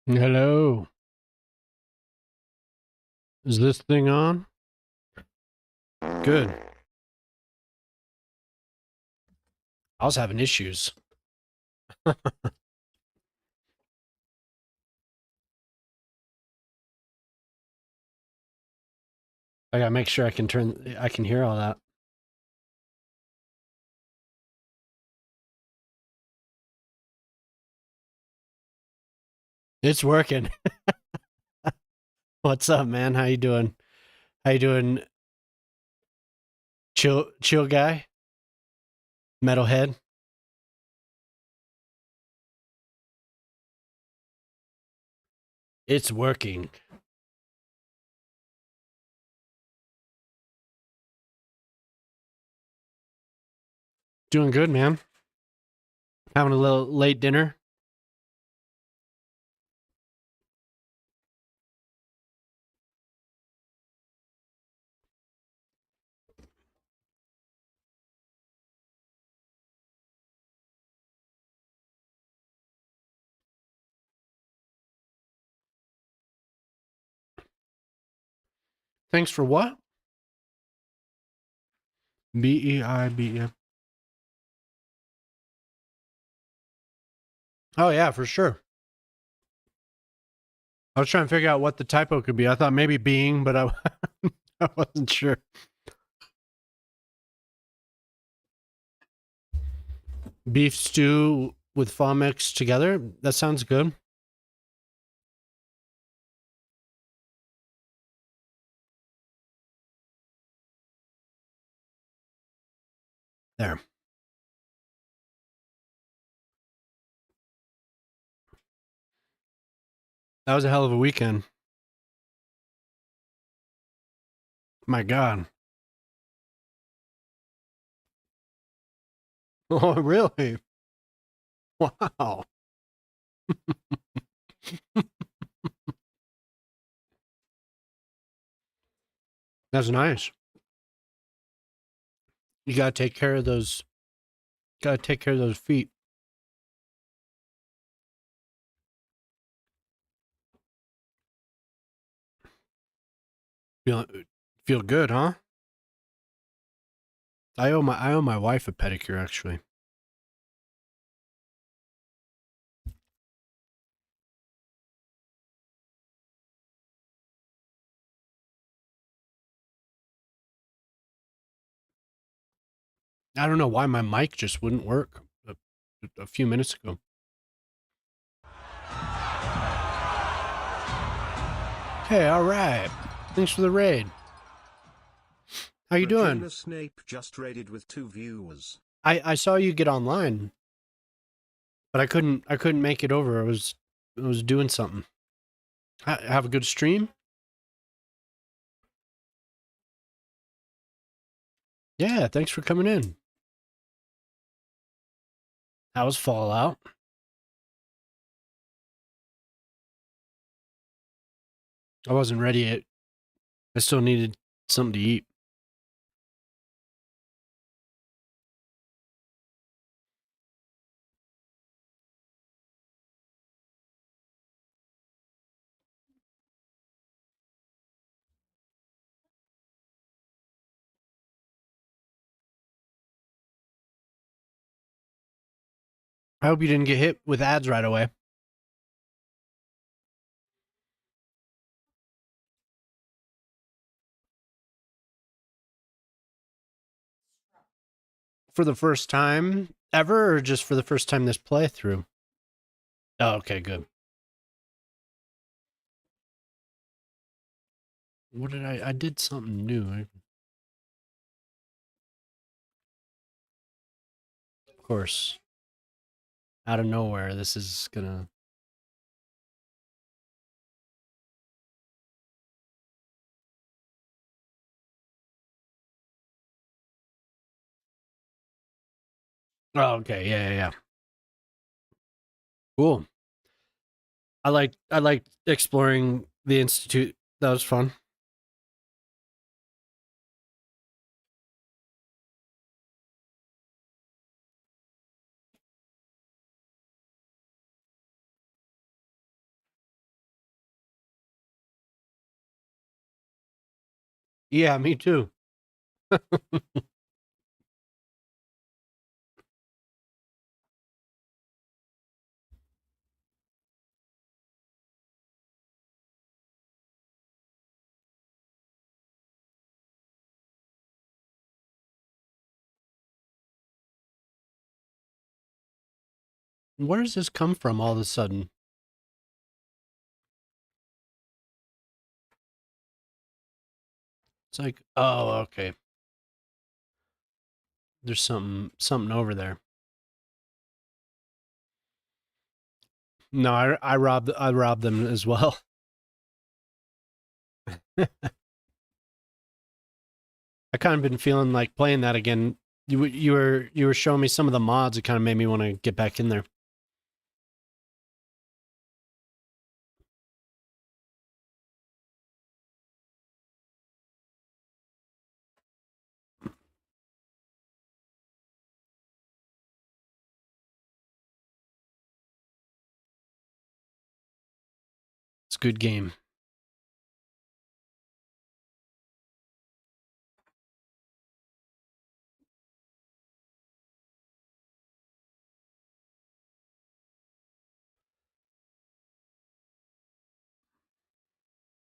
Hello. Is this thing on? Good. I was having issues. I gotta make sure I can hear all that. It's working. What's up, man? How you doing? How you doing? Chill guy? Metalhead? It's working. Doing good, man. Having a little late dinner. Thanks for what? BEIBF. Oh yeah, for sure. I was trying to figure out what the typo could be. I thought maybe being, but I wasn't sure. Beef stew with pho mix together. That sounds good. There. That was a hell of a weekend. My God. Oh, really? Wow. That's nice. You gotta take care of those. Gotta take care of those feet. Feel feel good, huh? I owe my wife a pedicure actually. I don't know why my mic just wouldn't work a few minutes ago. Hey, all right. Thanks for the raid. How you doing? Regina Snape just raided with 2 viewers. I saw you get online, but I couldn't make it over. I was doing something. Have a good stream? Yeah, thanks for coming in. How was Fallout? I wasn't ready yet. I still needed something to eat. I hope you didn't get hit with ads right away. For the first time ever, or just for the first time this playthrough? Oh, okay, good. What did I did something new. Of course, out of nowhere, this is gonna. Oh, okay, yeah. Cool. I like exploring the institute. That was fun. Yeah, me too. Where does this come from all of a sudden? It's like, oh, okay. There's something over there. No, I robbed them as well. I kind of been feeling like playing that again. You were showing me some of the mods. It kind of made me want to get back in there. It's a good game.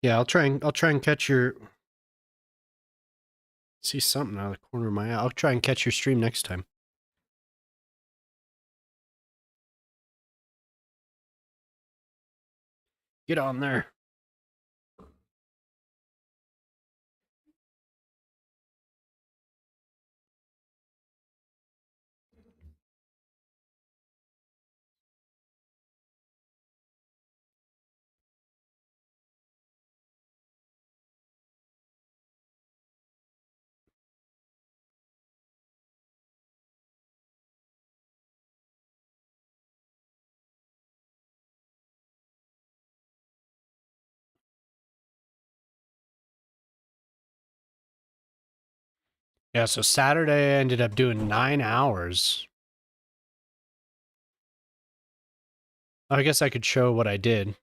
Yeah, I'll try and catch your see something out of the corner of my eye. I'll try and catch your stream next time. Get on there. Yeah, so Saturday I ended up doing 9 hours. I guess I could show what I did.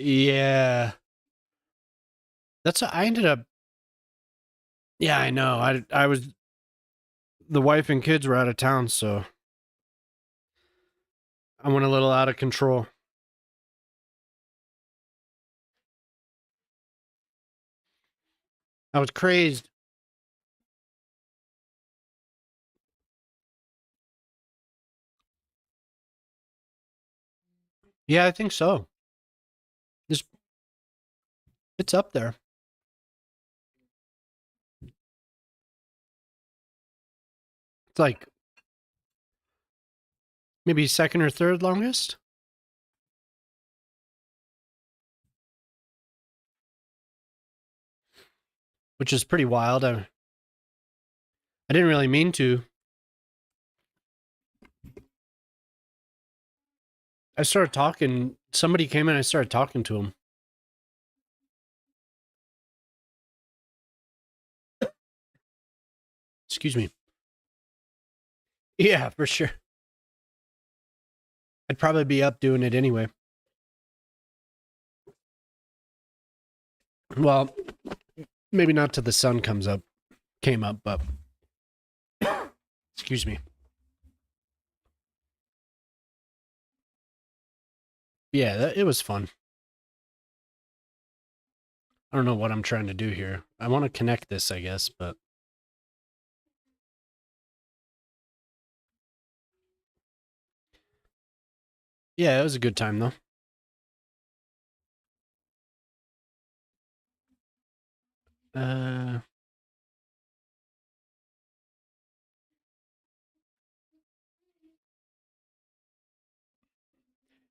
Yeah. I ended up. Yeah, I know. I was the wife and kids were out of town, so I went a little out of control. I was crazed. Yeah, I think so. This it's up there. It's like maybe second or third longest, which is pretty wild. I didn't really mean to. I started talking. Somebody came in. I started talking to him. Excuse me. Yeah, for sure. I'd probably be up doing it anyway. Well, maybe not till the sun came up, but excuse me. Yeah, it was fun. I don't know what I'm trying to do here. I want to connect this, I guess, but yeah, it was a good time though. Uh,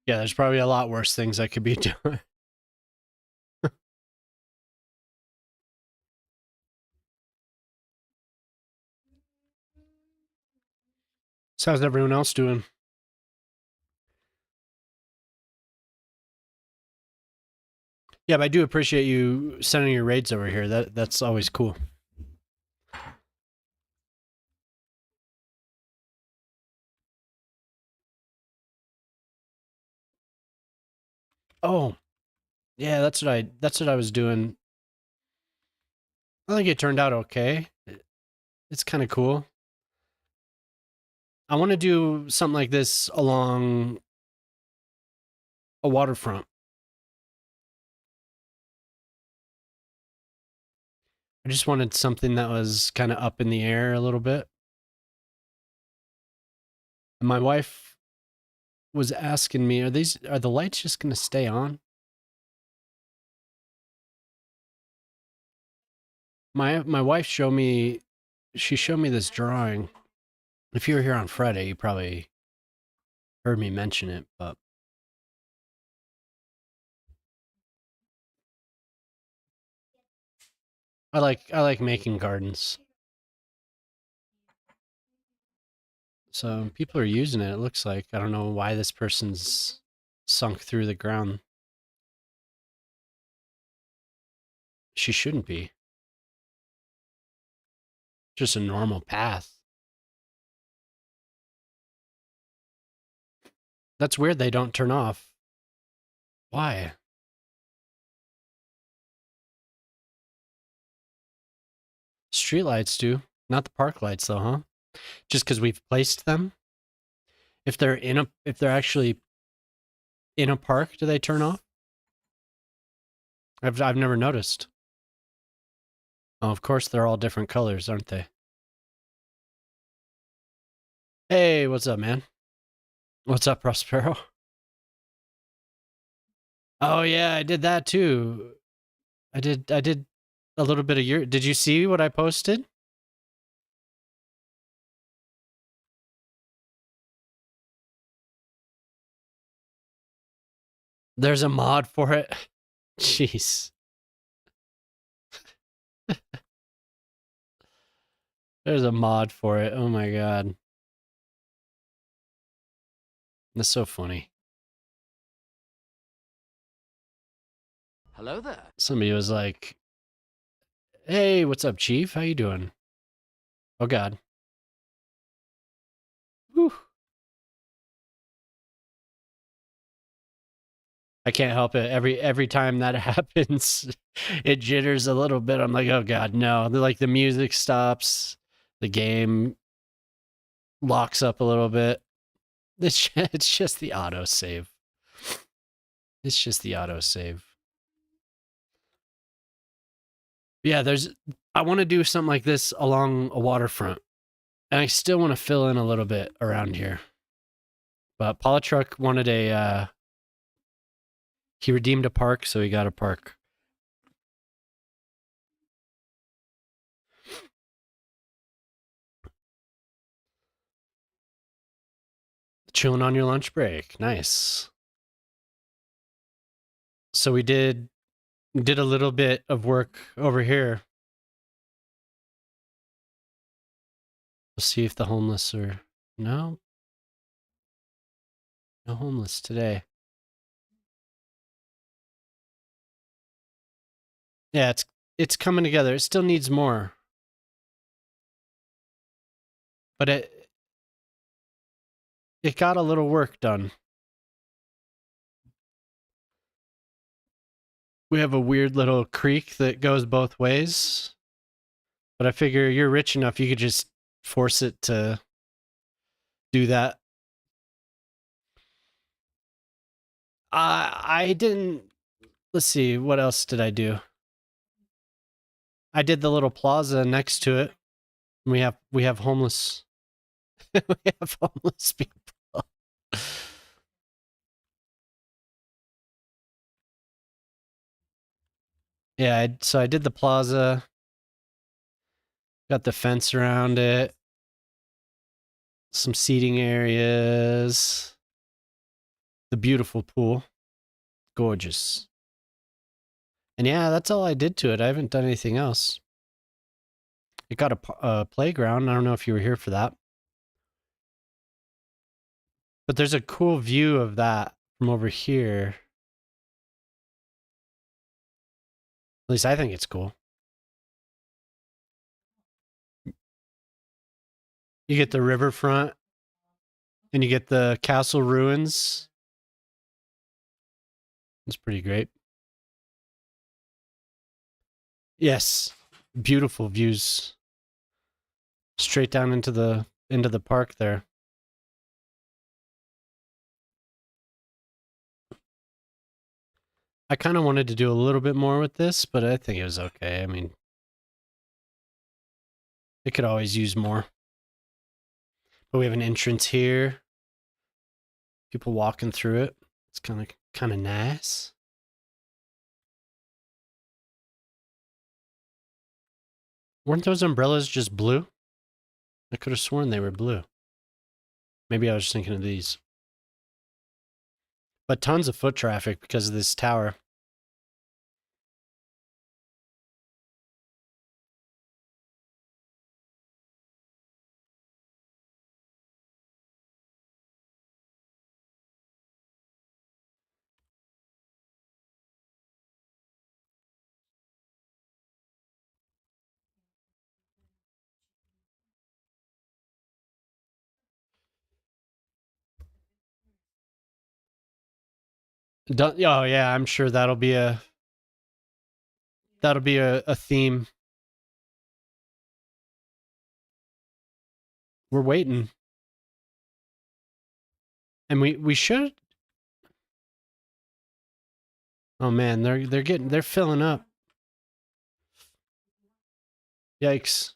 yeah, there's probably a lot worse things I could be doing. So how's everyone else doing? Yeah, but I do appreciate you sending your raids over here. That's always cool. Oh, yeah, that's what I was doing. I think it turned out okay. It's kind of cool. I want to do something like this along a waterfront. I just wanted something that was kind of up in the air a little bit. And my wife was asking me, are the lights just going to stay on? My wife showed me this drawing. If you were here on Friday, you probably heard me mention it, but I like making gardens. So people are using it, it looks like. I don't know why this person's sunk through the ground. She shouldn't be. Just a normal path. That's weird they don't turn off. Why? Streetlights do. Not the park lights though, huh? Just because we've placed them? If they're actually in a park, do they turn off? I've never noticed. Oh, of course they're all different colors, aren't they? Hey, what's up, man? What's up, Prospero? Oh yeah, I did that too. I did a little bit of your. Did you see what I posted? There's a mod for it. Jeez. There's a mod for it. Oh my god. That's so funny. Hello there. Somebody was like, "Hey, what's up, Chief? How you doing?" Oh god. Whew. I can't help it. Every time that happens, it jitters a little bit. I'm like, "Oh god, no." Like the music stops, the game locks up a little bit. It's just the autosave. It's just the autosave. Yeah, I want to do something like this along a waterfront. And I still want to fill in a little bit around here. But Polytruck wanted he redeemed a park, so he got a park. Chilling on your lunch break. Nice. So we did a little bit of work over here. Let's see if the homeless are no homeless today. Yeah, it's coming together. It still needs more. But it got a little work done. We have a weird little creek that goes both ways. But I figure you're rich enough you could just force it to do that. I didn't. Let's see. What else did I do? I did the little plaza next to it. We have homeless. We have homeless people. Yeah. So I did the plaza. Got the fence around it. Some seating areas. The beautiful pool. Gorgeous. And yeah, that's all I did to it. I haven't done anything else. It got a playground. I don't know if you were here for that. But there's a cool view of that from over here. At least I think it's cool. You get the riverfront and you get the castle ruins. It's pretty great. Yes, beautiful views straight down into the park there. I kind of wanted to do a little bit more with this, but I think it was okay. I mean, it could always use more. But we have an entrance here. People walking through it. It's kind of nice. Weren't those umbrellas just blue? I could have sworn they were blue. Maybe I was just thinking of these. But tons of foot traffic because of this tower. Oh yeah, I'm sure that'll be a theme. We're waiting. And we should. Oh man, they're filling up. Yikes.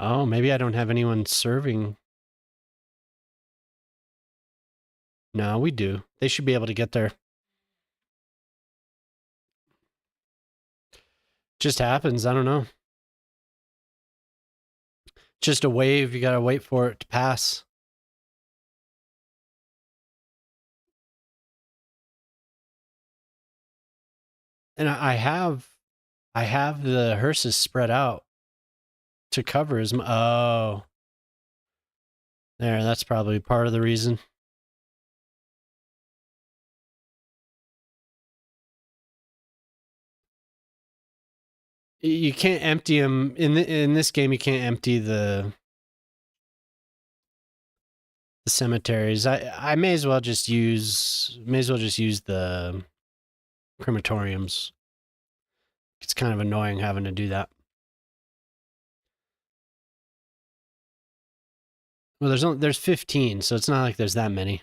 Oh, maybe I don't have anyone serving. No, we do. They should be able to get there. Just happens. I don't know. Just a wave. You gotta wait for it to pass. And I have the hearses spread out to cover as oh. There, that's probably part of the reason. You can't empty them in this game. You can't empty the cemeteries. I may as well just use the crematoriums. It's kind of annoying having to do that. Well, there's 15, so it's not like there's that many.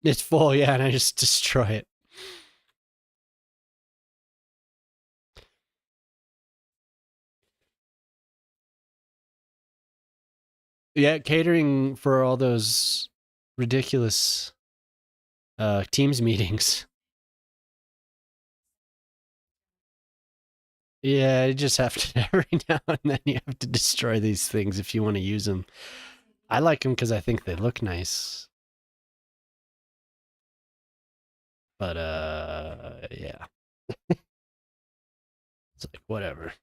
It's full, yeah, and I just destroy it. Yeah, catering for all those ridiculous Teams meetings. Yeah, you just have to every now and then you have to destroy these things if you want to use them. I like them because I think they look nice. But yeah. It's like whatever.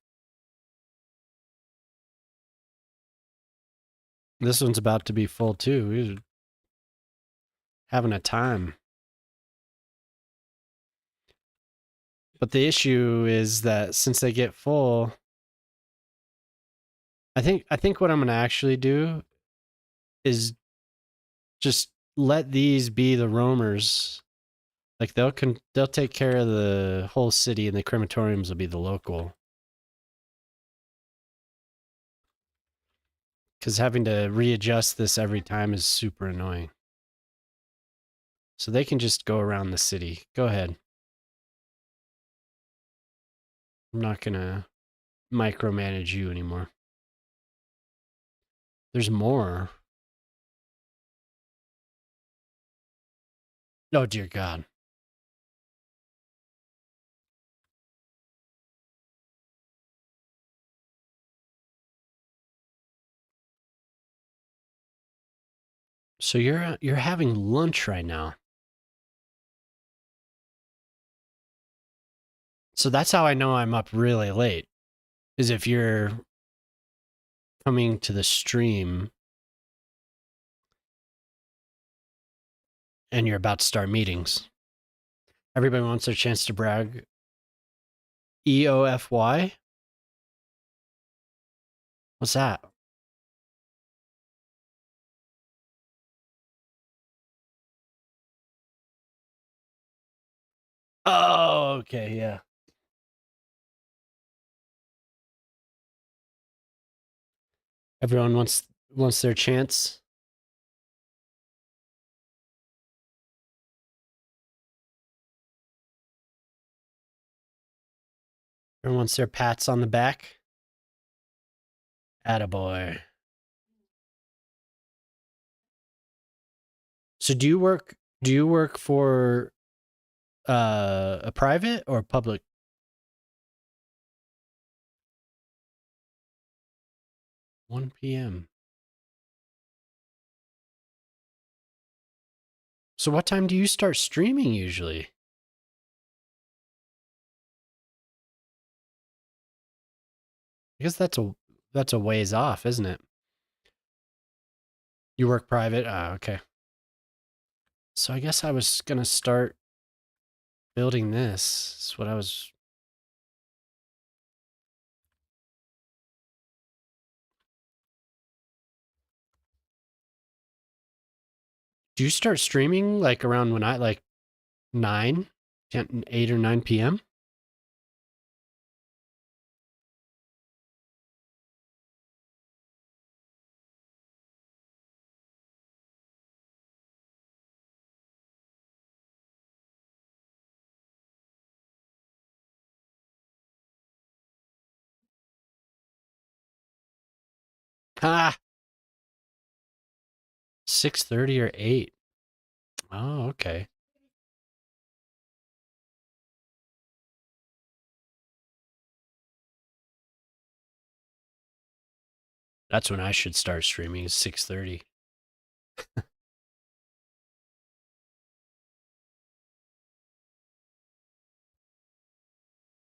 This one's about to be full too. We're having a time. But the issue is that since they get full, I think what I'm gonna actually do is just let these be the roamers. Like they'll take care of the whole city, and the crematoriums will be the local. Because having to readjust this every time is super annoying. So they can just go around the city. Go ahead. I'm not gonna micromanage you anymore. There's more. Oh dear God. So you're having lunch right now. So that's how I know I'm up really late. Is if you're coming to the stream and you're about to start meetings. Everybody wants their chance to brag. EOFY? What's that? Oh, okay, yeah. Everyone wants their chance. Everyone wants their pats on the back. Attaboy. So do you work for a private or public? 1 p.m. So what time do you start streaming usually? I guess that's a ways off, isn't it? You work private? Ah, okay. So I guess I was gonna start building this. That's what I was. Do you start streaming like around when I like 9, 10, 8 or 9 p.m.? Ah, 6:30 or 8. Oh, okay. That's when I should start streaming. Is 6:30.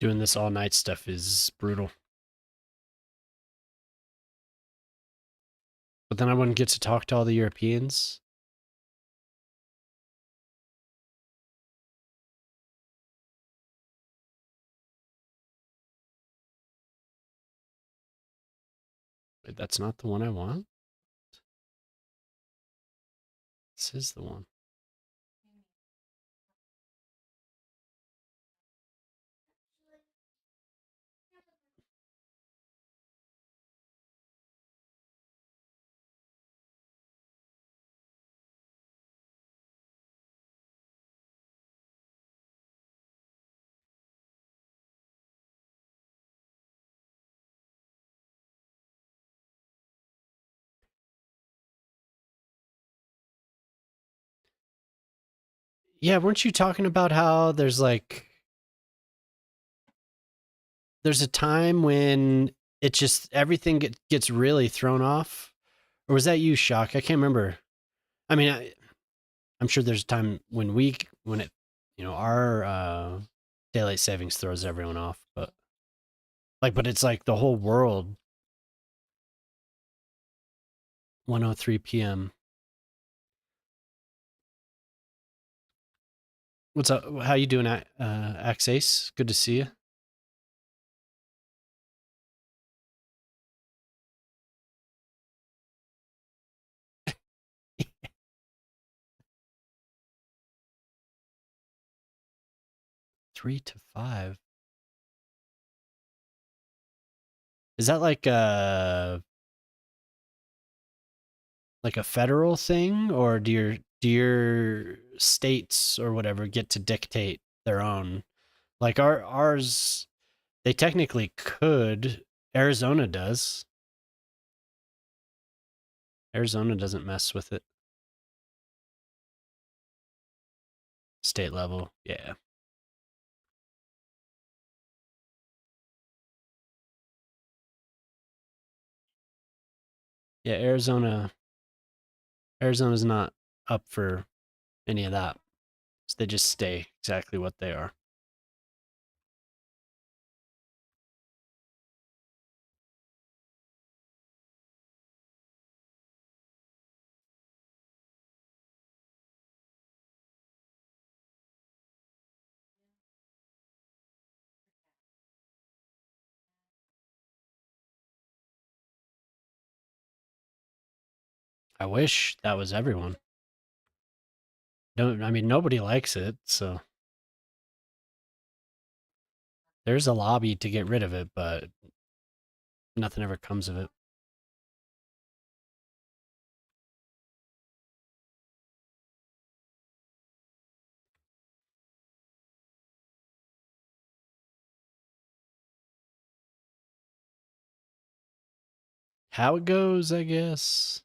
Doing this all night stuff is brutal. But then I wouldn't get to talk to all the Europeans. Wait, that's not the one I want. This is the one. Yeah, weren't you talking about how there's a time when it just everything gets really thrown off? Or was that you, Shock? I can't remember. I mean, I'm sure there's a time when it, our daylight savings throws everyone off, but it's like the whole world. 1:03 p.m. What's up? How you doing, Axace? Good to see you. 3 to 5. Is that like a federal thing, or do your states or whatever get to dictate their own? Like ours, they technically could. Arizona does. Arizona doesn't mess with it. State level, yeah, yeah. Arizona's not up for any of that. So they just stay exactly what they are. I wish that was everyone. I mean, nobody likes it, so there's a lobby to get rid of it, but nothing ever comes of it. How it goes, I guess.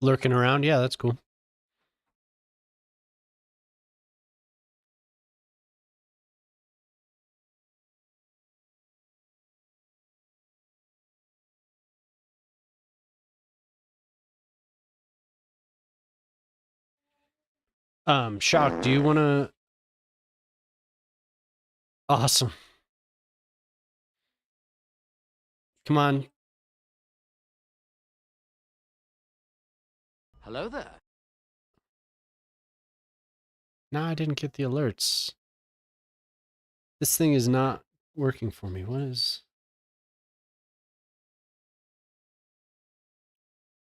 Lurking around, yeah, that's cool. Shock, do you want to? Awesome. Come on. Hello there. No, I didn't get the alerts. This thing is not working for me. What is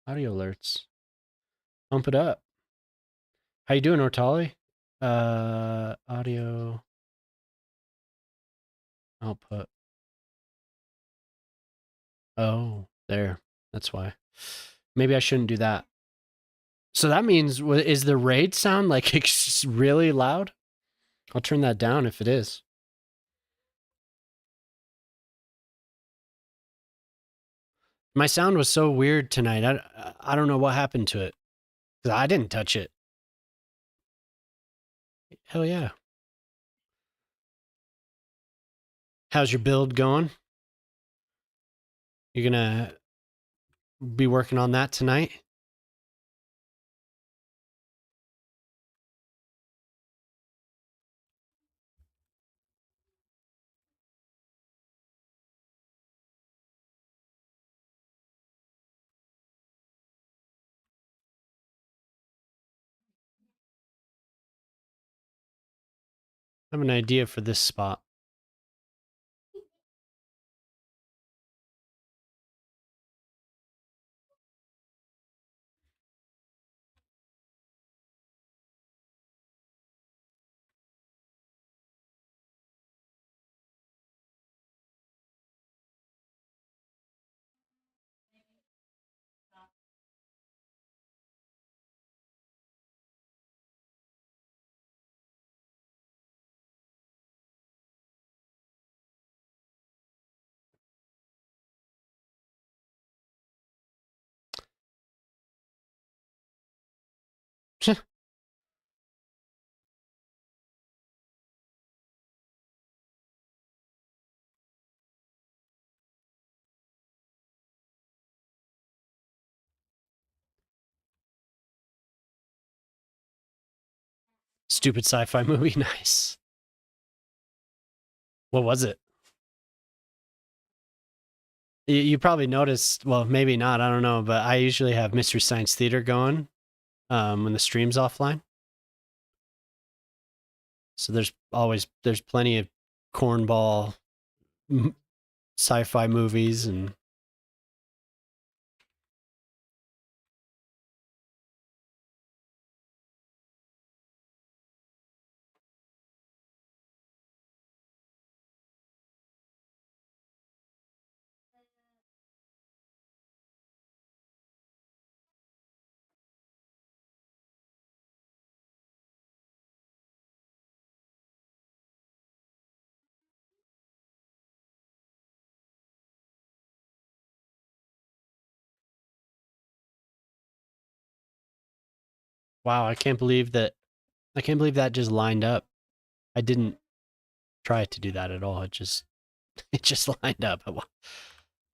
audio alerts? Pump it up. How you doing, Ortali? Audio output. Oh, there. That's why. Maybe I shouldn't do that. So that means, is the raid sound like it's really loud? I'll turn that down if it is. My sound was so weird tonight. I don't know what happened to it. 'Cause I didn't touch it. Hell yeah. How's your build going? You're gonna be working on that tonight? I have an idea for this spot. Stupid sci-fi movie. Nice. What was it? You probably noticed, well, maybe not, I don't know, but I usually have Mystery Science Theater going when the stream's offline. So there's plenty of cornball sci-fi movies and wow, I can't believe that just lined up. I didn't try to do that at all. It just it just lined up.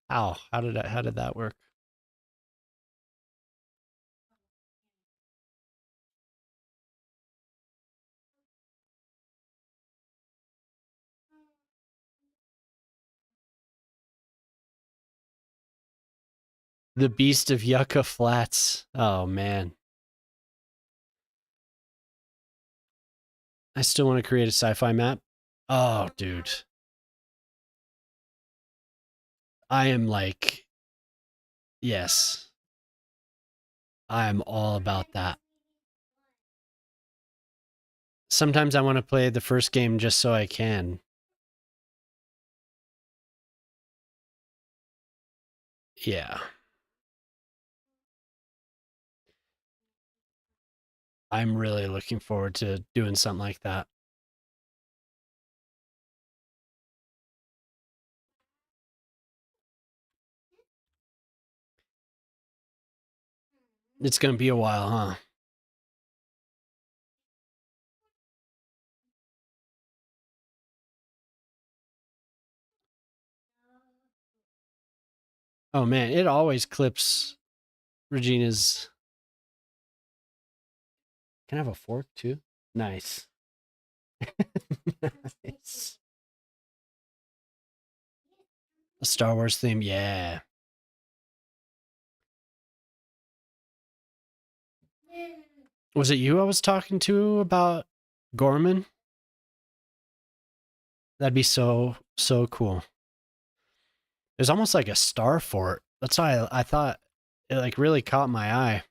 How did that work? The Beast of Yucca Flats. Oh man. I still want to create a sci-fi map. Oh, dude. I am like, yes. I am all about that. Sometimes I want to play the first game just so I can. Yeah. I'm really looking forward to doing something like that. It's going to be a while, huh? Oh man, it always clips Regina's. Can I have a fork too? Nice. Nice. A Star Wars theme, yeah. Was it you I was talking to about Gorman? That'd be so cool. It was almost like a star fort. That's why I thought it like really caught my eye.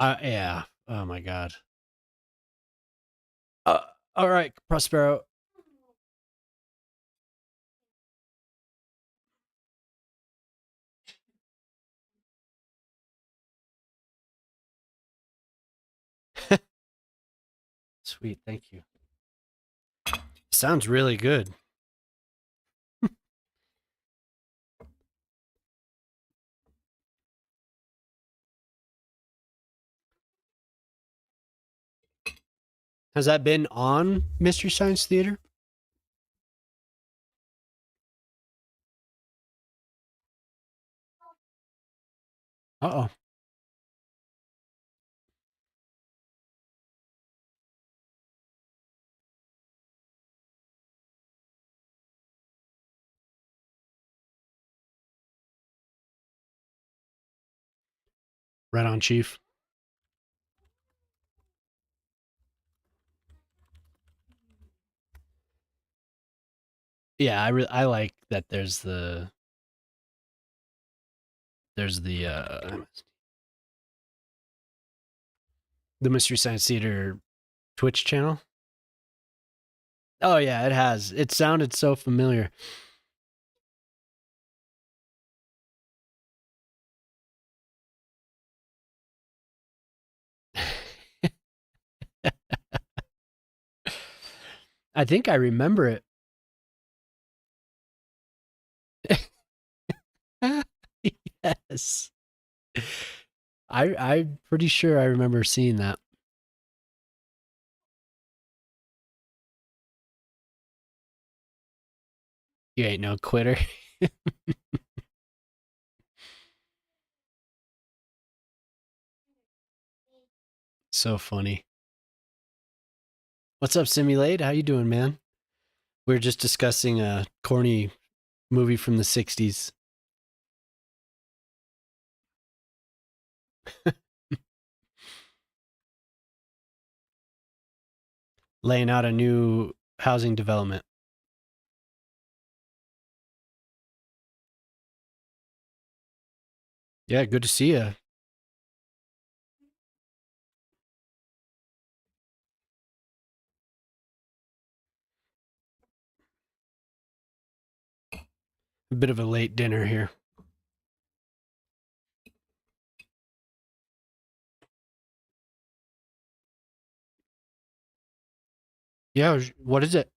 Yeah. Oh my god. Uh, all right, Prospero. Sweet, thank you. Sounds really good. Has that been on Mystery Science Theater? Uh oh. Right on, Chief. Yeah, I like that. There's the Mystery Science Theater Twitch channel. Oh yeah, it has. It sounded so familiar. I think I remember it. Yes. I'm pretty sure I remember seeing that. You ain't no quitter. So funny. What's up, Simulate? How you doing, man? We were just discussing a corny movie from the 60s. Laying out a new housing development. Yeah, good to see you. A bit of a late dinner here. Yeah, what is it?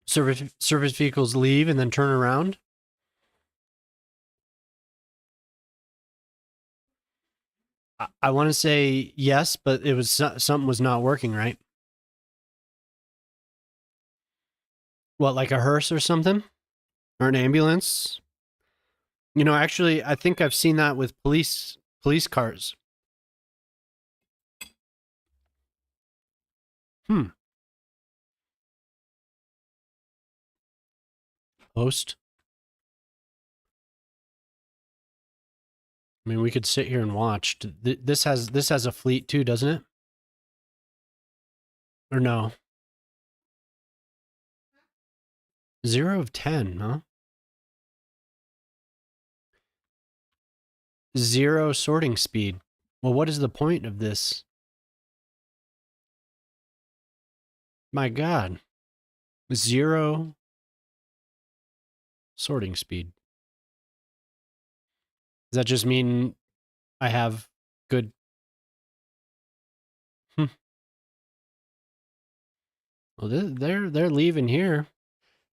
Service vehicles leave and then turn around. I want to say yes, but it was something was not working right. What, like a hearse or something, or an ambulance? You know, actually, I think I've seen that with police cars. Hmm. Post. I mean, we could sit here and watch. This has a fleet too, doesn't it? Or no? 0 of 10, huh? 0 sorting speed. Well, what is the point of this? My God. 0 sorting speed. Does that just mean I have good? Hmm. Well, they're leaving here.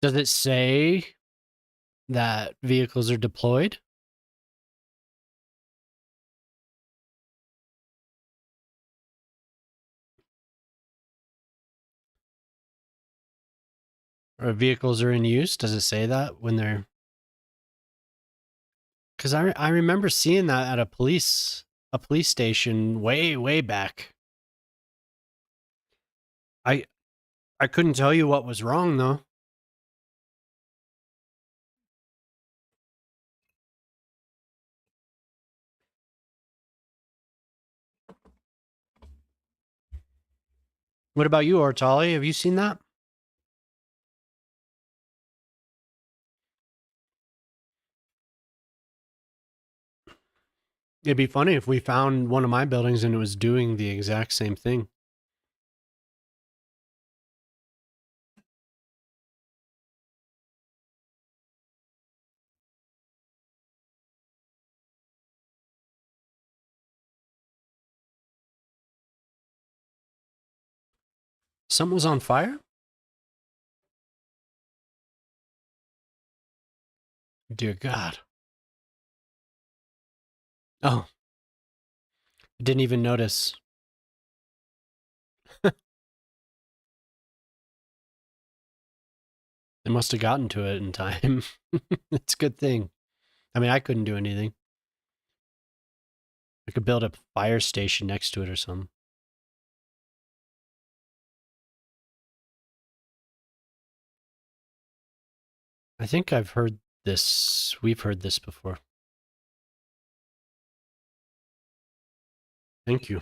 Does it say that vehicles are deployed? Or vehicles are in use? Does it say that when they're? Because I remember seeing that at a police station way back. I I couldn't tell you what was wrong though. What about you, Ortali? Have you seen that? It'd be funny if we found one of my buildings and it was doing the exact same thing. Something was on fire? Dear God. Oh, I didn't even notice. They must have gotten to it in time. It's a good thing. I mean, I couldn't do anything. I could build a fire station next to it or something. I think I've heard this. We've heard this before. Thank you.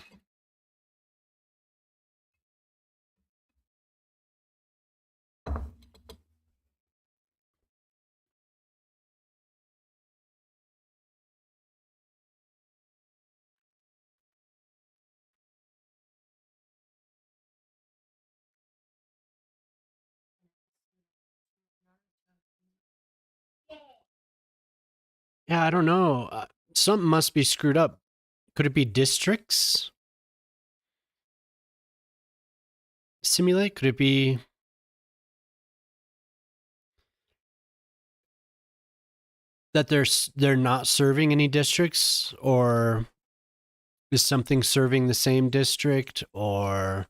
Yeah, I don't know. Something must be screwed up. Could it be districts? Simulate? Could it be that they're not serving any districts, or is something serving the same district, or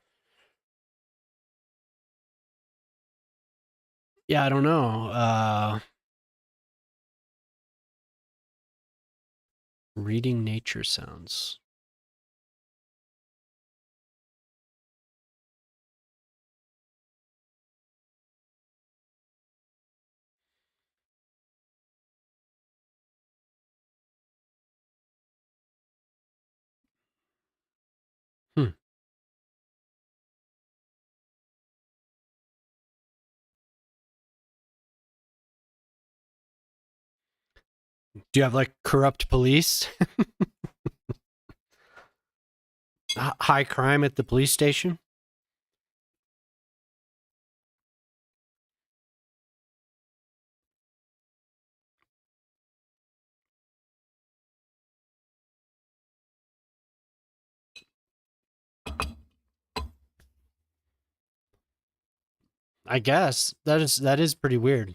yeah, I don't know. Reading nature sounds. Hmm. Do you have like corrupt police? High crime at the police station? I guess that is pretty weird.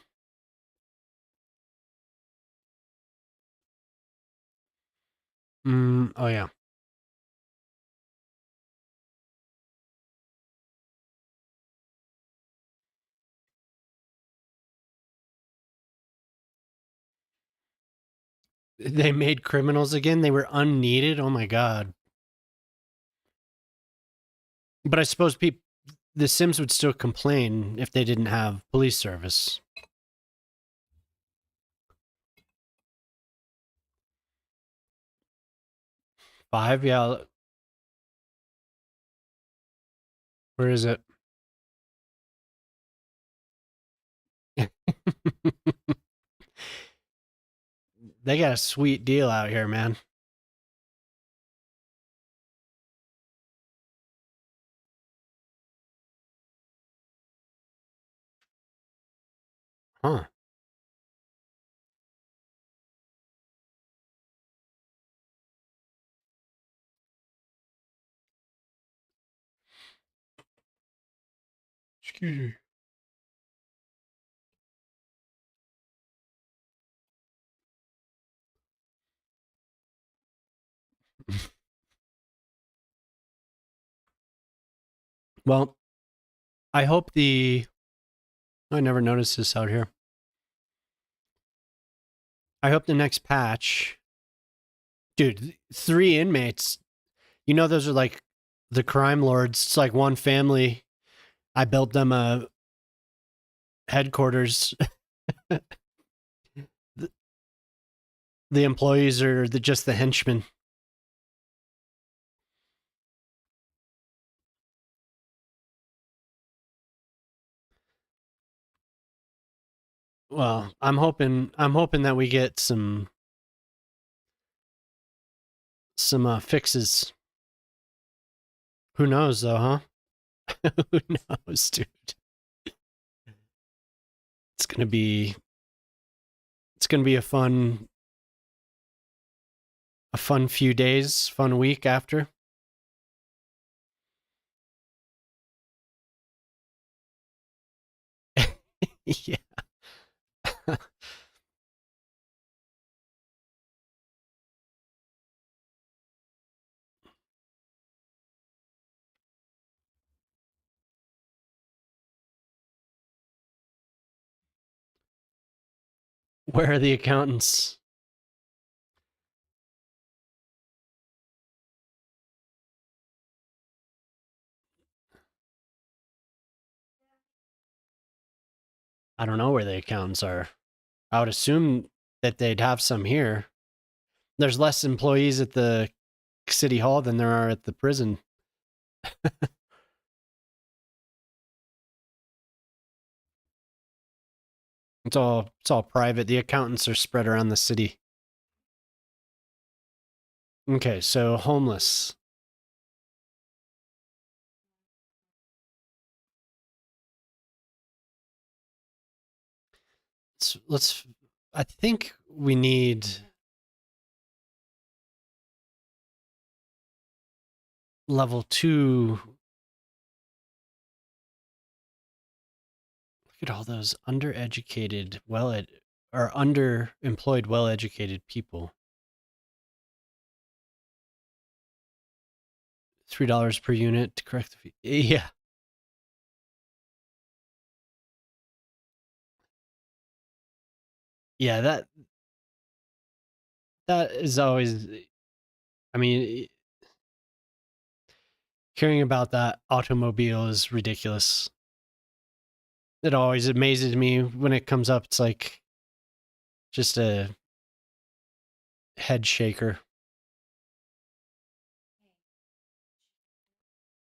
Oh yeah. They made criminals again. They were unneeded. Oh my god. But I suppose the Sims would still complain if they didn't have police service. 5, yeah. Where is it? They got a sweet deal out here, man. Huh. Excuse me. Well, I hope I never noticed this out here. I hope the next patch, dude, 3 inmates. You know, those are like the crime lords. It's like one family. I built them a headquarters. the, the employees are just the henchmen. Well, I'm hoping that we get some fixes. Who knows though, huh? Who knows, dude? It's gonna be it's gonna be a fun few days, fun week after. Yeah. Where are the accountants? I don't know where the accountants are. I would assume that they'd have some here. There's less employees at the city hall than there are at the prison. It's all private. The accountants are spread around the city. Okay, so homeless. Let's I think we need level 2. Look at all those undereducated, or underemployed, well-educated people. $3 per unit to correct the fee. Yeah. Yeah, that is always, I mean, hearing about that automobile is ridiculous. It always amazes me when it comes up. It's like just a head shaker.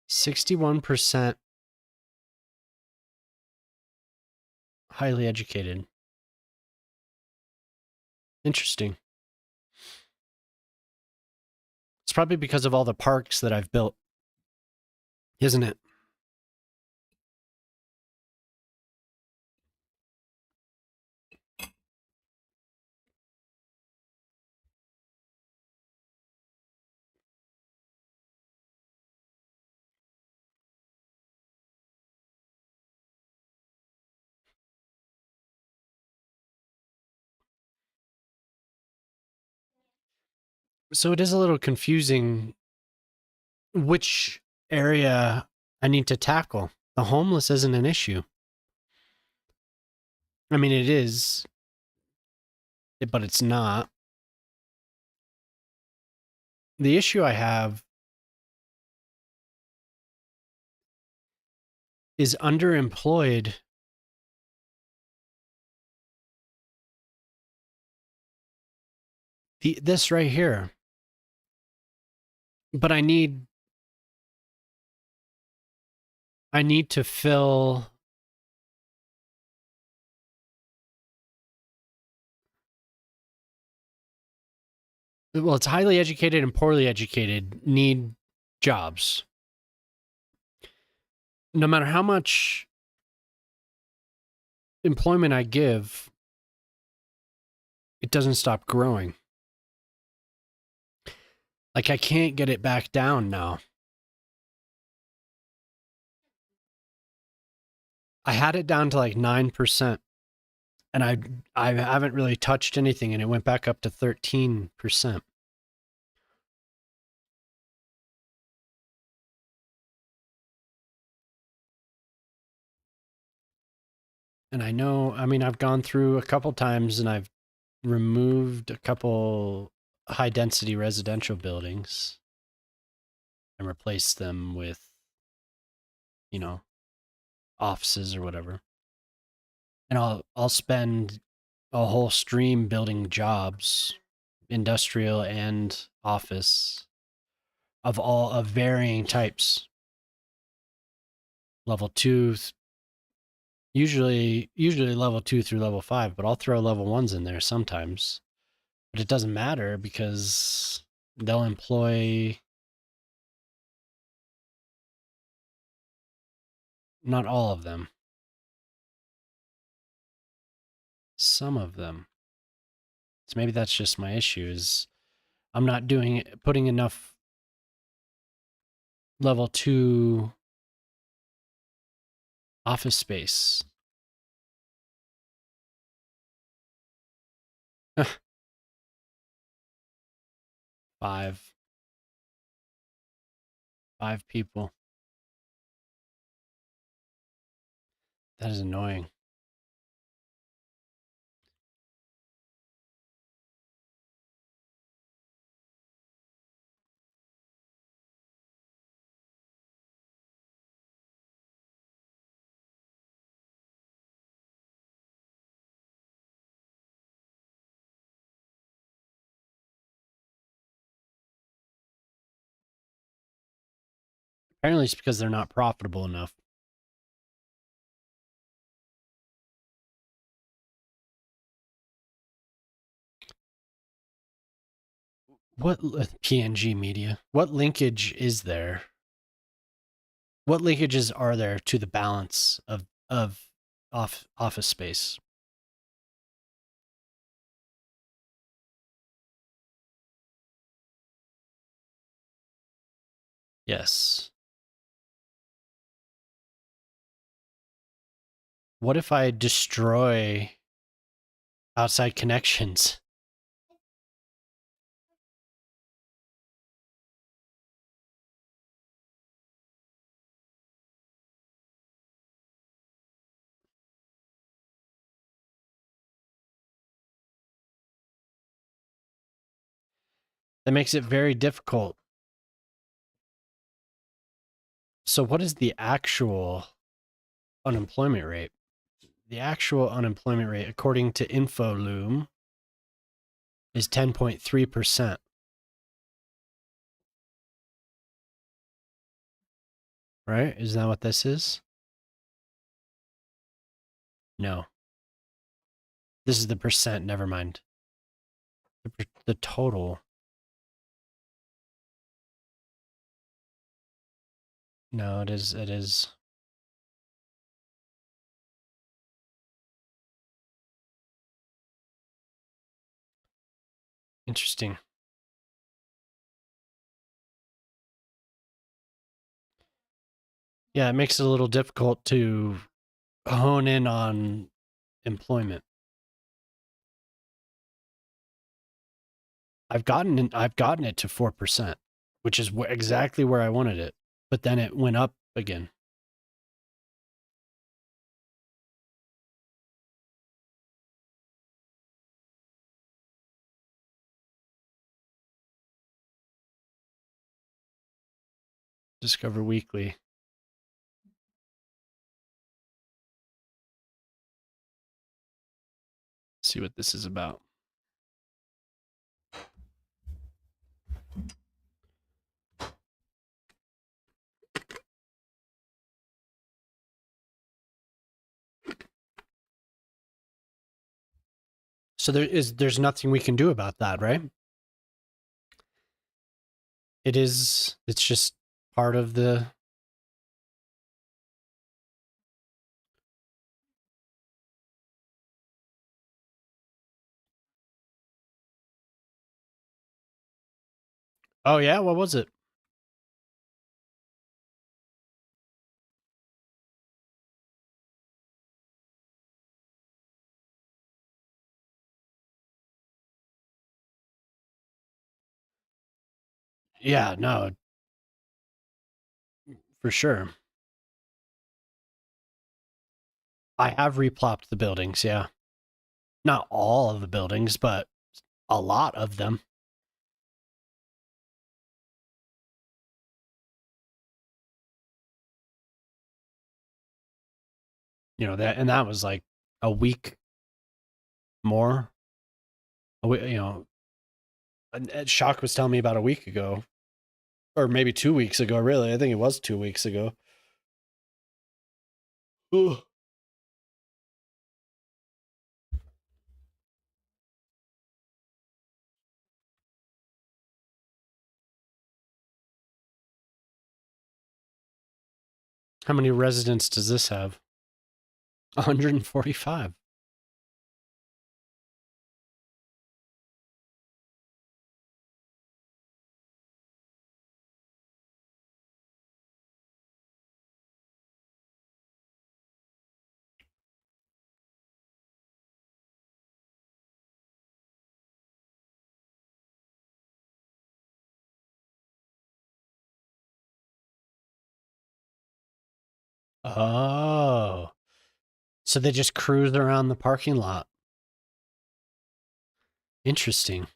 61% highly educated. Interesting. It's probably because of all the parks that I've built, isn't it? So it is a little confusing which area I need to tackle. The homeless isn't an issue. I mean, it is, but it's not. The issue I have is underemployed. This right here. But I need to fill. Well, it's highly educated and poorly educated need jobs. No matter how much employment I give, it doesn't stop growing. Like, I can't get it back down now. I had it down to like 9%, and I haven't really touched anything, and it went back up to 13%. And I know, I mean, I've gone through a couple times and I've removed a couple high density residential buildings and replaced them with, you know, offices or whatever. And I'll spend a whole stream building jobs, industrial and office, of varying types. Level 2, usually level 2 through level 5, but I'll throw level 1s in there sometimes. But it doesn't matter because they'll employ not all of them. Some of them. So maybe that's just my issue is I'm not putting enough level 2 office space. Five people. That is annoying. Apparently it's because they're not profitable enough. What PNG media? What linkage is there? What linkages are there to the balance of office space? Yes. What if I destroy outside connections? That makes it very difficult. So what is the actual unemployment rate? The actual unemployment rate, according to InfoLoom, is 10.3%. Right? Isn't that what this is? No. This is the percent. Never mind. The total. No, it is. It is. Interesting. Yeah, it makes it a little difficult to hone in on employment. I've gotten it to 4%, which is exactly where I wanted it. But then it went up again. Discover weekly. See what this is about. So there's nothing we can do about that, right? It's just part of the. Oh yeah, what was it? Yeah, no, for sure. I have replopped the buildings, yeah. Not all of the buildings, but a lot of them. You know, that was like a week more. You know, Shock was telling me about a week ago, or maybe 2 weeks ago. Really, I think it was 2 weeks ago. Ugh. How many residents does this have? 145. Oh, so they just cruise around the parking lot. Interesting.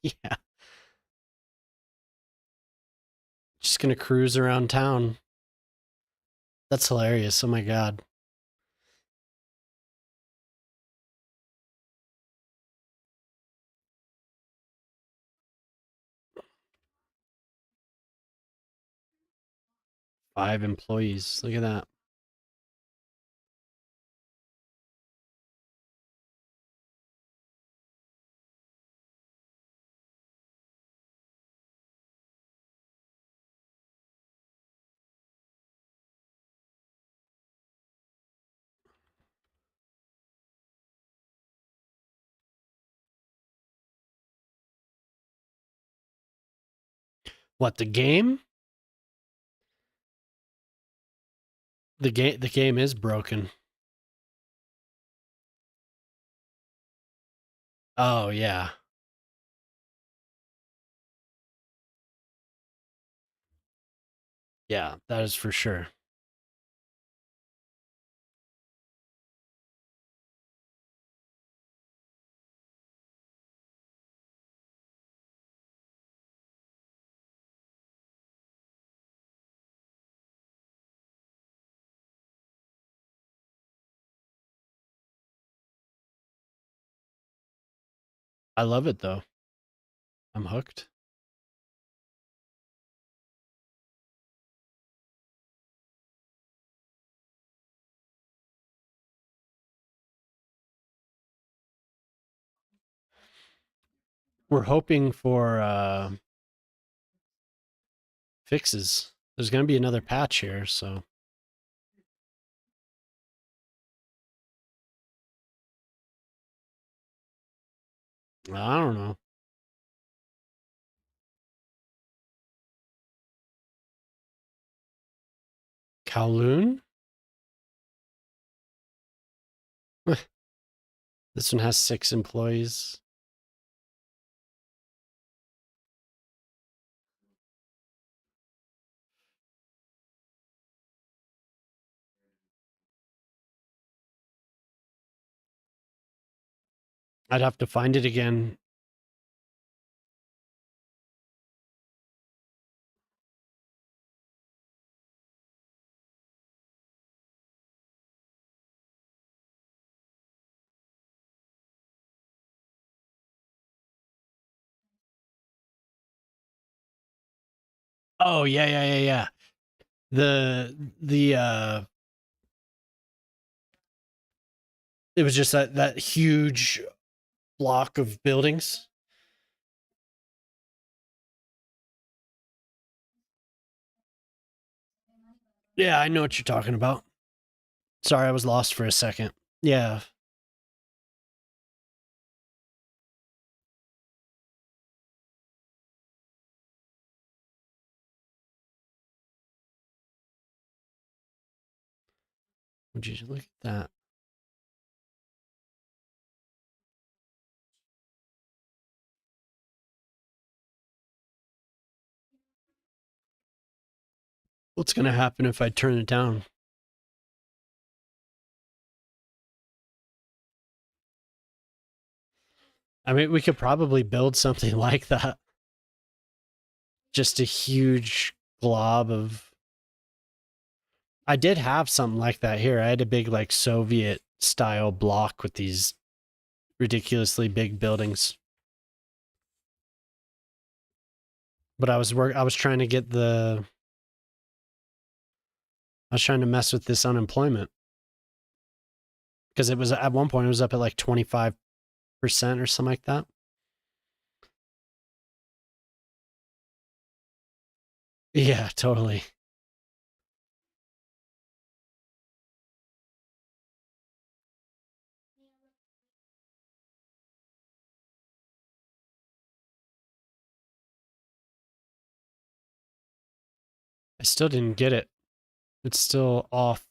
Yeah, just gonna cruise around town. That's hilarious. Oh my god. 5 employees. Look at that. What, the game? The game is broken. Oh, yeah. Yeah, that is for sure. I love it though. I'm hooked. We're hoping for fixes. There's going to be another patch here, so I don't know. Kowloon? This one has 6 employees. I'd have to find it again. Oh, yeah. The it was just that huge block of buildings. Yeah, I know what you're talking about. Sorry, I was lost for a second. Yeah. Would you look at that? What's going to happen if I turn it down? I mean, we could probably build something like that. Just a huge glob of. I did have something like that here. I had a big, like, Soviet style block with these ridiculously big buildings. But I was trying to get I was trying to mess with this unemployment because it was at one point it was up at like 25% or something like that. Yeah, totally. I still didn't get it. It's still off.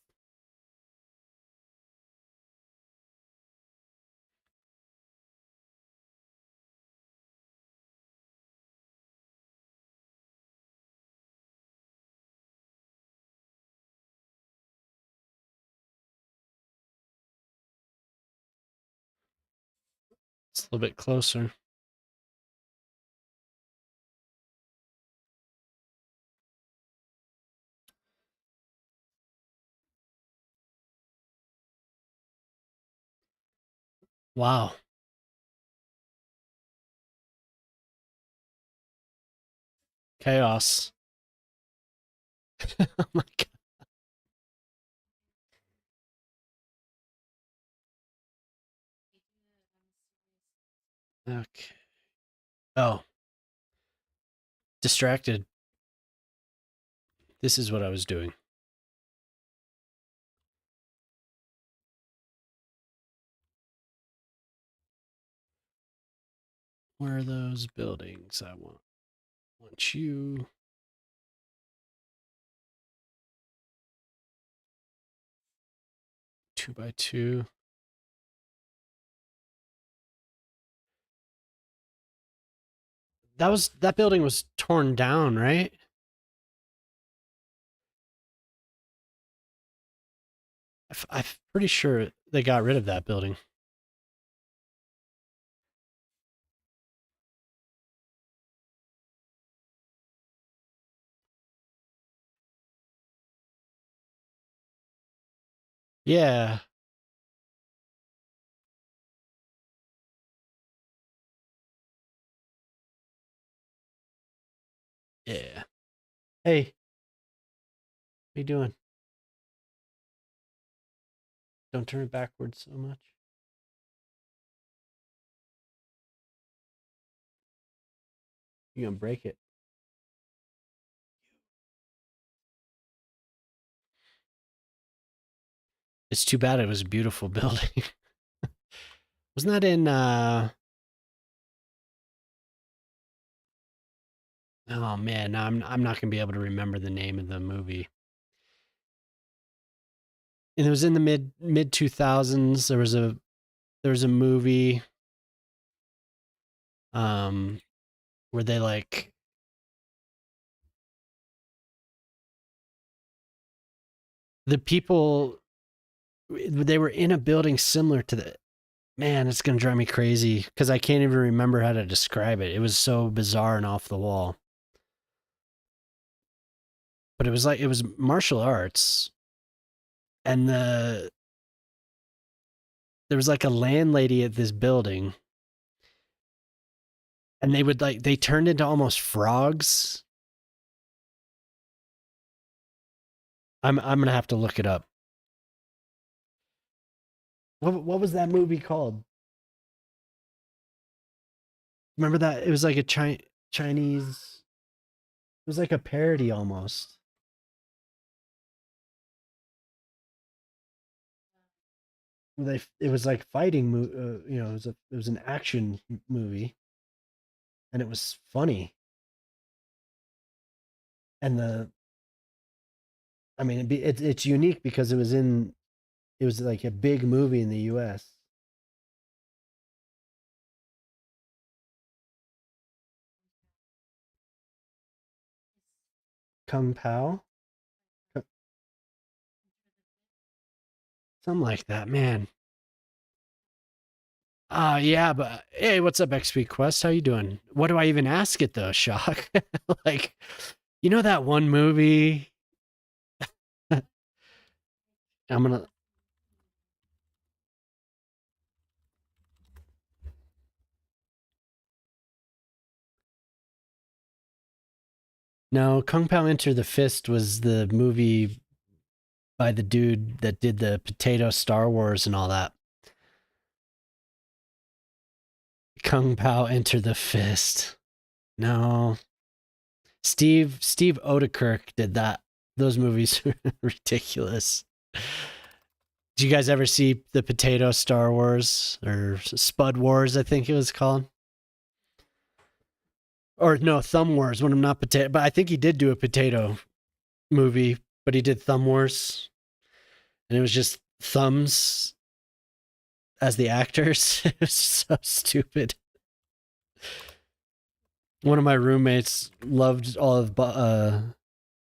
It's a little bit closer. Wow. Chaos. Oh my god. Okay. Oh, distracted. This is what I was doing. Where are those buildings? I want you. 2 by 2. that building was torn down, right? I'm pretty sure they got rid of that building. Yeah, yeah. Hey, what you doing? Don't turn it backwards so much. You're gonna break it. It's too bad it was a beautiful building. Wasn't that in oh man, now I'm not gonna be able to remember the name of the movie. And it was in the mid 2000s. There was a movie um where they like the people they were in a building similar to the man, it's gonna drive me crazy because I can't even remember how to describe it. It was so bizarre and off the wall. But it was like it was martial arts and there was like a landlady at this building and they would like they turned into almost frogs. I'm gonna have to look it up. What was that movie called? Remember that? It was like a Chinese. It was like a parody almost. It was like fighting. It was an action movie, and it was funny. And I mean, it's unique because it was like a big movie in the U.S. Kung Pao, something like that, man. Yeah, but hey, what's up, XP Quest? How you doing? What do I even ask it though, Shock? Like, you know that one movie? I'm gonna No, Kung Pao Enter the Fist was the movie by the dude that did the potato Star Wars and all that. Kung Pao Enter the Fist. No. Steve Odekirk did that. Those movies are ridiculous. Did you guys ever see the potato Star Wars or Spud Wars, I think it was called? Or no, Thumb Wars when I'm not potato, but I think he did do a potato movie, but he did Thumb Wars and it was just thumbs as the actors. It was so stupid. One of my roommates loved all of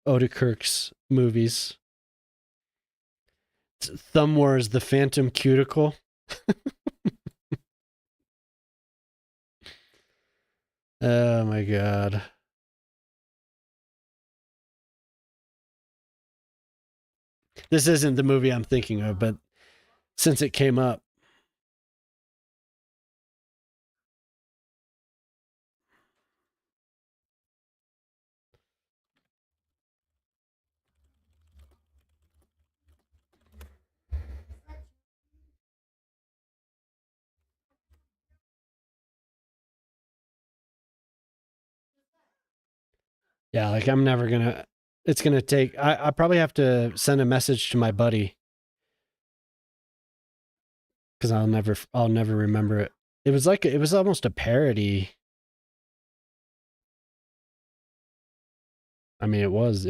Odekirk's movies. Thumb Wars, The Phantom Cuticle. Oh my god. This isn't the movie I'm thinking of, but since it came up, yeah, like I'm never gonna. It's gonna take. I probably have to send a message to my buddy because I'll never remember it. It was almost a parody. I mean, it was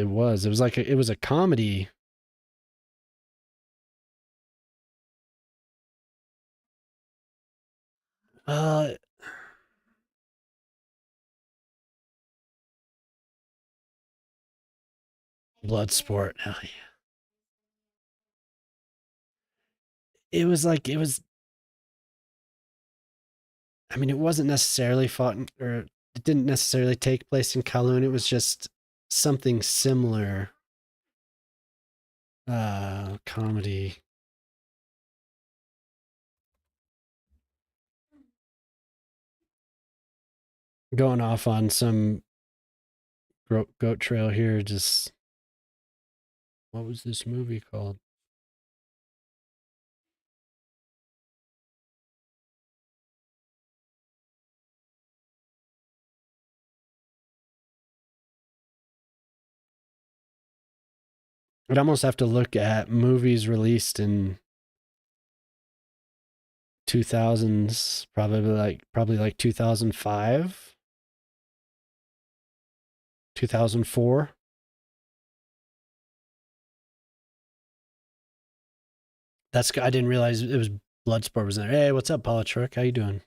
like it was a comedy. Uh, Bloodsport. Hell yeah. It was like it was. I mean, it wasn't necessarily fought or it didn't necessarily take place in Kowloon. It was just something similar. Comedy. Going off on some goat trail here. Just what was this movie called? I'd almost have to look at movies released in 2000s, probably like 2005, 2004. I didn't realize it was Bloodsport was in there. Hey, what's up, Paula Truck? How you doing?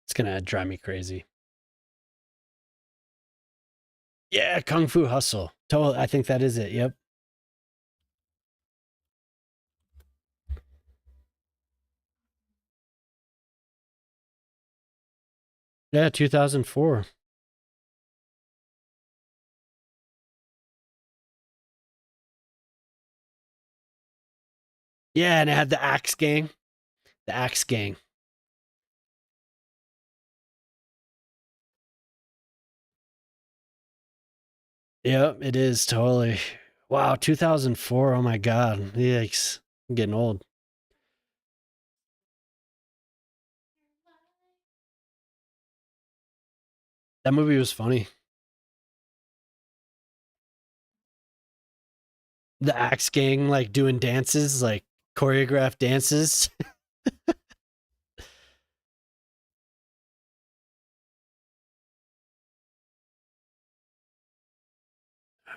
It's gonna drive me crazy. Yeah, Kung Fu Hustle. Totally, I think that is it. Yep. Yeah, 2004. Yeah, and it had the Axe Gang. The Axe Gang. Yep, it is totally. Wow, 2004. Oh my god. Yikes. I'm getting old. That movie was funny. The Axe Gang like doing dances, like choreographed dances.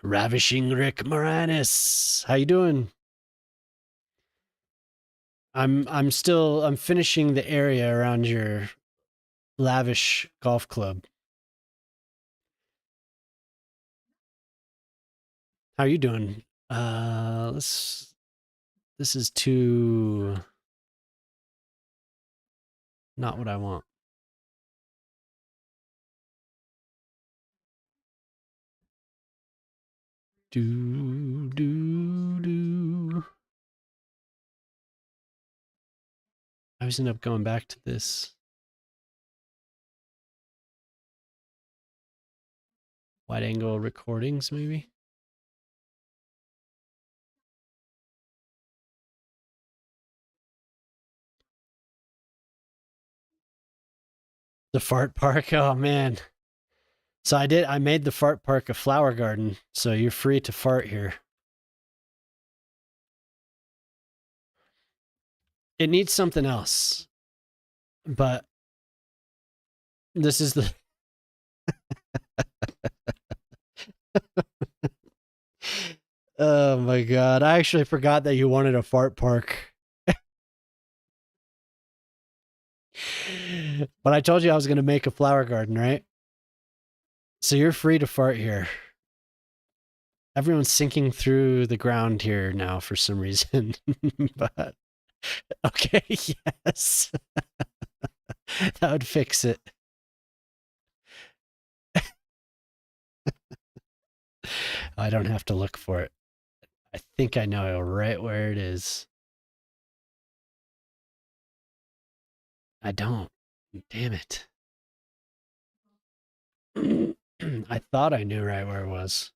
Ravishing Rick Moranis. How you doing? I'm finishing the area around your lavish golf club. How are you doing? This is too not what I want. Do. I always end up going back to this wide angle recordings, maybe. The fart park. Oh man. So I made the fart park a flower garden, so you're free to fart here. It needs something else, but this is the Oh my god. I actually forgot that you wanted a fart park. But I told you I was going to make a flower garden, right? So you're free to fart here. Everyone's sinking through the ground here now for some reason. But okay, yes. That would fix it. I don't have to look for it. I think I know right where it is. I don't. Damn it. I thought I knew right where it was.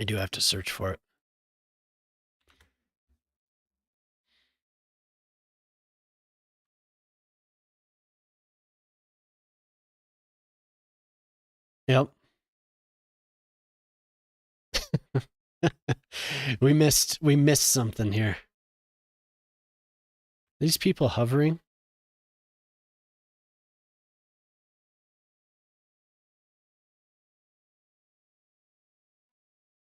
I do have to search for it. Yep. We missed something here. These people hovering?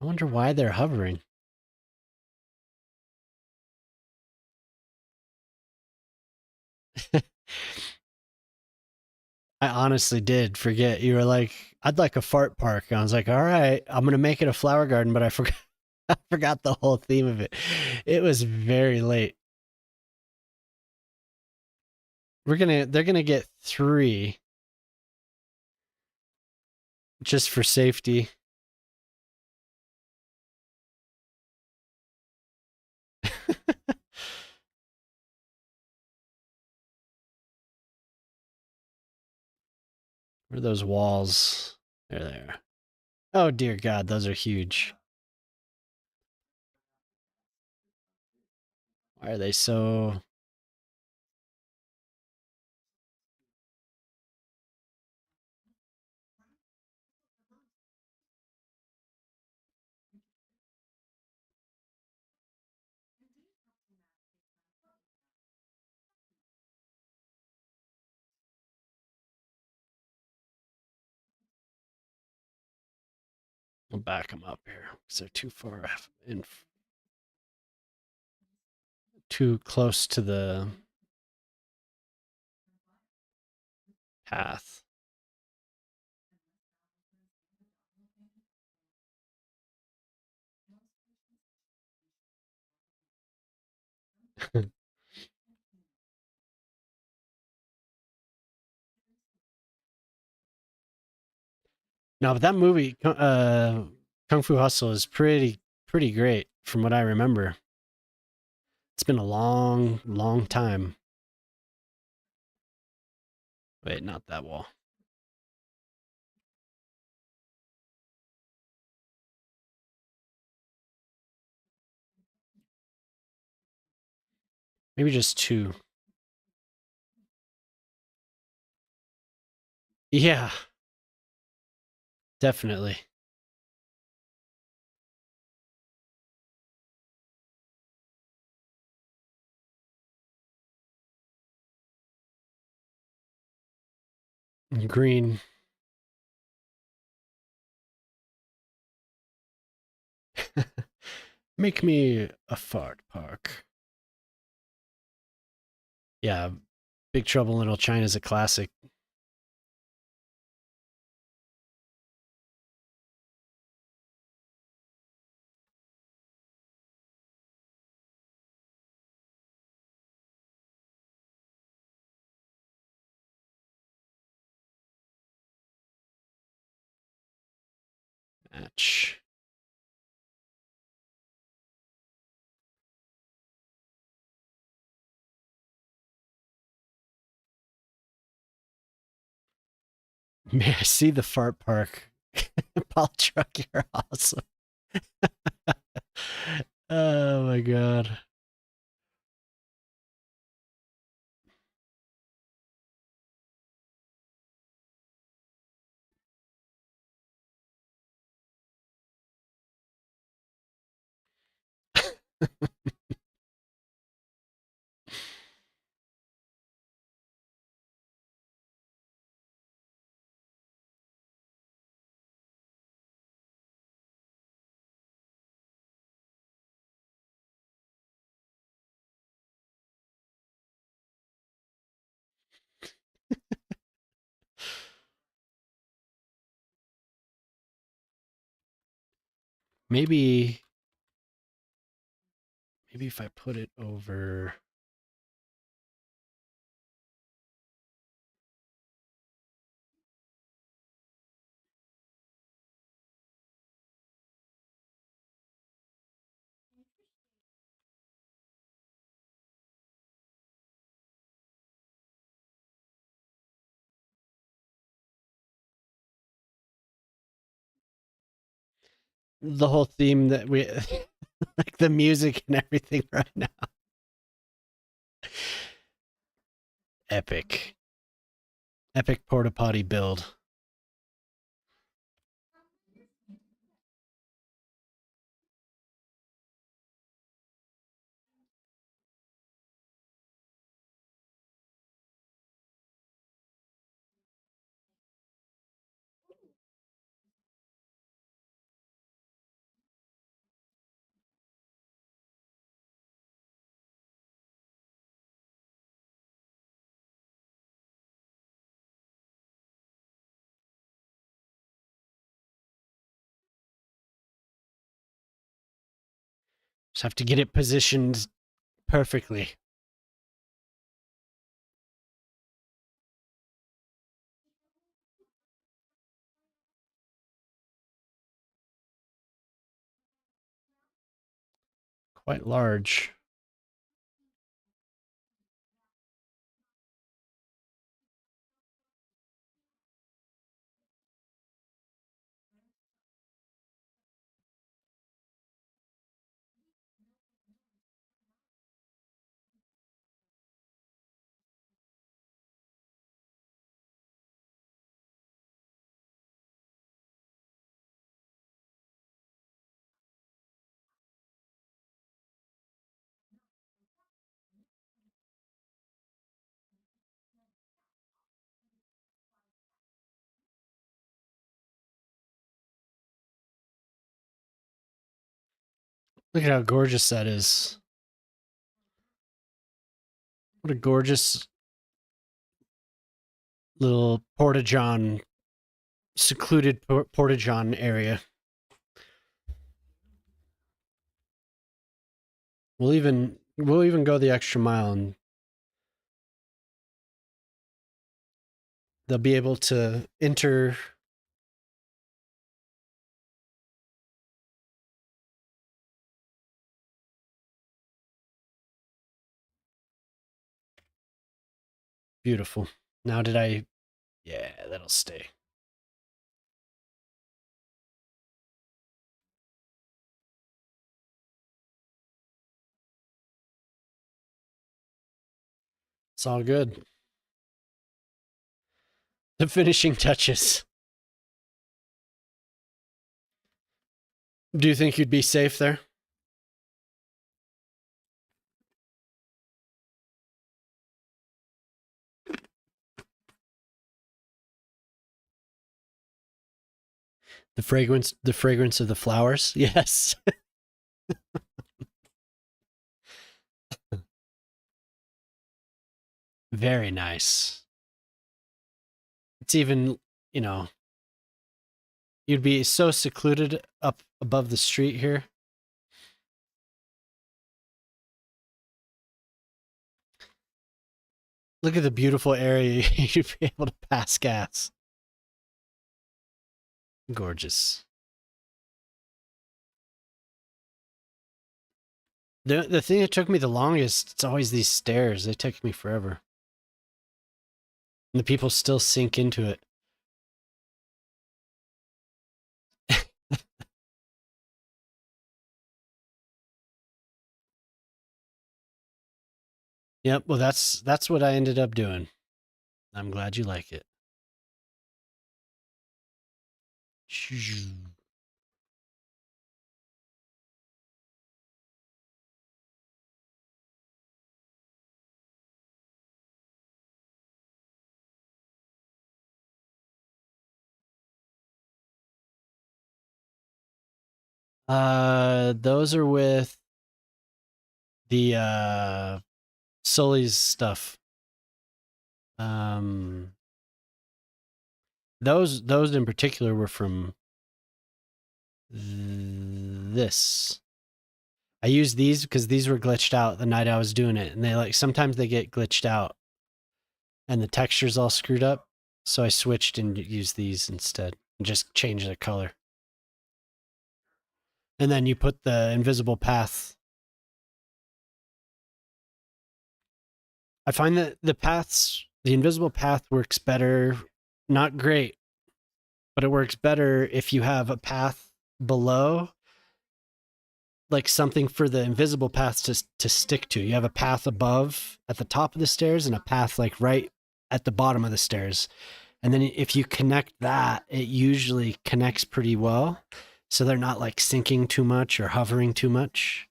I wonder why they're hovering. I honestly did forget. You were like, I'd like a fart park. And I was like, all right, I'm gonna make it a flower garden, but I forgot I forgot the whole theme of it. It was very late. They're gonna get 3 just for safety. Where are those walls? They're there. Oh dear God, those are huge. Why are they so? I'll back them up here because they're too far in, too close to the path. No, but that movie, Kung Fu Hustle, is pretty great from what I remember. It's been a long, long time. Wait, not that wall. Maybe just 2. Yeah, definitely. Green. Make me a fart park. Yeah, Big Trouble in Little China is a classic. Match. May I see the fart park? Paul Truck, you're awesome. Oh my god. Maybe if I put it over the whole theme that we like the music and everything right now. Epic. Epic porta potty build. Just have to get it positioned perfectly. Quite large. Look at how gorgeous that is. What a gorgeous little porta-john, secluded porta-john area. We'll even go the extra mile, and they'll be able to enter. Beautiful. Now did I? Yeah, that'll stay. It's all good. The finishing touches. Do you think you'd be safe there? The fragrance of the flowers. Yes. Very nice. It's even, you'd be so secluded up above the street here. Look at the beautiful area you'd be able to pass gas. Gorgeous. The thing that took me the longest, it's always these stairs. They take me forever. And the people still sink into it. Yep, well that's what I ended up doing. I'm glad you like it. Those are with the Sully's stuff. Those in particular were from this. I used these because these were glitched out the night I was doing it, and they sometimes they get glitched out, and the texture's all screwed up. So I switched and used these instead, and just changed the color. And then you put the invisible path. I find that the invisible path works better. Not great, but it works better if you have a path below, like something for the invisible path to stick to. You have a path above at the top of the stairs and a path like right at the bottom of the stairs. And then if you connect that, it usually connects pretty well. So they're not like sinking too much or hovering too much.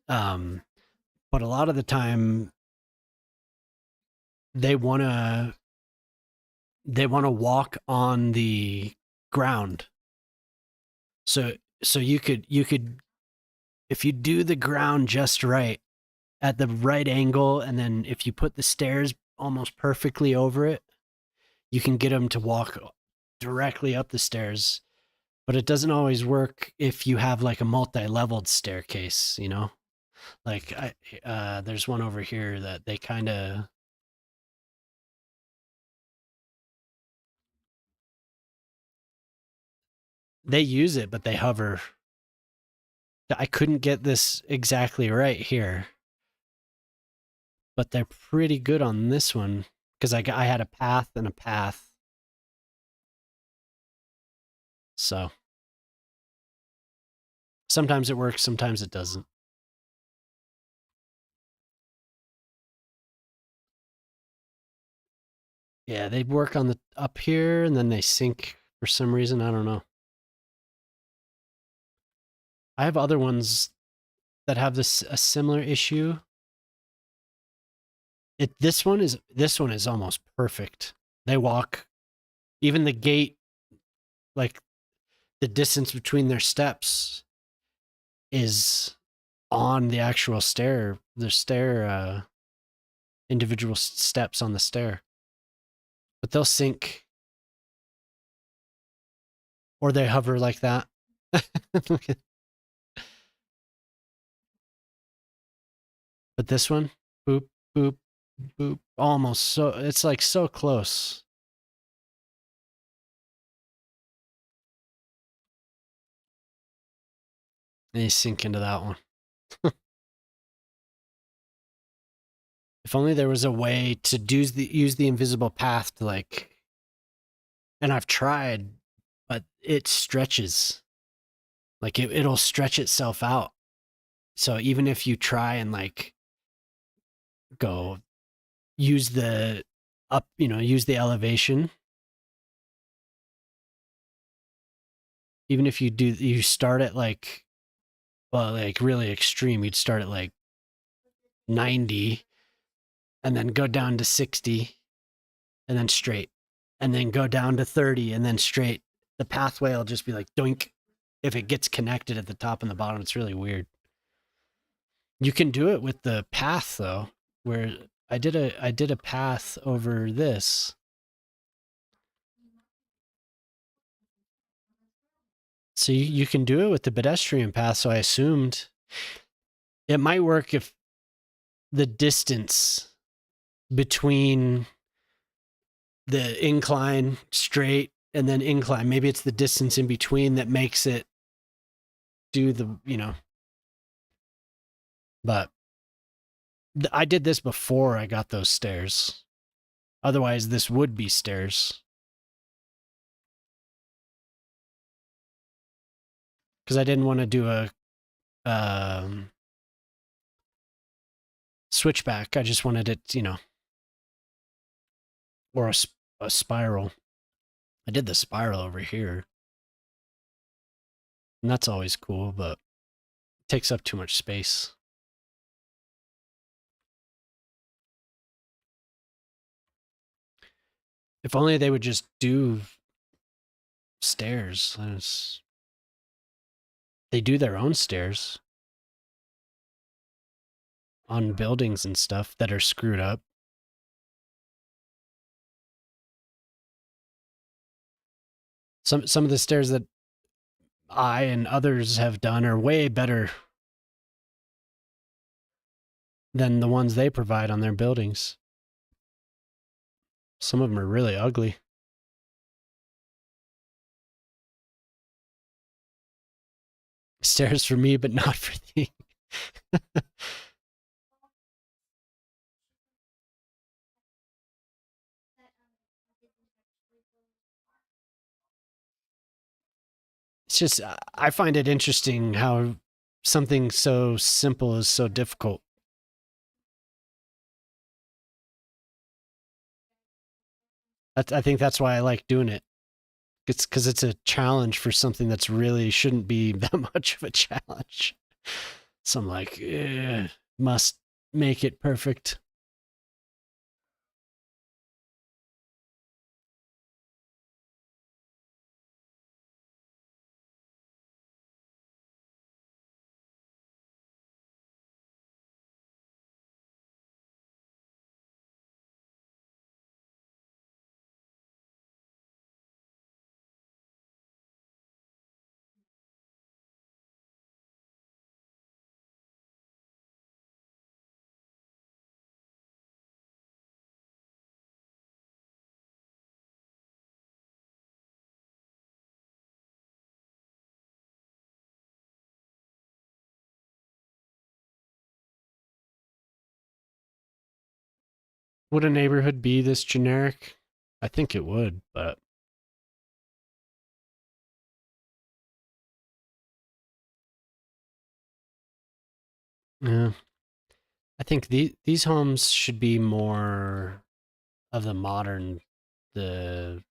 But a lot of the time they want to walk on the ground. So you could if you do the ground just right at the right angle, and then if you put the stairs almost perfectly over it, you can get them to walk directly up the stairs. but it doesn't always work if you have like a multi-leveled staircase, you know? Like there's one over here that they kind of they use it, but they hover. I couldn't get this exactly right here, but they're pretty good on this one because I had a path and a path. So sometimes it works, sometimes it doesn't. Yeah, they work on the up here and then they sink for some reason. I don't know. I have other ones that have a similar issue. This one is almost perfect. They walk, even the gate, like the distance between their steps is on the actual stair. The stair, individual steps on the stair, but they'll sink or they hover like that. But this one, boop, boop, boop, almost so, it's like so close. And you sink into that one. If only there was a way to use the invisible path to like, and I've tried, but it stretches. Like it'll stretch itself out. So even if you try and like go use the up, use the elevation, even if you start at like, well, like really extreme, you'd start at like 90 and then go down to 60 and then straight and then go down to 30 and then straight. The pathway will just be like doink. If it gets connected at the top and the bottom, it's really weird. You can do it with the path though, where I did a path over this. So you can do it with the pedestrian path. So I assumed it might work if the distance between the incline straight and then incline, maybe it's the distance in between that makes it do the. But I did this before I got those stairs. Otherwise, this would be stairs. Because I didn't want to do a switchback. I just wanted it, or a spiral. I did the spiral over here. And that's always cool, but it takes up too much space. If only they would just do stairs. They do their own stairs on buildings and stuff that are screwed up. Some of the stairs that I and others have done are way better than the ones they provide on their buildings. Some of them are really ugly. Stairs for me, but not for thee. It's just, I find it interesting how something so simple is so difficult. I think that's why I like doing it. It's because it's a challenge for something that's really shouldn't be that much of a challenge. So I'm like, must make it perfect. Would a neighborhood be this generic? I think it would, but yeah. I think these homes should be more of the modern, the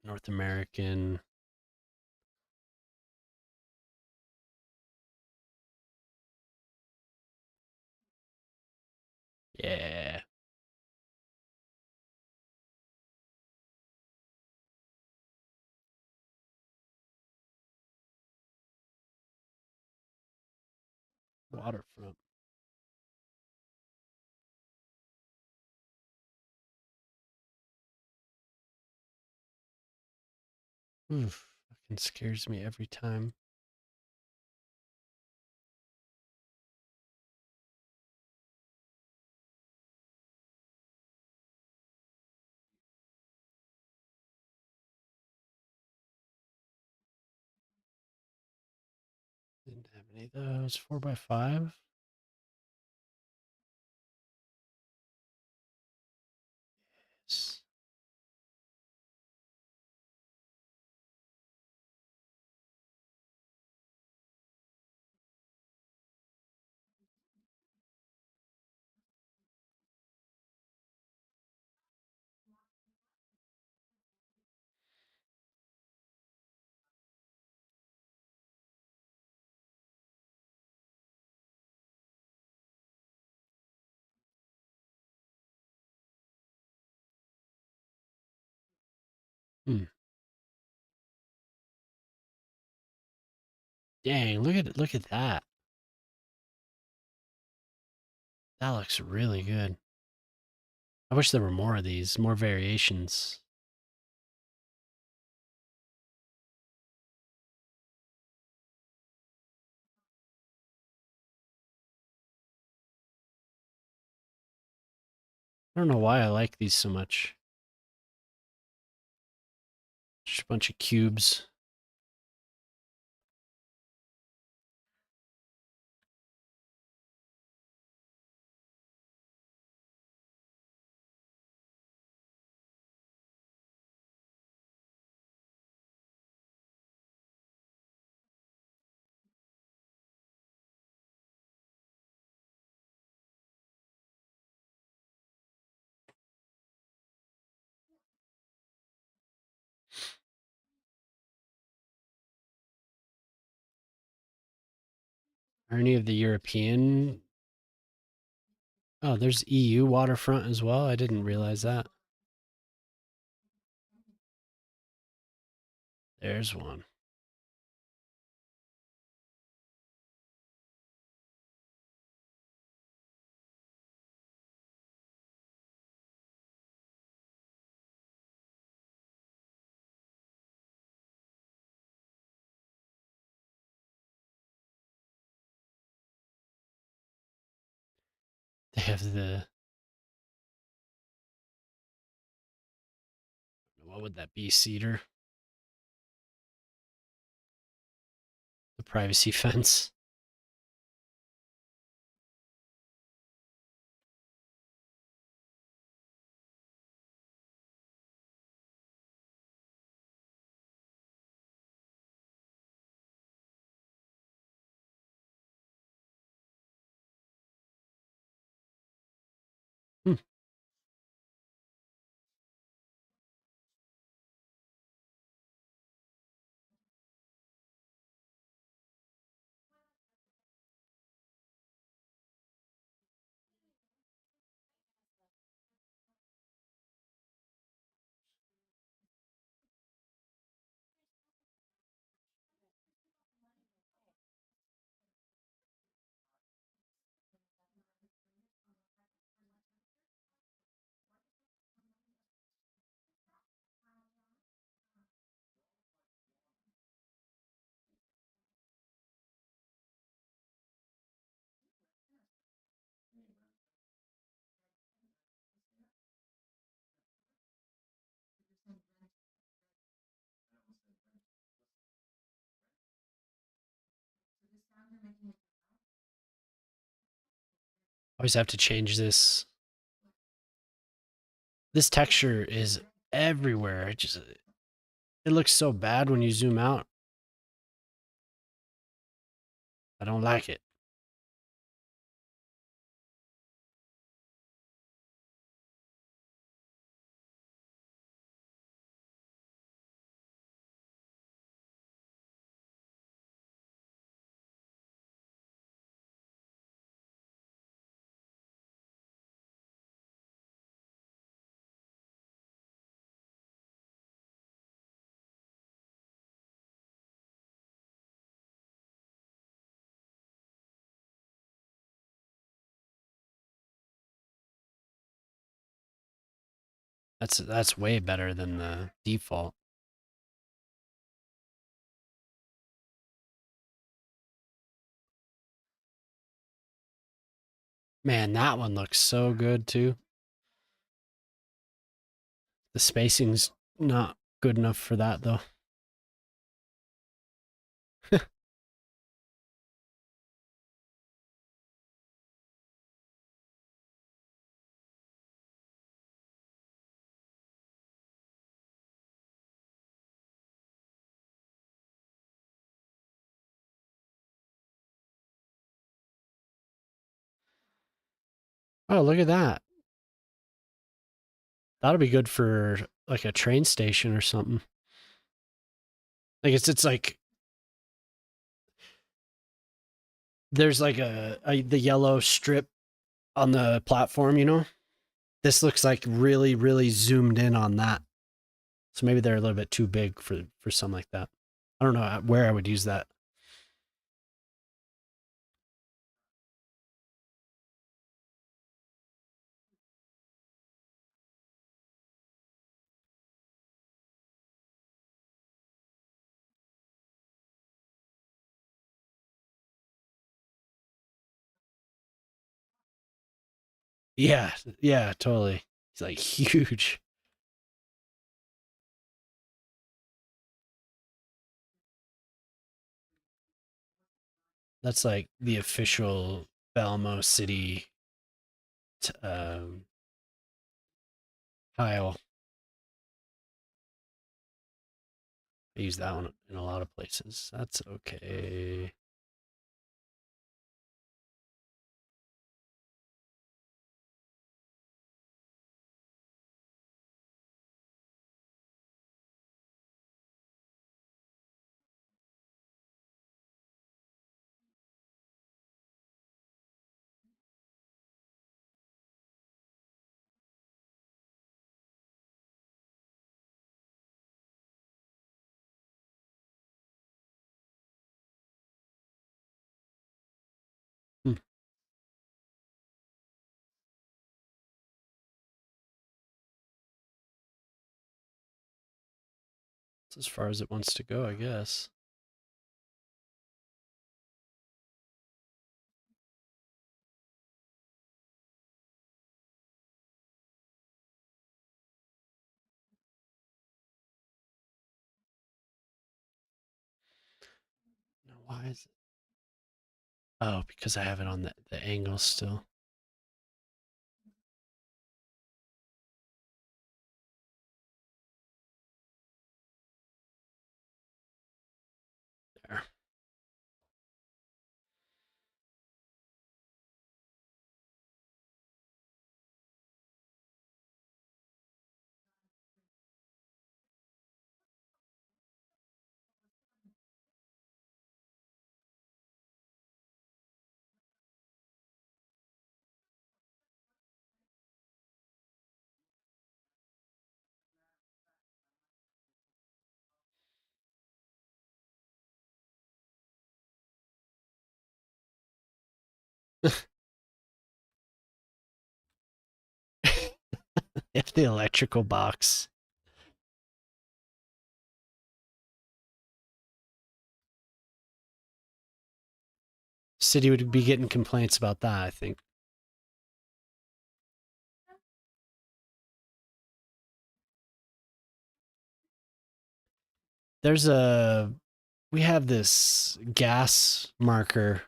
North American. Yeah. Waterfront. Oof. Fucking scares me every time. Didn't have any of those. 4x5. Yes. Hmm. Dang, look at that. That looks really good. I wish there were more of these, more variations. I don't know why I like these so much. Just a bunch of cubes. Are any of the European? Oh, there's EU waterfront as well. I didn't realize that. There's one. They have the, what would that be? Cedar, the privacy fence. Hmm. Always have to change this. This texture is everywhere. It looks so bad when you zoom out. I don't like it. That's way better than the default. Man, that one looks so good too. The spacing's not good enough for that though. Oh, look at that. That'll be good for like a train station or something. Like it's like there's like the yellow strip on the platform, you know? This looks like really, really zoomed in on that. So maybe they're a little bit too big for something like that. I don't know where I would use that. Yeah, yeah, totally. He's like huge. That's like the official Valmo City tile. I use that one in a lot of places. That's okay. Hmm. It's as far as it wants to go, I guess. No, why is it? Oh, because I have it on the angle still. There. If the electrical box. City would be getting complaints about that, I think. There's a we have this gas marker.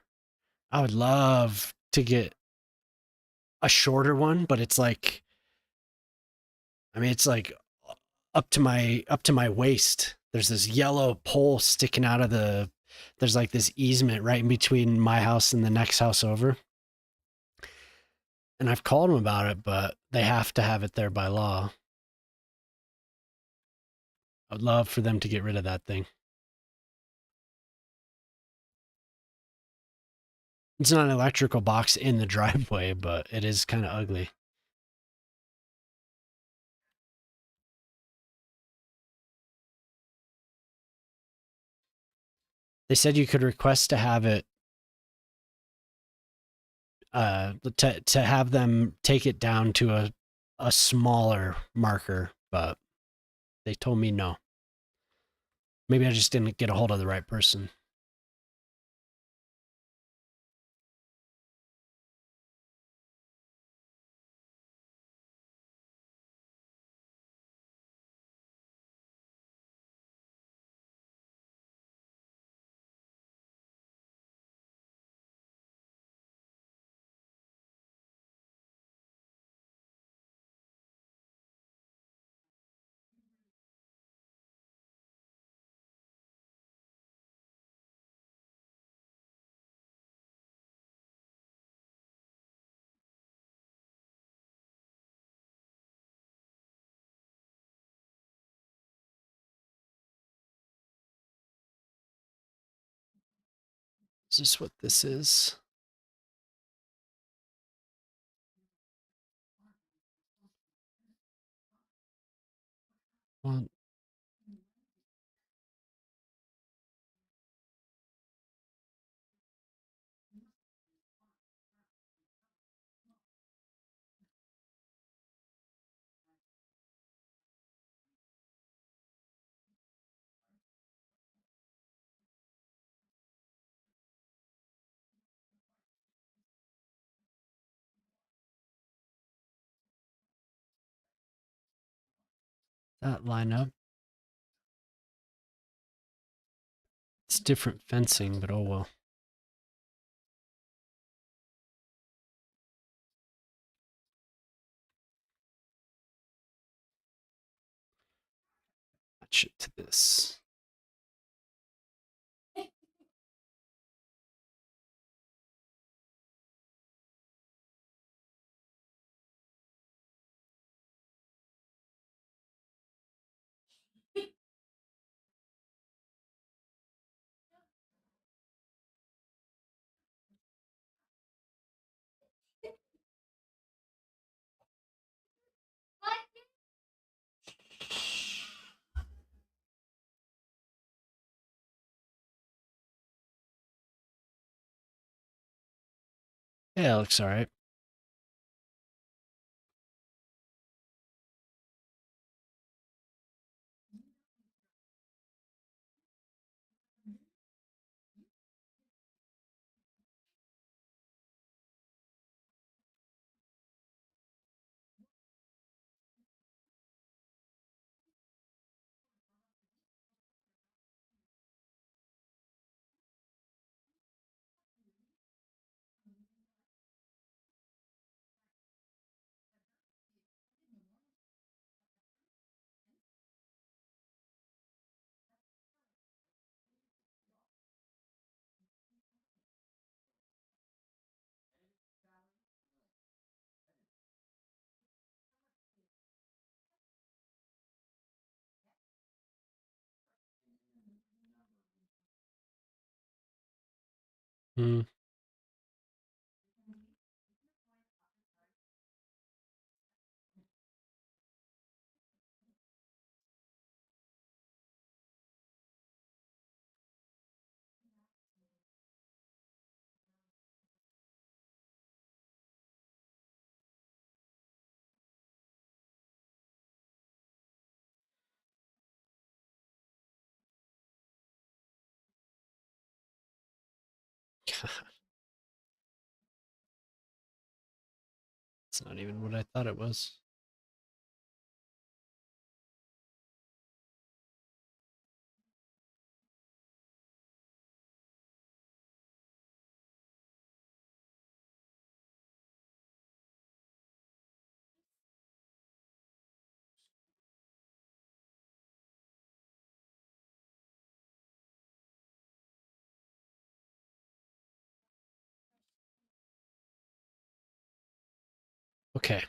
I would love to get a shorter one, but it's like I mean, it's like up to my waist. There's this yellow pole sticking out of the. There's like this easement right in between my house and the next house over. And I've called them about it, but they have to have it there by law. I would love for them to get rid of that thing. It's not an electrical box in the driveway, but it is kind of ugly. They said you could request to have it to have them take it down to a smaller marker, but they told me no. Maybe I just didn't get a hold of the right person. Is this what this is? Well, that line up. It's different fencing, but oh well. Match it to this. Yeah, it looks all right. Hmm. It's not even what I thought it was. Okay.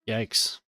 Yikes.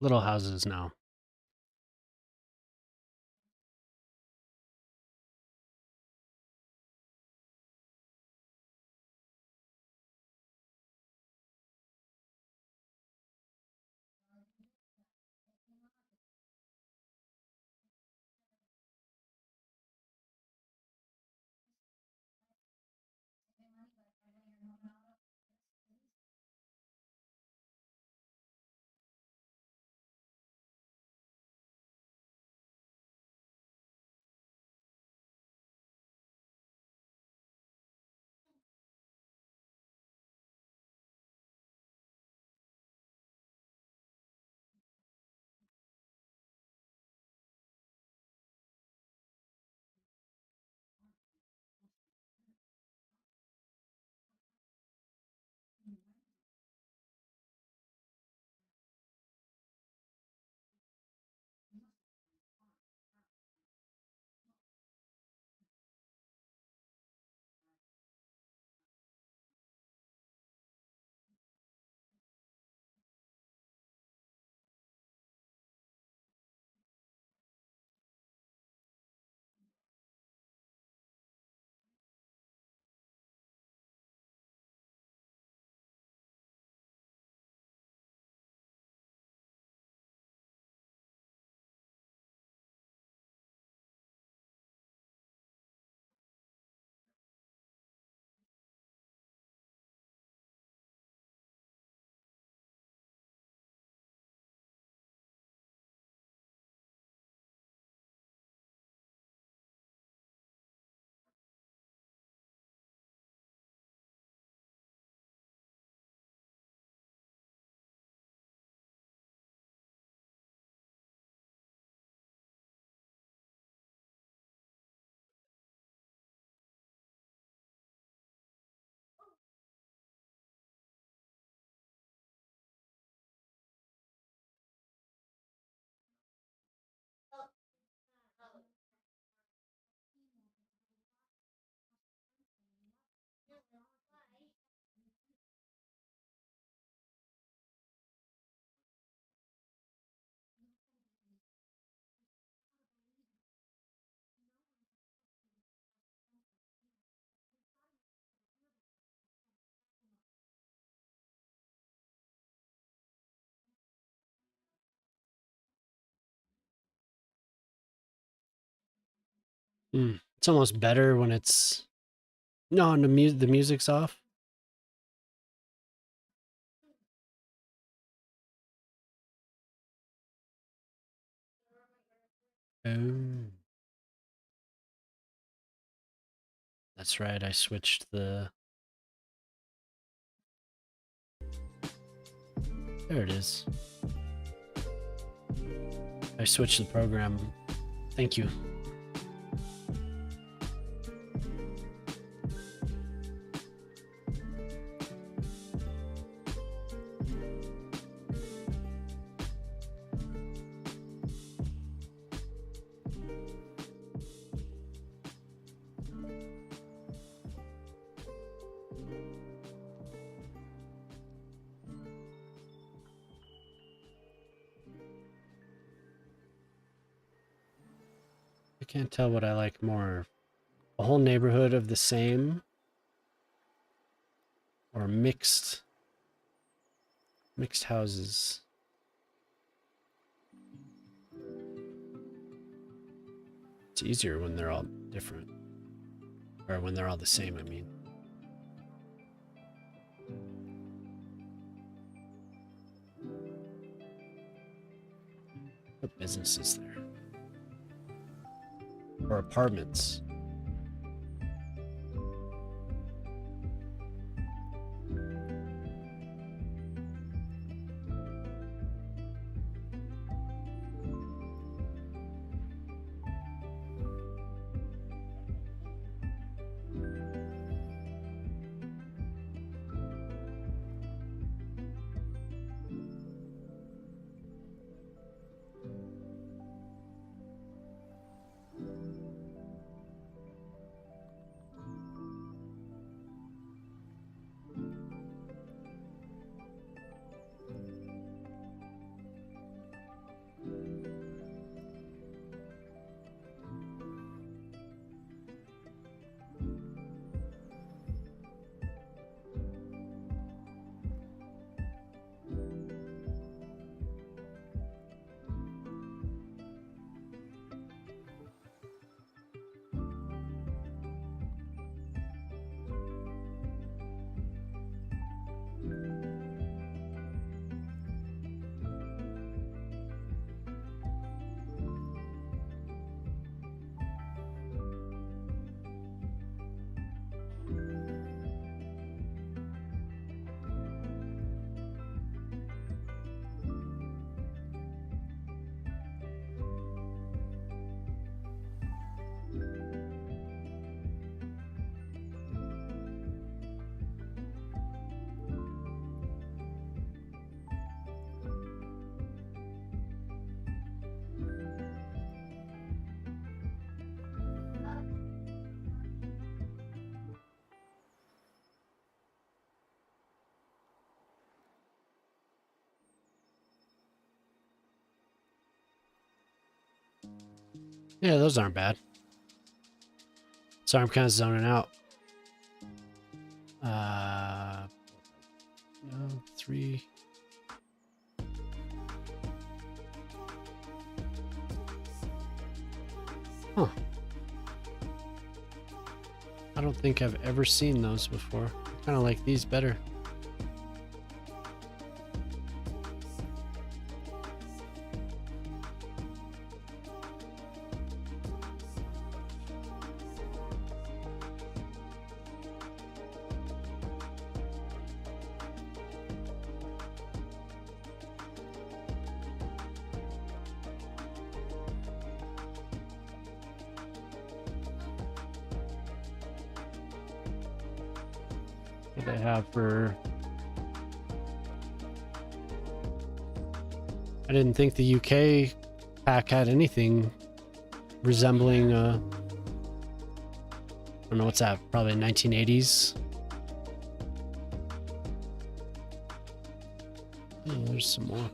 Little houses now. It's almost better when it's no, the music's off. Oh. That's right, I switched the... There it is. I switched the program. Thank you. I can't tell what I like more. A whole neighborhood of the same or mixed houses. It's easier when they're all different. Or when they're all the same, I mean. What business is there? Or apartments? Yeah, those aren't bad. Sorry, I'm kind of zoning out. No, 3. Huh. I don't think I've ever seen those before. I kind of like these better. What they have for... I didn't think the UK pack had anything resembling I don't know what's that, probably 1980s. Oh, there's some more.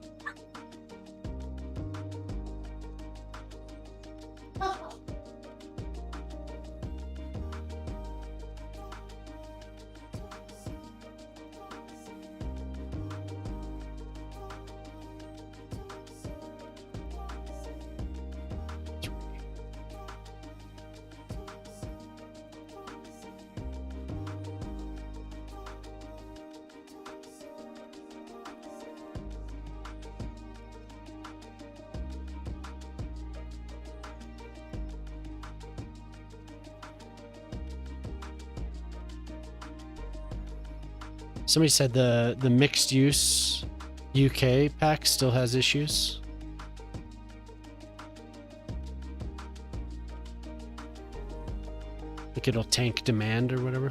Somebody said the mixed use UK pack still has issues. Like it'll tank demand or whatever.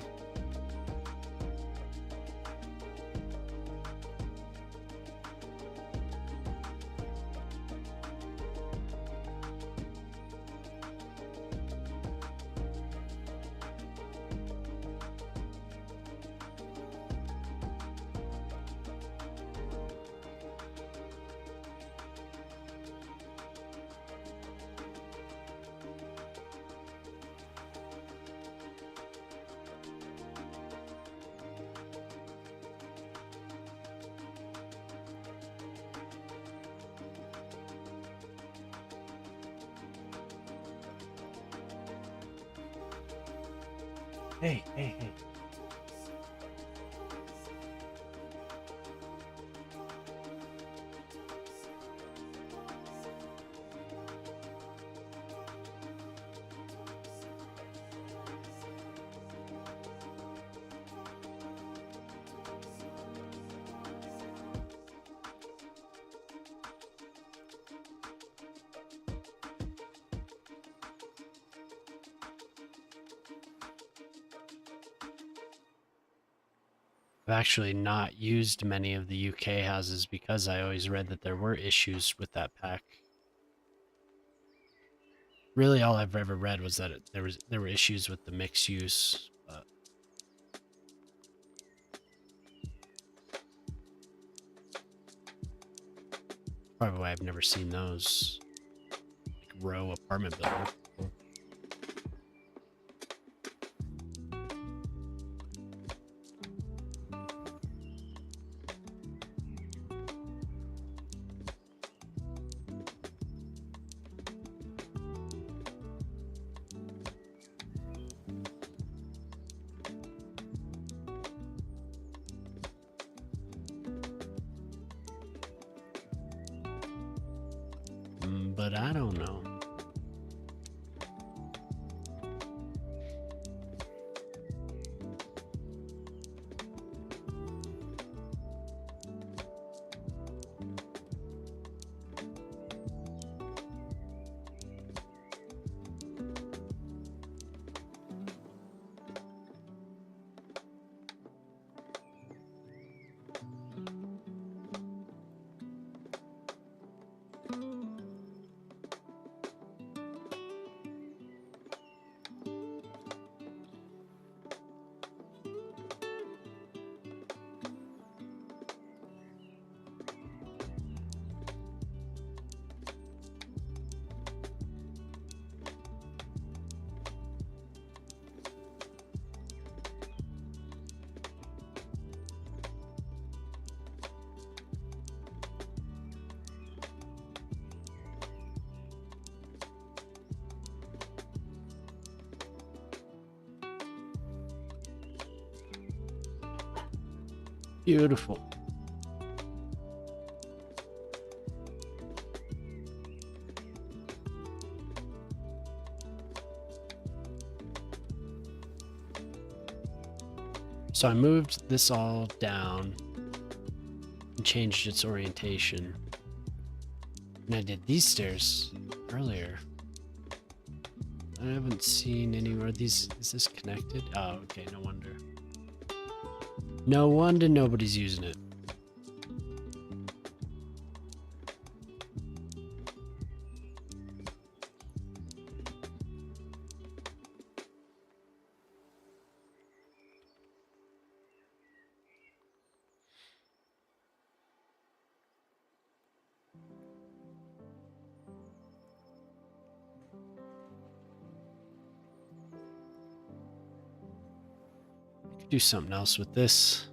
Hey. I've actually not used many of the UK houses because I always read that there were issues with that pack. Really, all I've ever read was that there were issues with the mixed use. But probably why I've never seen those like row apartment building. But I don't know. Beautiful. So I moved this all down and changed its orientation. And I did these stairs earlier. I haven't seen anywhere. Is this connected? Oh, okay, no wonder. No wonder nobody's using it. I could do something else with this.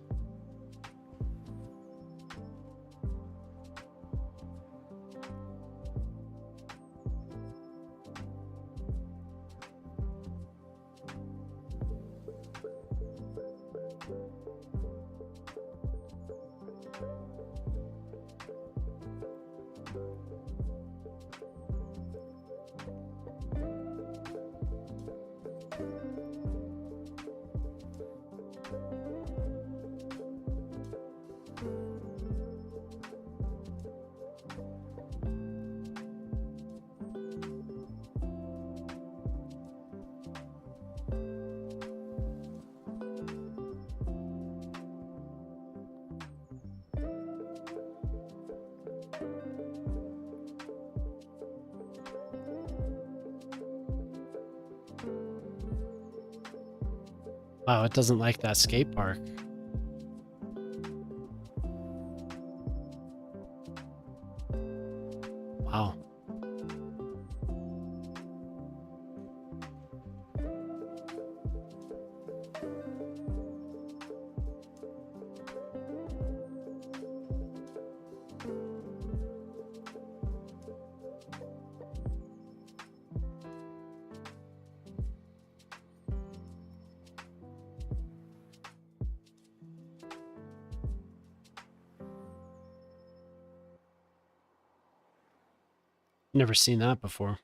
Wow, it doesn't like that skate park. Wow. Never seen that before.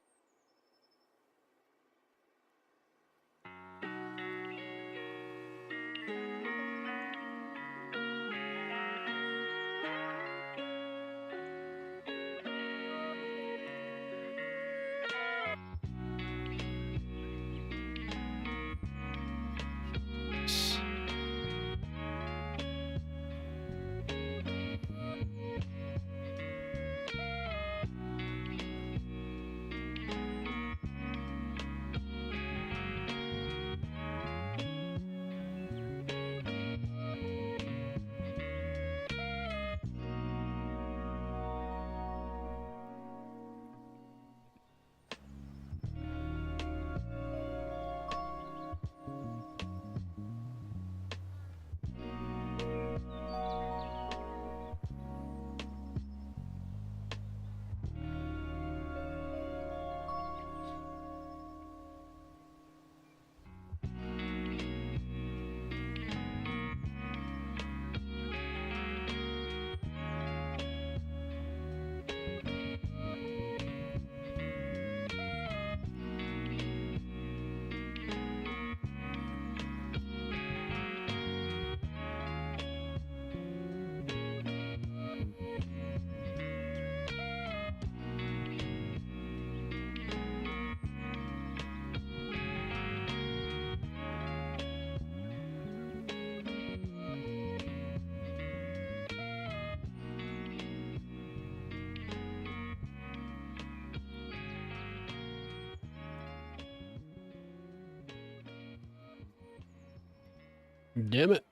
Damn it.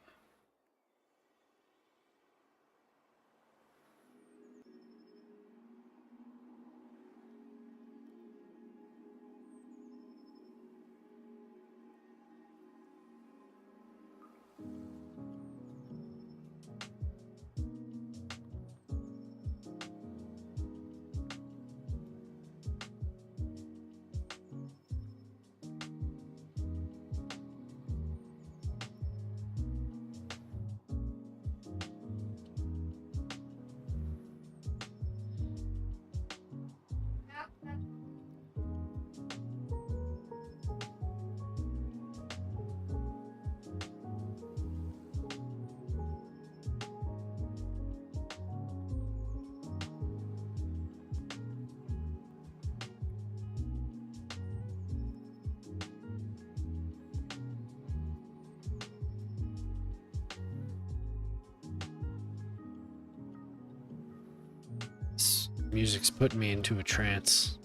This music's putting me into a trance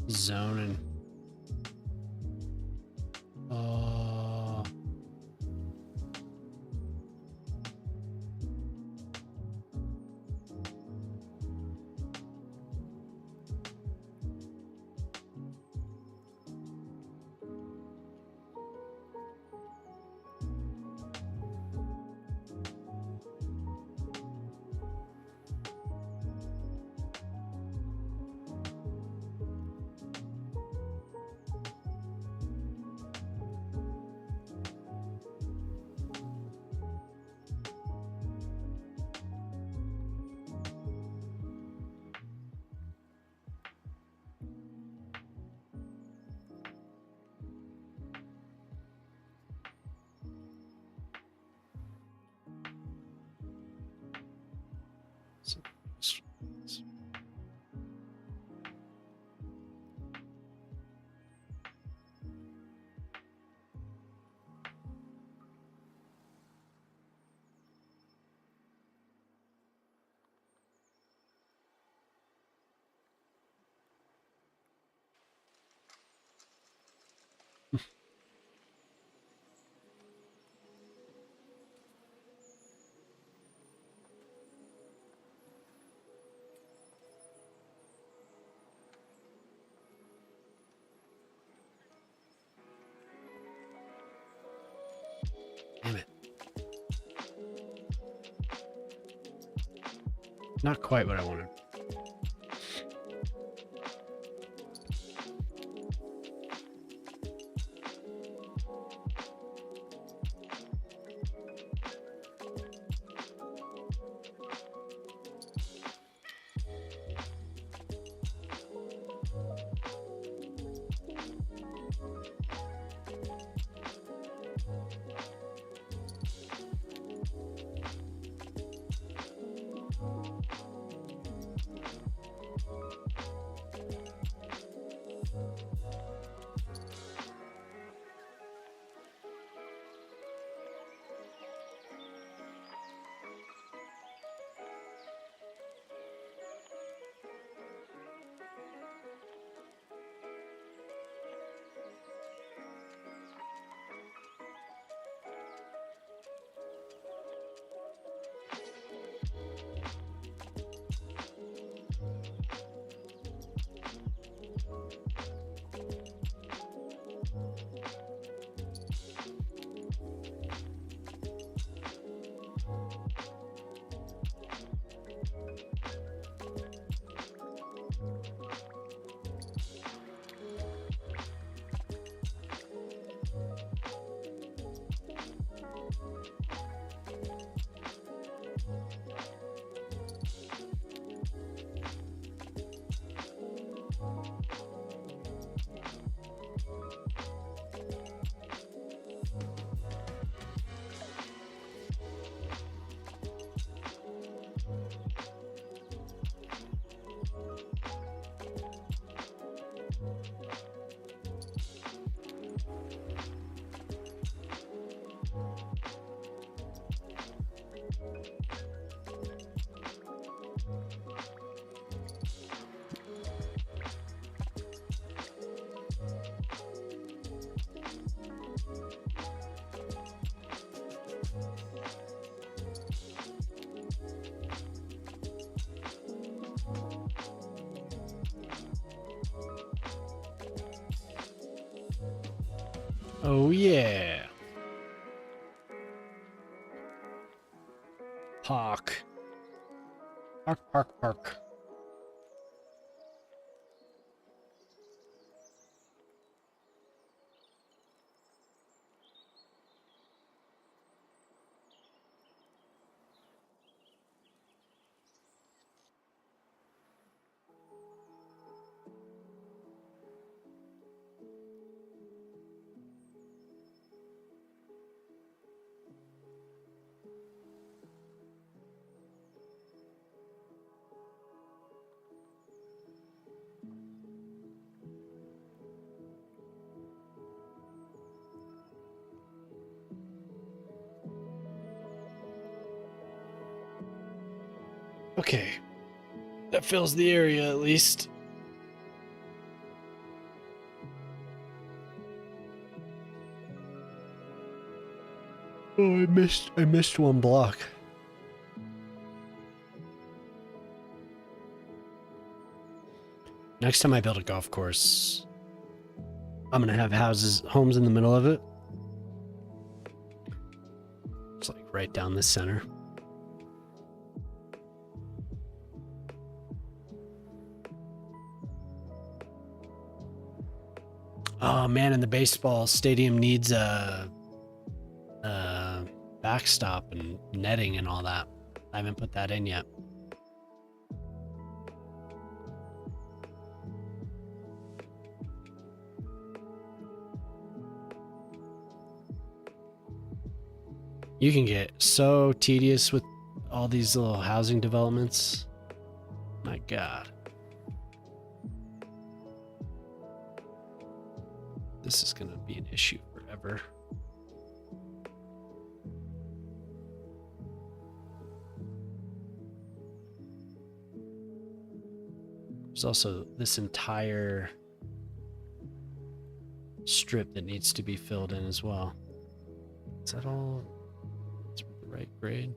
zone and Damn it. Not quite what I wanted. Oh yeah. Park. Park. Okay. That fills the area at least. Oh, I missed one block. Next time I build a golf course, I'm gonna have homes in the middle of it. It's like right down the center. Oh man, and the baseball stadium needs a backstop and netting and all that. I haven't put that in yet. You can get so tedious with all these little housing developments. My God. This is going to be an issue forever. There's also this entire strip that needs to be filled in as well. Is that all? It's the right grade.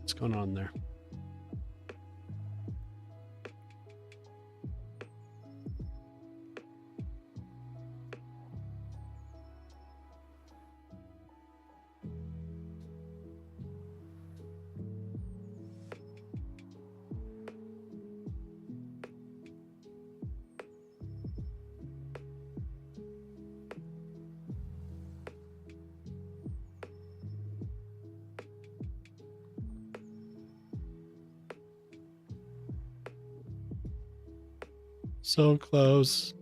What's going on there? So close.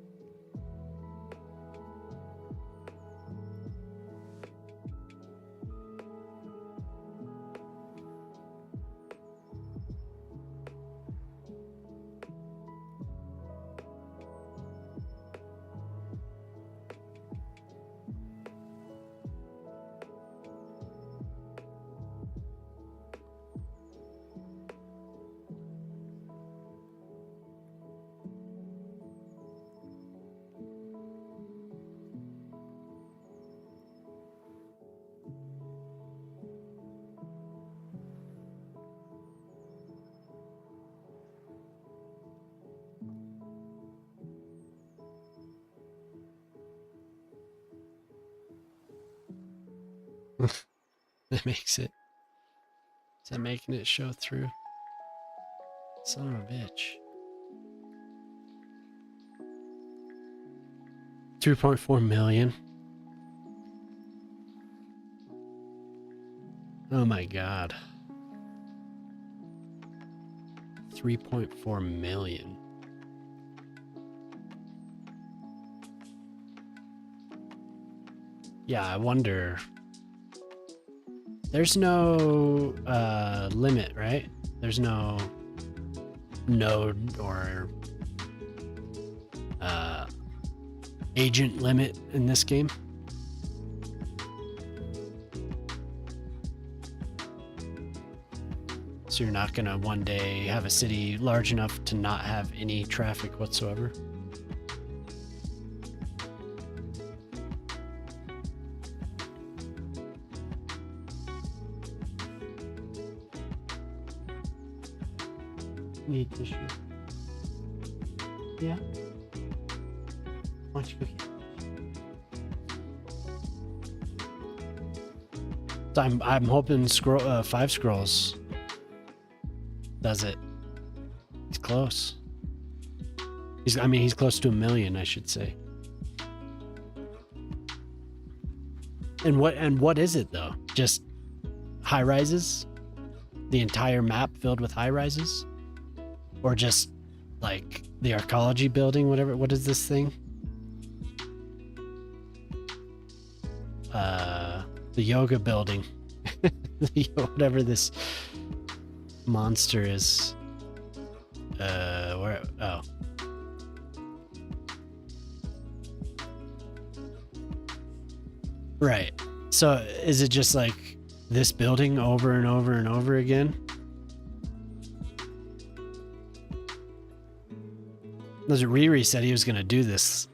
That makes it. Is that making it show through? Son of a bitch. 3.4 million. Oh my God. 3.4 million. Yeah, I wonder. There's no limit, right? There's no node or agent limit in this game. So you're not gonna one day have a city large enough to not have any traffic whatsoever. Need tissue. Yeah. Why don't you go get it? So I'm hoping scroll 5 scrolls does it. He's close. He's close to 1 million, I should say. And what is it though? Just high rises? The entire map filled with high rises? Or just like the archaeology building, whatever. What is this thing? The yoga building. Whatever this monster is. Where? Oh. Right. So is it just like this building over and over and over again? Riri said he was going to do this.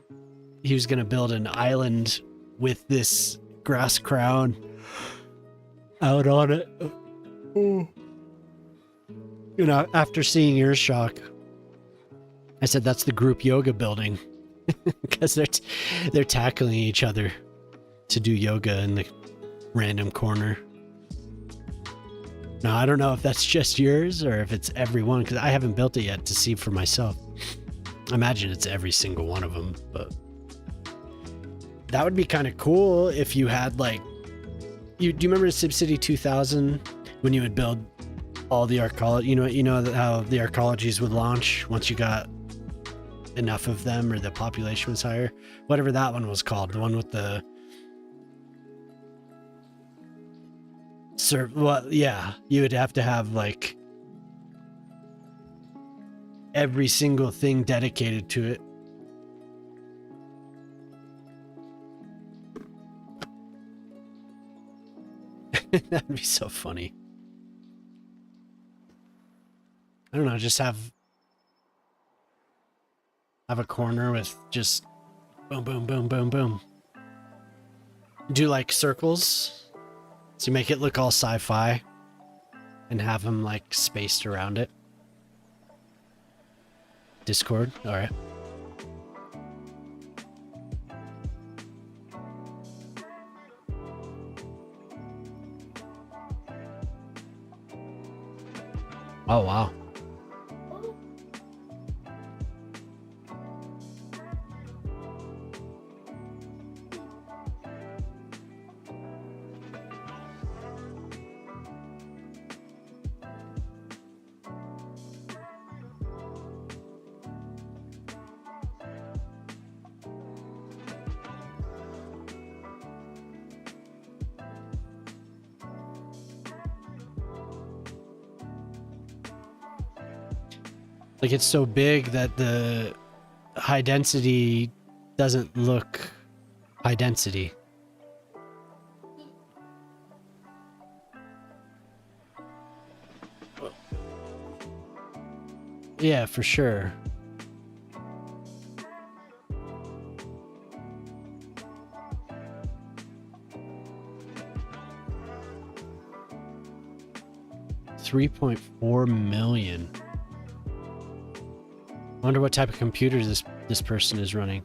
He was going to build an island with this grass crown out on it. Oh. You know, after seeing Earthshock, I said that's the group yoga building because they're tackling each other to do yoga in the random corner. Now, I don't know if that's just yours or if it's everyone because I haven't built it yet to see for myself. I imagine it's every single one of them, but That would be kind of cool if you had like, do you remember SimCity 2000 when you would build all the arcology? You know how the arcologies would launch once you got enough of them or the population was higher. Whatever that one was called, the one with the well, yeah, you would have to have like every single thing dedicated to it. That'd be so funny. I don't know, just have a corner with just boom, boom, boom, boom, boom. Do like circles, so you make it look all sci-fi, and have them like spaced around it. Discord, all right. Oh, wow. Like it's so big that the high density doesn't look high density. Yeah, for sure. $3.4 million. I wonder what type of computer this person is running.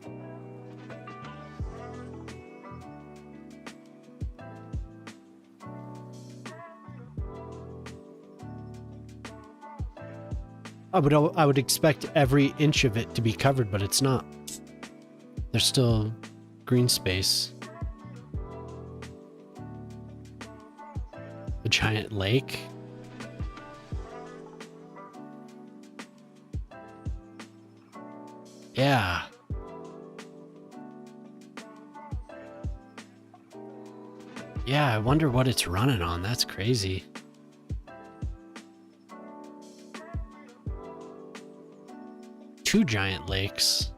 I would expect every inch of it to be covered, but it's not. There's still green space. A giant lake. Yeah. Yeah, I wonder what it's running on. That's crazy. Two giant lakes.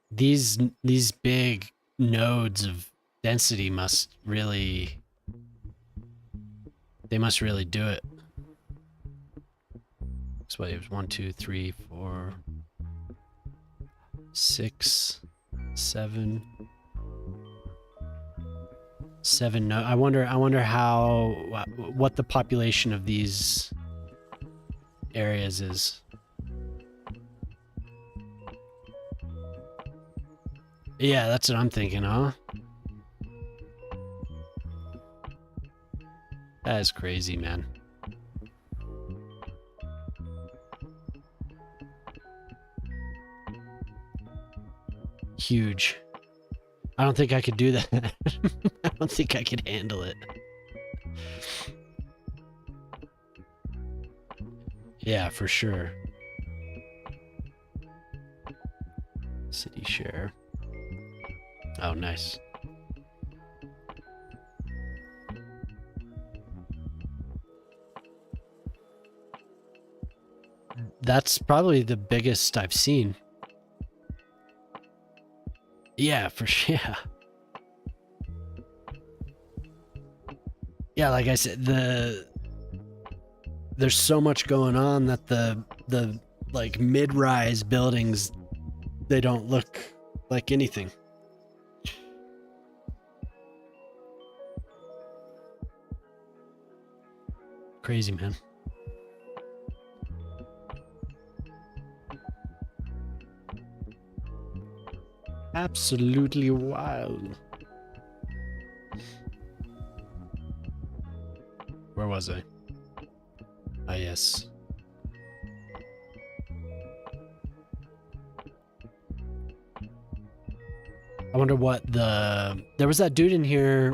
These big nodes of density must really do it. So it was 1, 2, 3, 4, 6, 7. 7. No, I wonder how what the population of these areas is. Yeah, that's what I'm thinking, huh? That is crazy, man. Huge. I don't think I could do that. I don't think I could handle it. Yeah, for sure. City share. Oh, nice. That's probably the biggest I've seen. Yeah, for sure. Yeah. Yeah, like I said, there's so much going on that the like mid-rise buildings, they don't look like anything. Crazy, man. Absolutely wild. Where was I? Ah, yes. I wonder what there was that dude in here.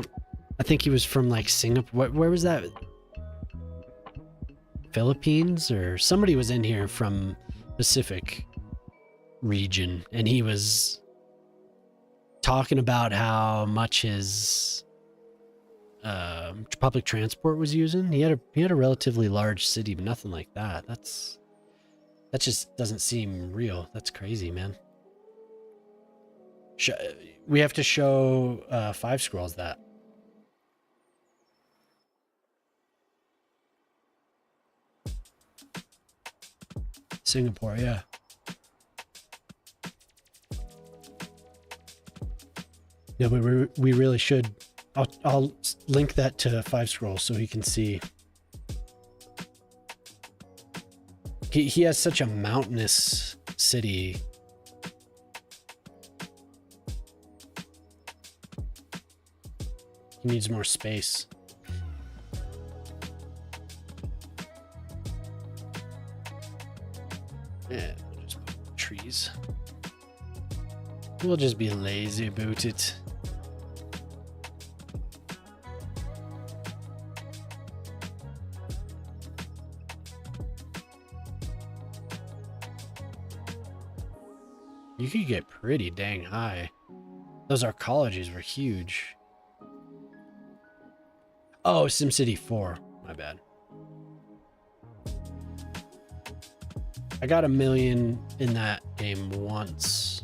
I think he was from like Singapore. Where was that? Philippines or somebody was in here from Pacific region, and he was talking about how much his public transport was using. He had a relatively large city, but nothing like that. That just doesn't seem real. That's crazy, man. We have to show Five Scrolls that. Singapore, yeah. Yeah, but we really should. I'll link that to Five Scrolls so he can see. He has such a mountainous city. He needs more space. Yeah, we'll just put trees. We'll just be lazy about it. You could get pretty dang high. Those arcologies were huge. Oh, SimCity 4. My bad. I got 1 million in that game once.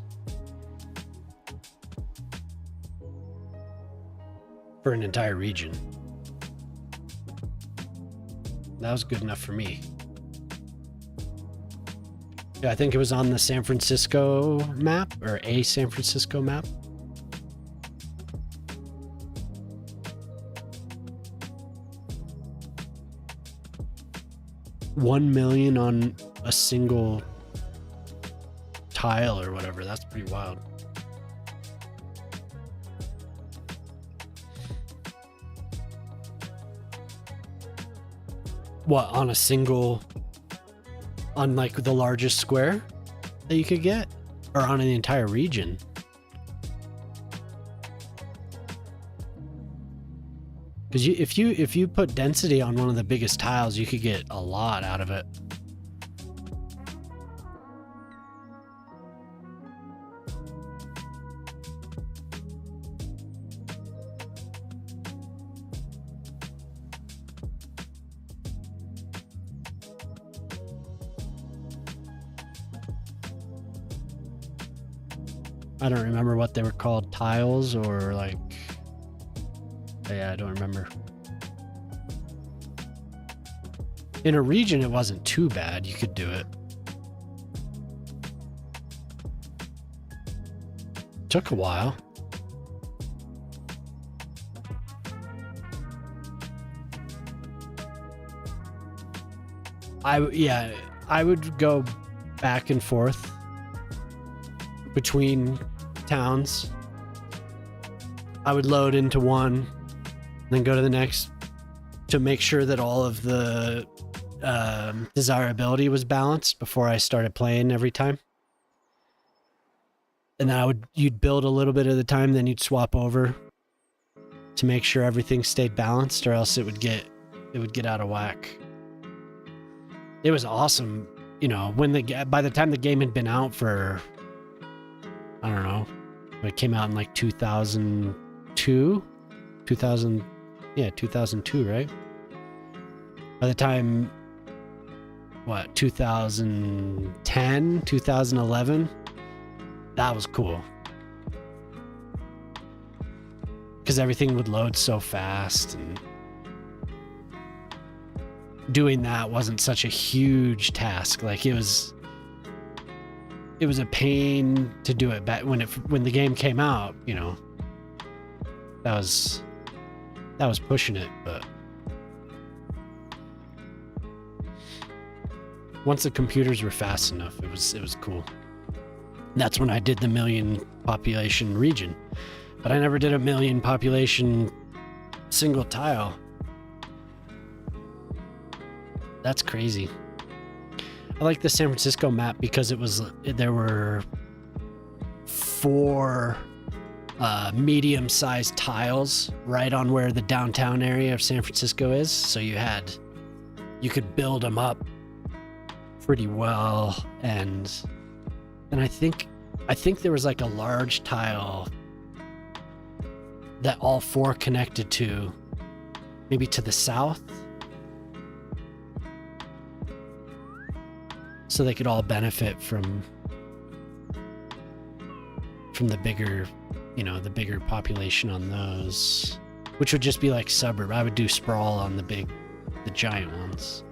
For an entire region. That was good enough for me. Yeah, I think it was on the San Francisco map, or a San Francisco map. $1 million on a single tile or whatever. That's pretty wild. What, on a single, on like the largest square that you could get, or on an entire region? Because if you put density on one of the biggest tiles, you could get a lot out of it. I don't remember what they were called, tiles or like, yeah, I don't remember. In a region, it wasn't too bad. You could do it. Took a while. I would go back and forth between towns. I would load into one, then go to the next to make sure that all of the desirability was balanced before I started playing every time. And then you'd build a little bit at a time, then you'd swap over to make sure everything stayed balanced, or else it would get out of whack. It was awesome, you know, by the time the game had been out for, I don't know, it came out in like 2002, 2002, right? By the time, 2010, 2011, that was cool. Because everything would load so fast, and doing that wasn't such a huge task. Like it was a pain to do it back when the game came out, you know. That was pushing it, but once the computers were fast enough, it was cool. That's when I did the 1 million population region, but I never did a 1 million population single tile. That's crazy. I like the San Francisco map because there were 4 medium-sized tiles right on where the downtown area of San Francisco is. So you could build them up pretty well, and I think there was like a large tile that all four connected to, maybe to the south, so they could all benefit from the bigger, the bigger population on those, which would just be like suburb. I would do sprawl on the giant ones,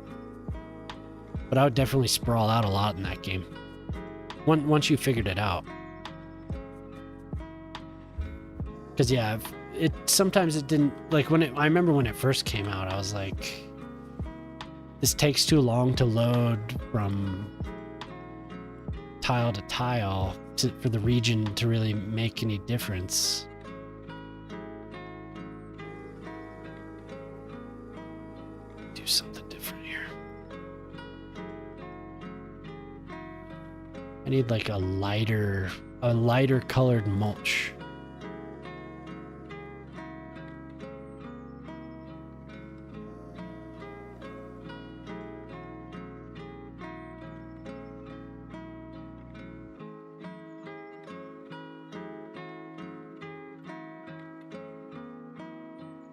but I would definitely sprawl out a lot in that game once you figured it out. Because yeah, sometimes it didn't, like I remember when it first came out, I was like, this takes too long to load from tile to tile for the region to really make any difference. Do something different here. I need like a lighter colored mulch.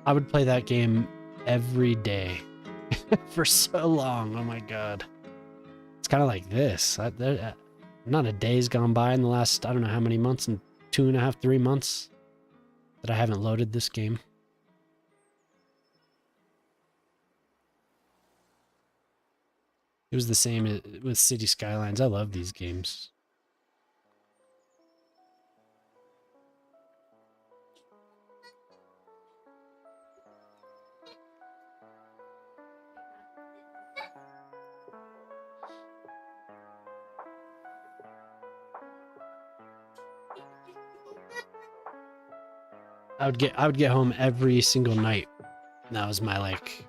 I would play that game every day for so long. Oh my God. It's kind of like this. Not a day's gone by in the last, I don't know how many months, and 2.5, 3 months that I haven't loaded this game. It was the same with Cities Skylines. I love these games. I would get home every single night. And that was my like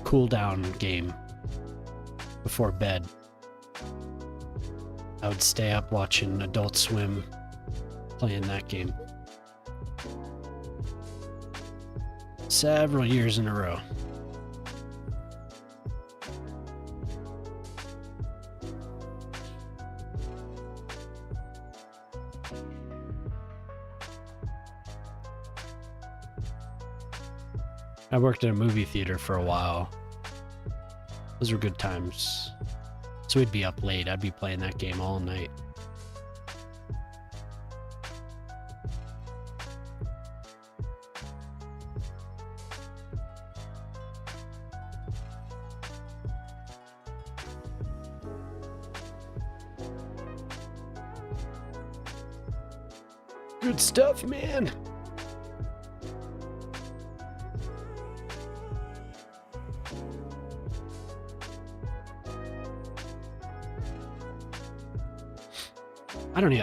cool down game before bed. I would stay up watching Adult Swim playing that game. Several years in a row. I worked at a movie theater for a while. Those were good times. So we'd be up late. I'd be playing that game all night. Good stuff, man.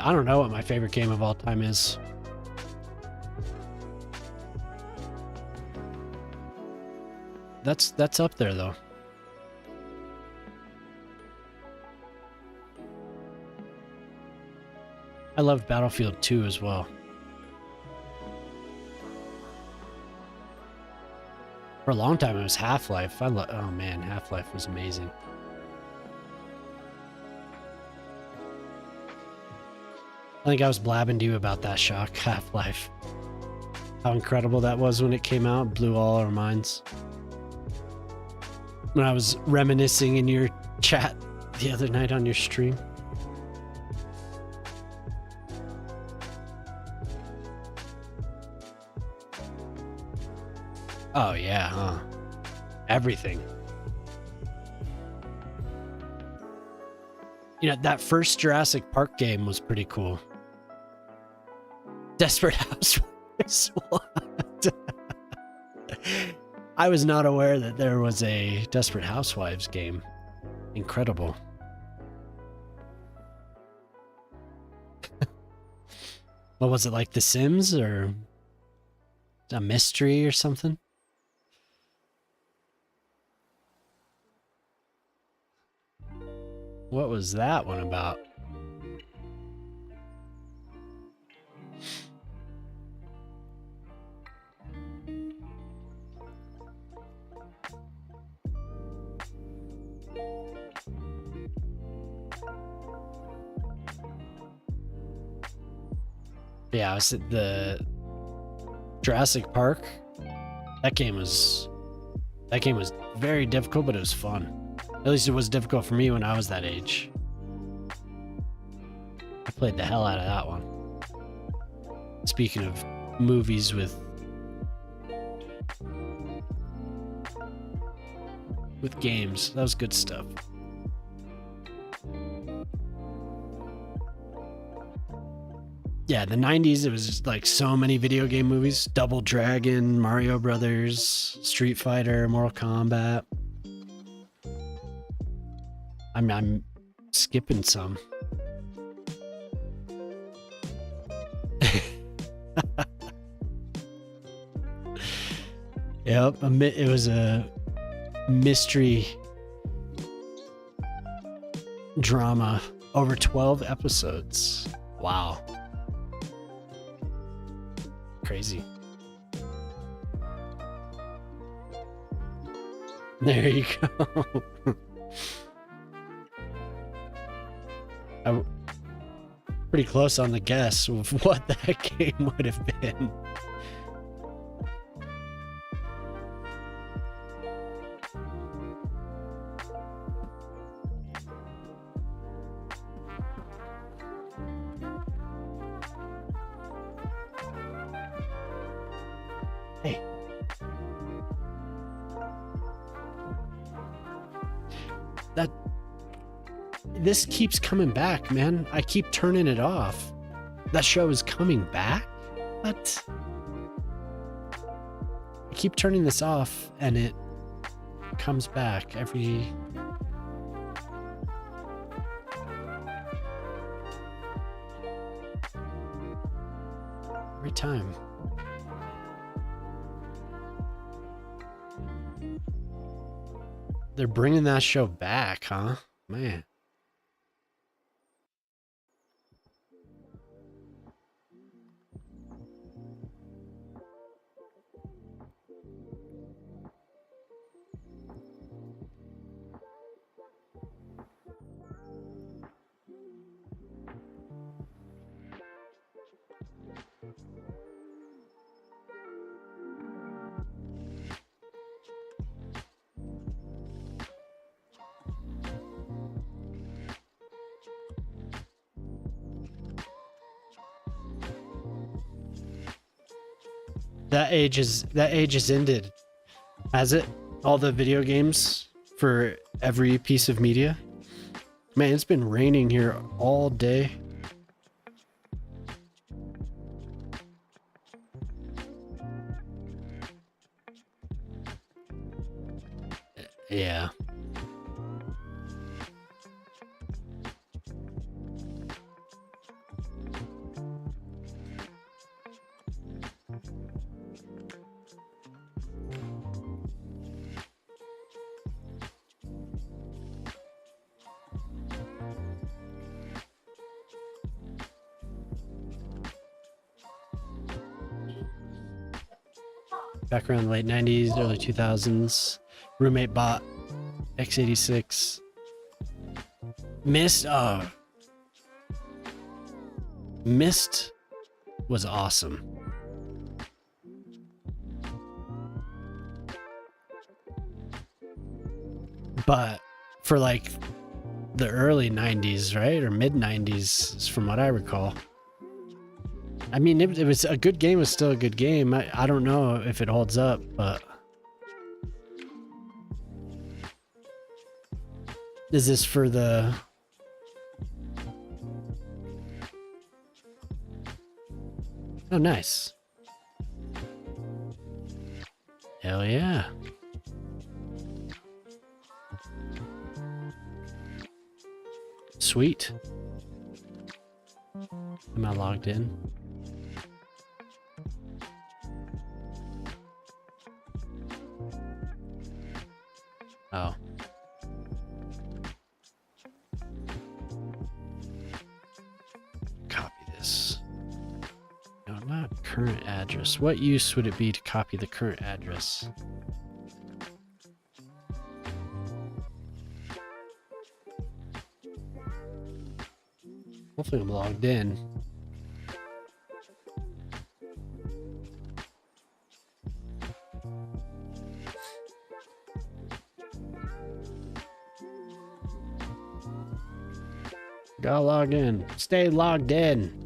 I don't know what my favorite game of all time is. That's up there though. I loved Battlefield 2 as well. For a long time it was Half-Life. Oh man, Half-Life was amazing. I think I was blabbing to you about that, Shock. Half-Life. How incredible that was when it came out. It blew all our minds. When I was reminiscing in your chat the other night on your stream. Oh yeah, huh? Everything. You know, that first Jurassic Park game was pretty cool. Desperate Housewives. What? I was not aware that there was a Desperate Housewives game. Incredible. What was it, like The Sims or a mystery or something? What was that one about? Yeah, I was at the Jurassic Park. That game was very difficult, but it was fun. At least it was difficult for me when I was that age. I played the hell out of that one. Speaking of movies with games, that was good stuff. Yeah, the 90s, it was just like so many video game movies. Double Dragon, Mario Brothers, Street Fighter, Mortal Kombat. I'm skipping some. Yep, it was a mystery drama over 12 episodes. Wow. Crazy. There you go. I'm pretty close on the guess of what that game would have been. Hey. This keeps coming back, man. I keep turning it off. That show is coming back? What? I keep turning this off and it comes back every time. They're bringing that show back, huh? Man. That age is ended. Has it? All the video games for every piece of media? Man, it's been raining here all day. Yeah. Back around the late 90s, early 2000s. Roommate bought x86. Myst was awesome. But for like the early 90s, right? Or mid 90s, from what I recall. I mean, it was a good game. It was still a good game. I don't know if it holds up, but is this for the... Oh, nice. Hell yeah. Sweet. Am I logged in? Oh. Copy this. No, not current address. What use would it be to copy the current address? Hopefully I'm logged in. Gotta log in. Stay logged in.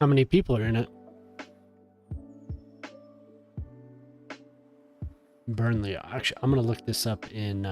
How many people are in it? Burnley. Actually, I'm gonna look this up in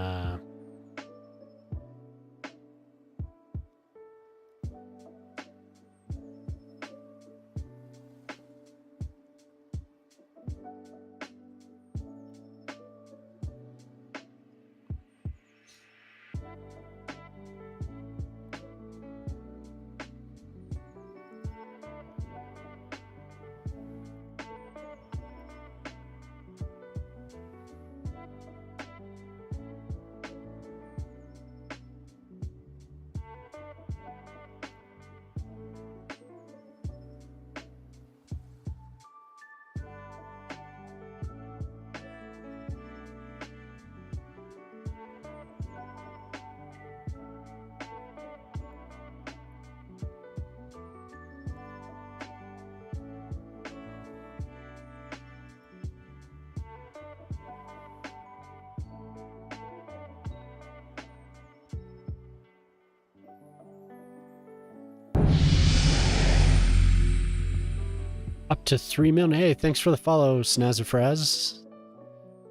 up to 3 million. Hey, thanks for the follow, Snazafraz.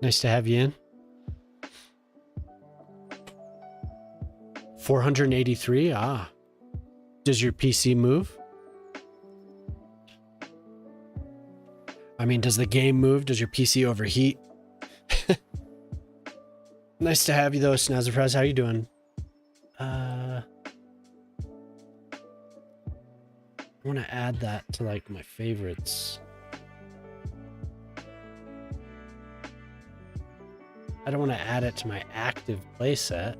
Nice to have you in. 483. Ah. Does your PC move? I mean, does the game move? Does your PC overheat? Nice to have you though, Snazafraz. How you doing? I want to add that to like my favorites. I don't want to add it to my active playset.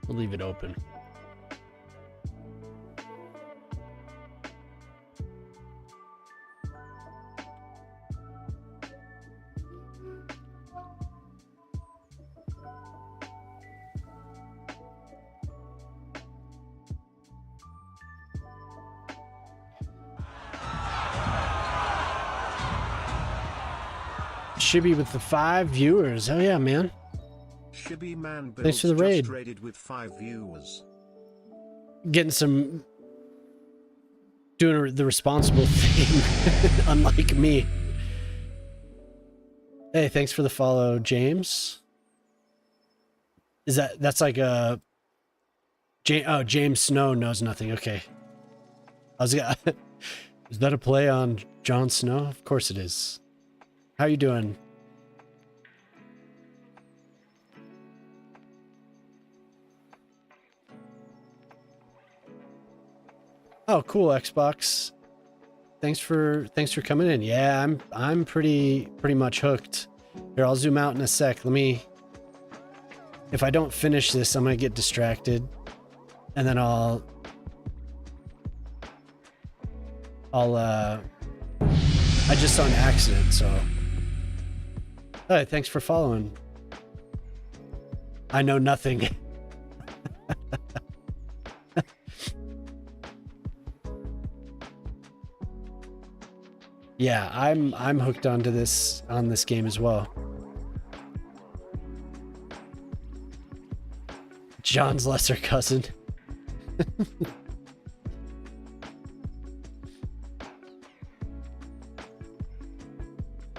We'll leave it open. Shibby with the 5 viewers. Oh yeah, man. Shibby man Thanks for the raid. just raided with 5 viewers. Getting some... Doing the responsible thing. Unlike me. Hey, thanks for the follow, James. Is that's like a... Oh, James Snow knows nothing. Okay. I was gonna... Is that a play on Jon Snow? Of course it is. How you doing? Oh, cool, Xbox. Thanks for coming in. Yeah, I'm pretty much hooked. Here, I'll zoom out in a sec. Let me... If I don't finish this, I'm gonna get distracted. And then I just saw an accident, so... Hey, thanks for following. I know nothing. Yeah, I'm hooked on this game as well. John's lesser cousin.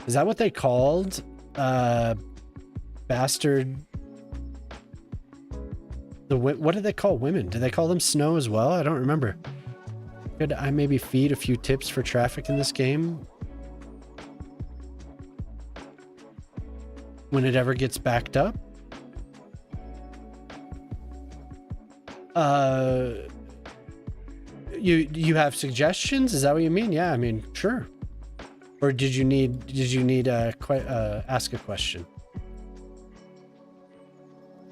Is that what they called bastard? What did they call women? Did they call them Snow as well? I don't remember. Could I maybe feed a few tips for traffic in this game? When it ever gets backed up? You have suggestions? Is that what you mean? Yeah, I mean, sure. Or did you need ask a question?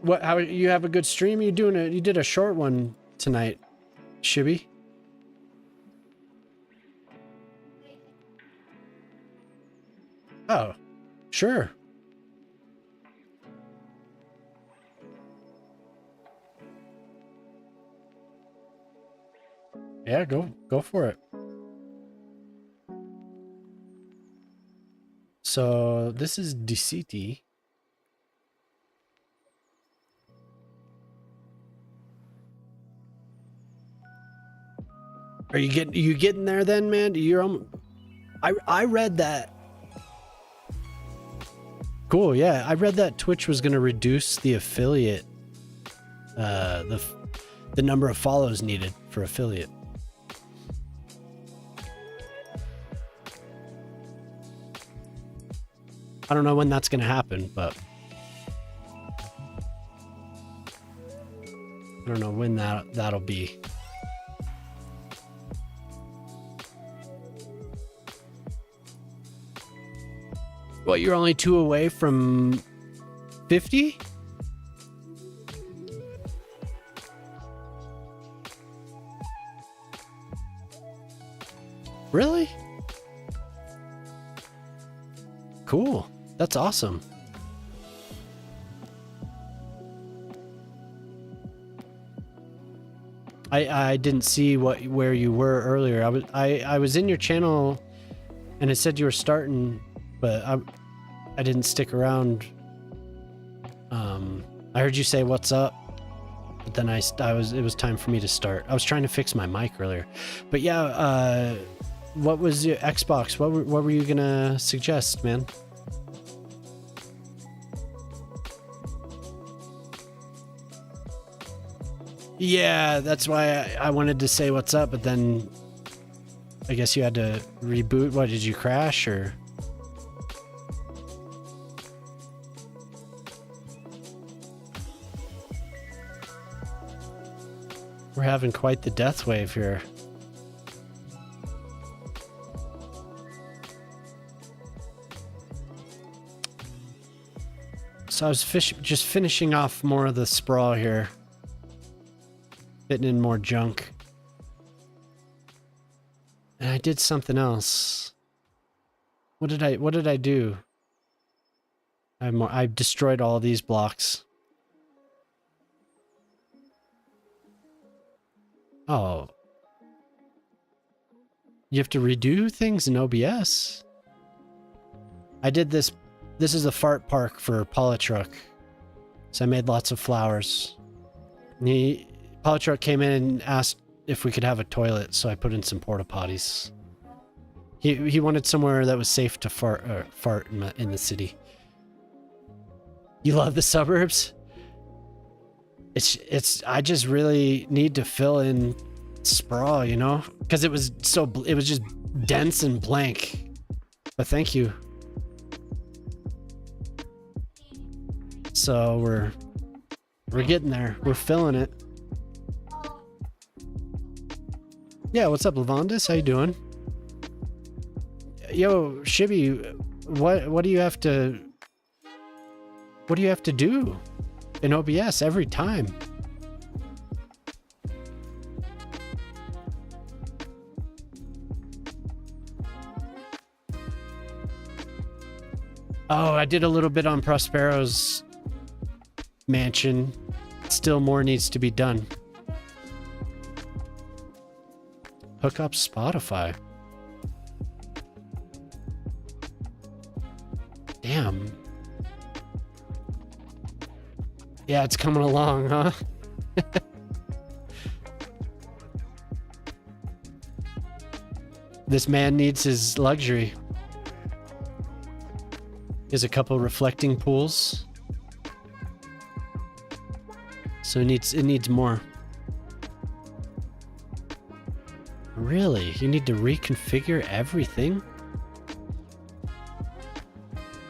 What? How you have a good stream? You did a short one tonight, Shibby. Oh, sure. Yeah, go for it. So this is the city. Are you getting there then, man? I read that. Cool, yeah. I read that Twitch was gonna reduce the affiliate, the number of follows needed for affiliate. I don't know when that's gonna happen, but I don't know when that'll be. What, you're only 2 away from 50? Really? Cool. That's awesome. I didn't see where you were earlier. I was in your channel and it said you were starting, but I didn't stick around. I heard you say what's up, but then it was time for me to start. I was trying to fix my mic earlier. But yeah, what was your Xbox? What were you gonna suggest, man? Yeah, that's why I wanted to say what's up, but then I guess you had to reboot. What, did you crash or? We're having quite the death wave here. So I was just finishing off more of the sprawl here. Fitting in more junk. And I did something else. What did I do? I destroyed all these blocks. Oh. You have to redo things in OBS? I did this. This is a fart park for Polytruck. So I made lots of flowers. Polytruck came in and asked if we could have a toilet, so I put in some porta potties. He wanted somewhere that was safe to fart in the city. You love the suburbs? I just really need to fill in sprawl, you know, because it was just dense and blank. But thank you. So we're getting there. We're filling it. Yeah, what's up, Lavandis? How you doing? Yo, Shibby, what do you have to do in OBS every time? Oh, I did a little bit on Prospero's mansion. Still more needs to be done. Hook up Spotify. Damn. Yeah, it's coming along, huh? This man needs his luxury. He has a couple reflecting pools. So it needs more. Really? You need to reconfigure everything?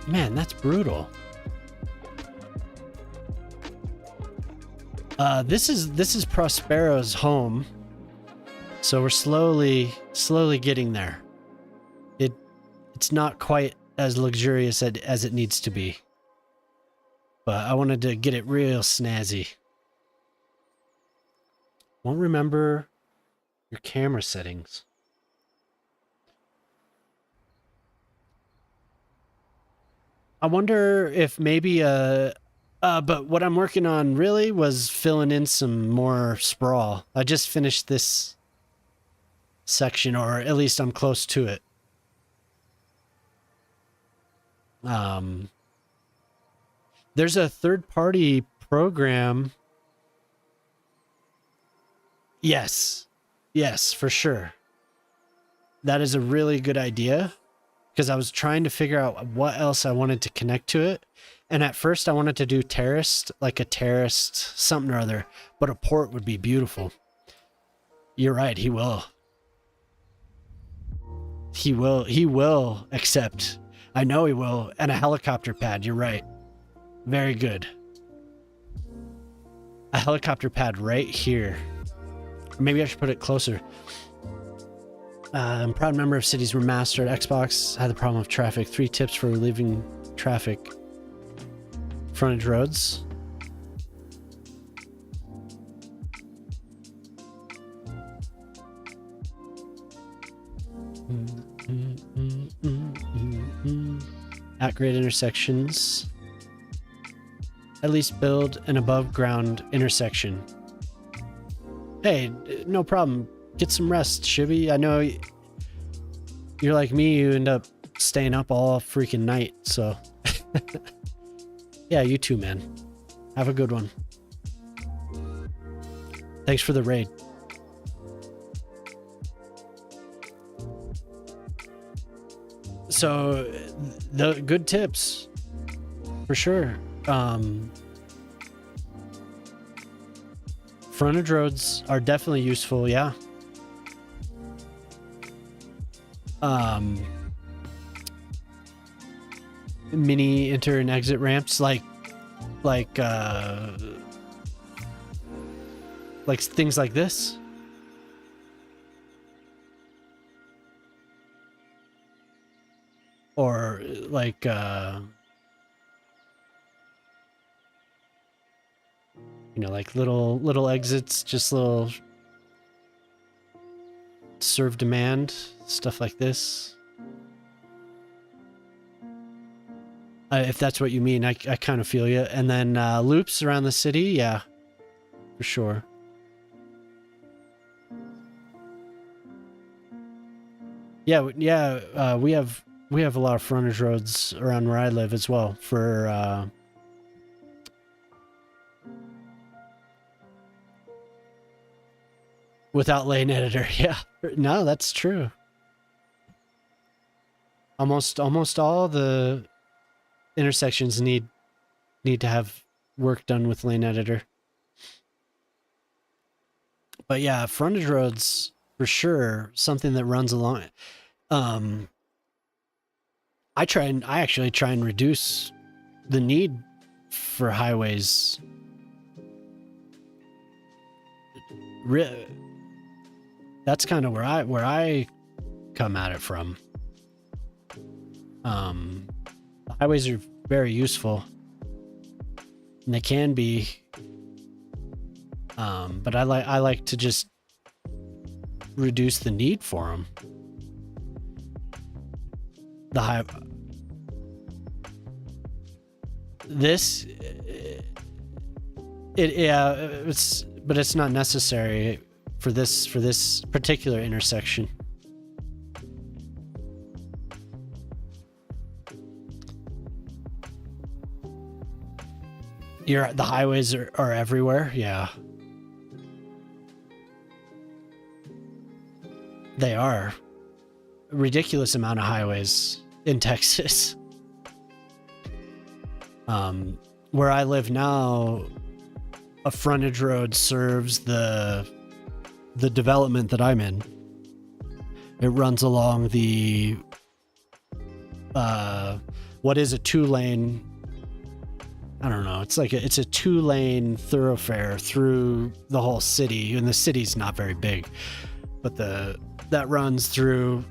Man, that's brutal. This is Prospero's home, so we're slowly getting there. It's not quite as luxurious as it needs to be, but I wanted to get it real snazzy. Won't remember your camera settings. I wonder if maybe but what I'm working on really was filling in some more sprawl. I just finished this section, or at least I'm close to it. There's a third-party program. Yes, for sure. That is a really good idea, because I was trying to figure out what else I wanted to connect to it. And at first I wanted to do terraced, like a terraced something or other, but a port would be beautiful. You're right, he will. He will accept. I know he will. And a helicopter pad, you're right. Very good. A helicopter pad right here. Maybe I should put it closer. I'm a proud member of Cities Remastered. Xbox had the problem of traffic. 3 tips for relieving traffic. Frontage roads. At great intersections. At least build an above ground intersection. Hey, no problem. Get some rest, Shibby. I know you're like me, you end up staying up all freaking night, so. Yeah, you too, man. Have a good one. Thanks for the raid. So, the good tips, for sure. Frontage roads are definitely useful, yeah. Mini enter and exit ramps, like things like this. Or like you know, like little exits, just little serve demand, stuff like this. If that's what you mean, I kind of feel you. And then loops around the city, yeah, for sure. Yeah, we have a lot of frontage roads around where I live as well for without lane editor. Yeah, no, that's true. Almost all the intersections need to have work done with lane editor. But yeah, frontage roads for sure, something that runs along. I actually try and reduce the need for highways. That's kind of where I come at it from. The highways are very useful, and they can be. But I like to just reduce the need for them. But it's not necessary for this particular intersection. The highways are everywhere, yeah. They are. A ridiculous amount of highways in Texas. Where I live now, a frontage road serves the development that I'm in. It runs along the what is a 2-lane I don't know. It's like it's a 2-lane thoroughfare through the whole city, and the city's not very big, but that runs through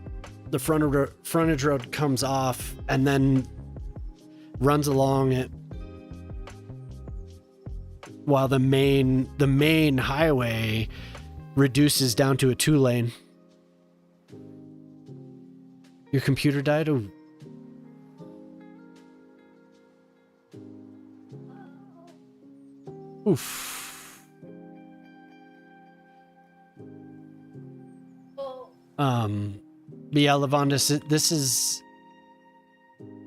the frontage road, comes off, and then runs along it, while the main highway reduces down to a 2-lane. Your computer died? Oh. Oof. But yeah, Lavondis,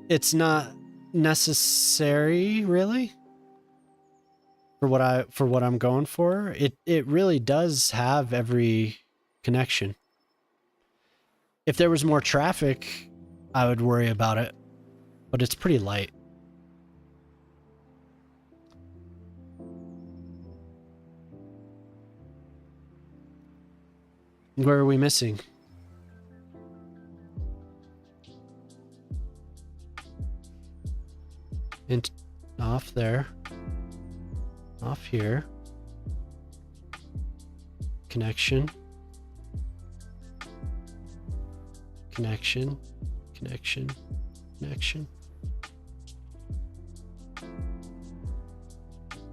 it's not necessary really for what I'm going for. It really does have every connection. If there was more traffic, I would worry about it, but it's pretty light. Where are we missing? And off there. Off here. Connection. Connection. Connection. Connection.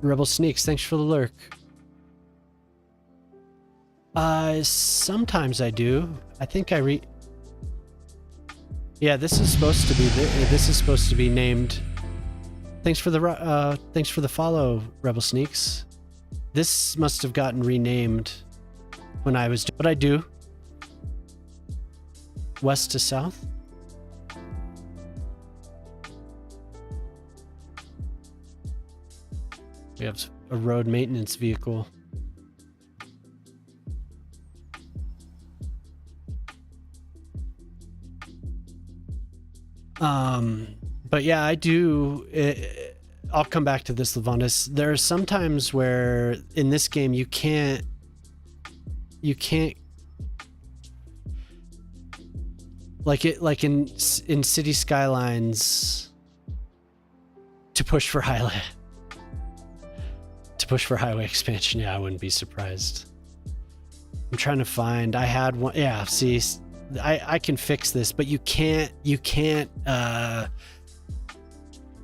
Rebel Sneaks, thanks for the lurk. Sometimes I do. I think yeah, this is supposed to be named. Thanks for the follow, Rebel Sneaks. This must have gotten renamed when I was, but I do. West to south. We have a road maintenance vehicle. But yeah, I do. I'll come back to this, Lavondis. There are some times where in this game you can't like in Cities Skylines to push for highway expansion. Yeah, I wouldn't be surprised. I'm trying to find. I had one. Yeah, see. I can fix this, but you can't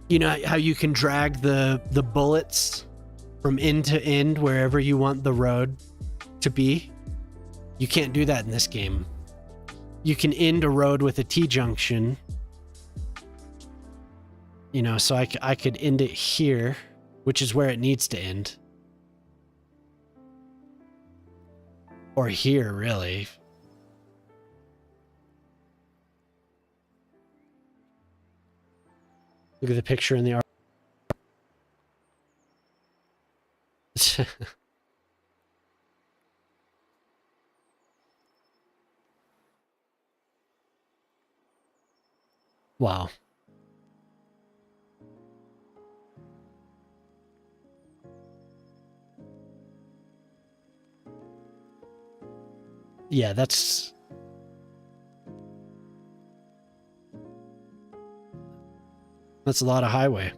you know how you can drag the bullets from end to end wherever you want the road to be? You can't do that in this game. You can end a road with a T-junction, you know, so I could end it here, which is where it needs to end, or here really. Look at the picture in the art. Wow. Yeah, that's a lot of highway.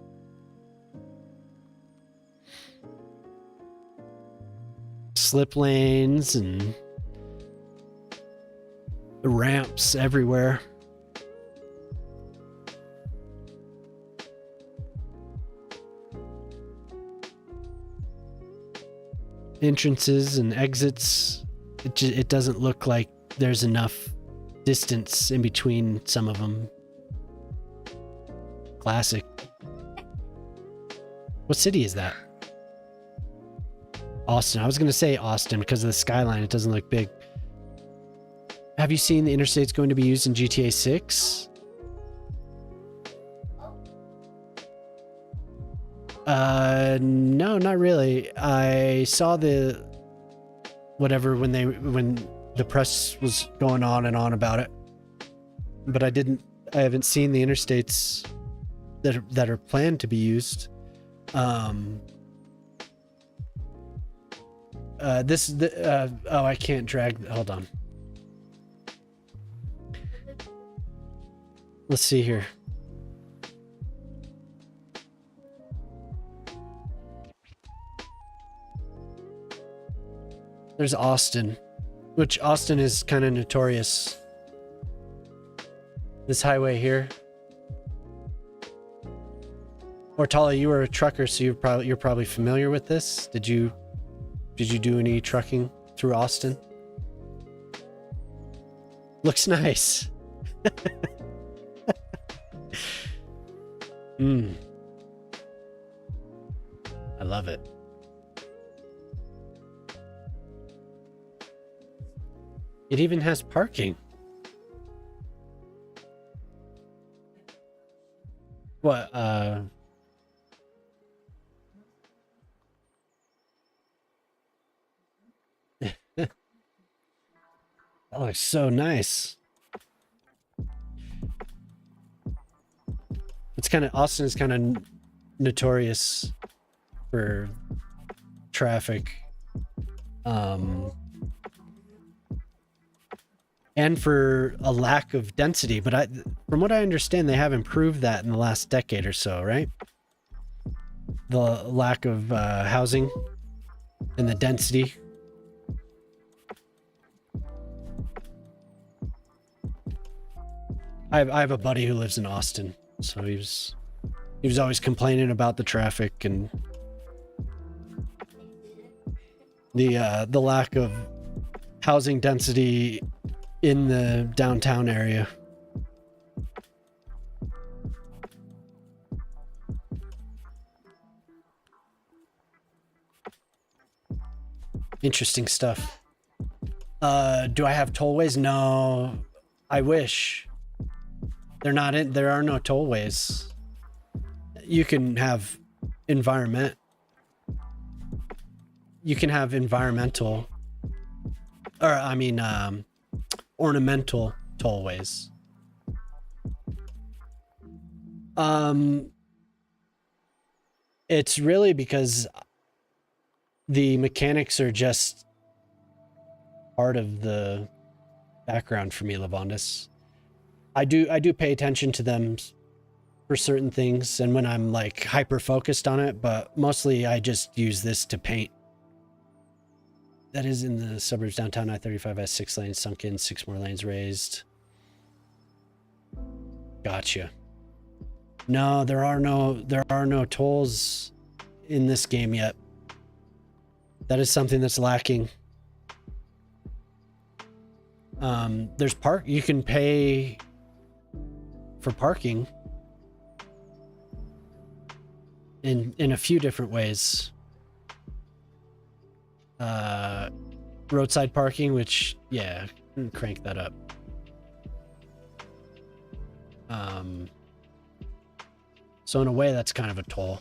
Slip lanes and ramps everywhere. Entrances and exits. It doesn't look like there's enough distance in between some of them. Classic. What city is that? Austin. I was going to say Austin because of the skyline. It doesn't look big. Have you seen the interstates going to be used in GTA 6? No, not really. I saw the whatever when the press was going on and on about it, but I haven't seen the interstates that are planned to be used. Oh, I can't drag. Hold on. Let's see here. There's Austin, which Austin is kind of notorious. This highway here. Ortala, you were a trucker, so you're probably familiar with this. Did you do any trucking through Austin? Looks nice. I love it. It even has parking. What, that looks so nice. It's kind of, Austin is kind of notorious for traffic. And for a lack of density, but from what I understand, they have improved that in the last decade or so, right? The lack of housing and the density. I have a buddy who lives in Austin, so he was always complaining about the traffic and the lack of housing density in the downtown area. Interesting stuff. Do I have tollways? No, I wish. There are no tollways. You can have environmental, or I mean, ornamental tollways. It's really because the mechanics are just part of the background for me, Lavondis. I do pay attention to them for certain things, and when I'm like hyper focused on it, but mostly I just use this to paint. That is in the suburbs. Downtown I-35 has 6 lanes sunk in, 6 more lanes raised. Gotcha. No, there are no tolls in this game yet. That is something that's lacking. There's you can pay for parking in a few different ways. Roadside parking, which, yeah, crank that up. So in a way, that's kind of a toll.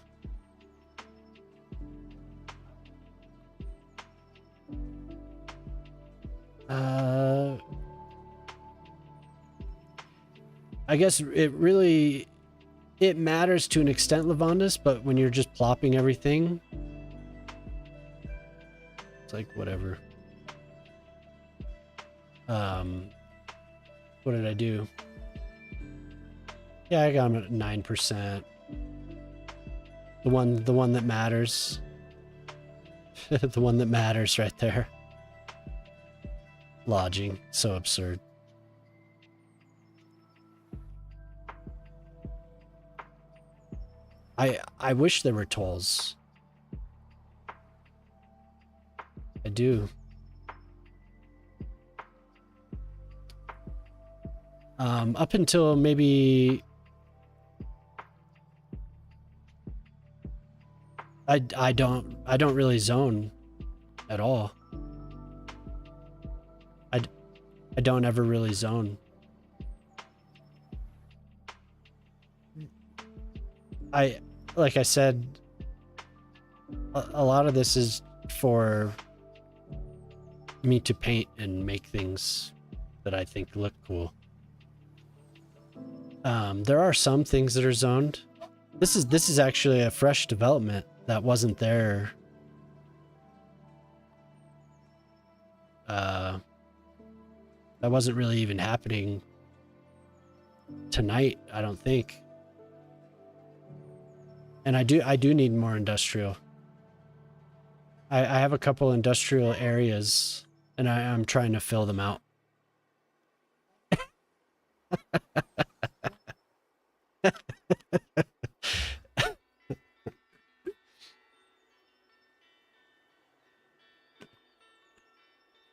I guess it matters to an extent, Lavondis, but when you're just plopping everything, it's like, whatever. What did I do? Yeah, I got him at 9%. The one that matters. The one that matters right there. Lodging. So absurd. I wish there were tolls. I do. Up until maybe I don't really zone at all. I don't ever really zone. Like I said, a lot of this is for me to paint and make things that I think look cool. There are some things that are zoned. This is actually a fresh development that wasn't there. That wasn't really even happening tonight, I don't think. And I do need more industrial. I have a couple industrial areas, and I'm trying to fill them out.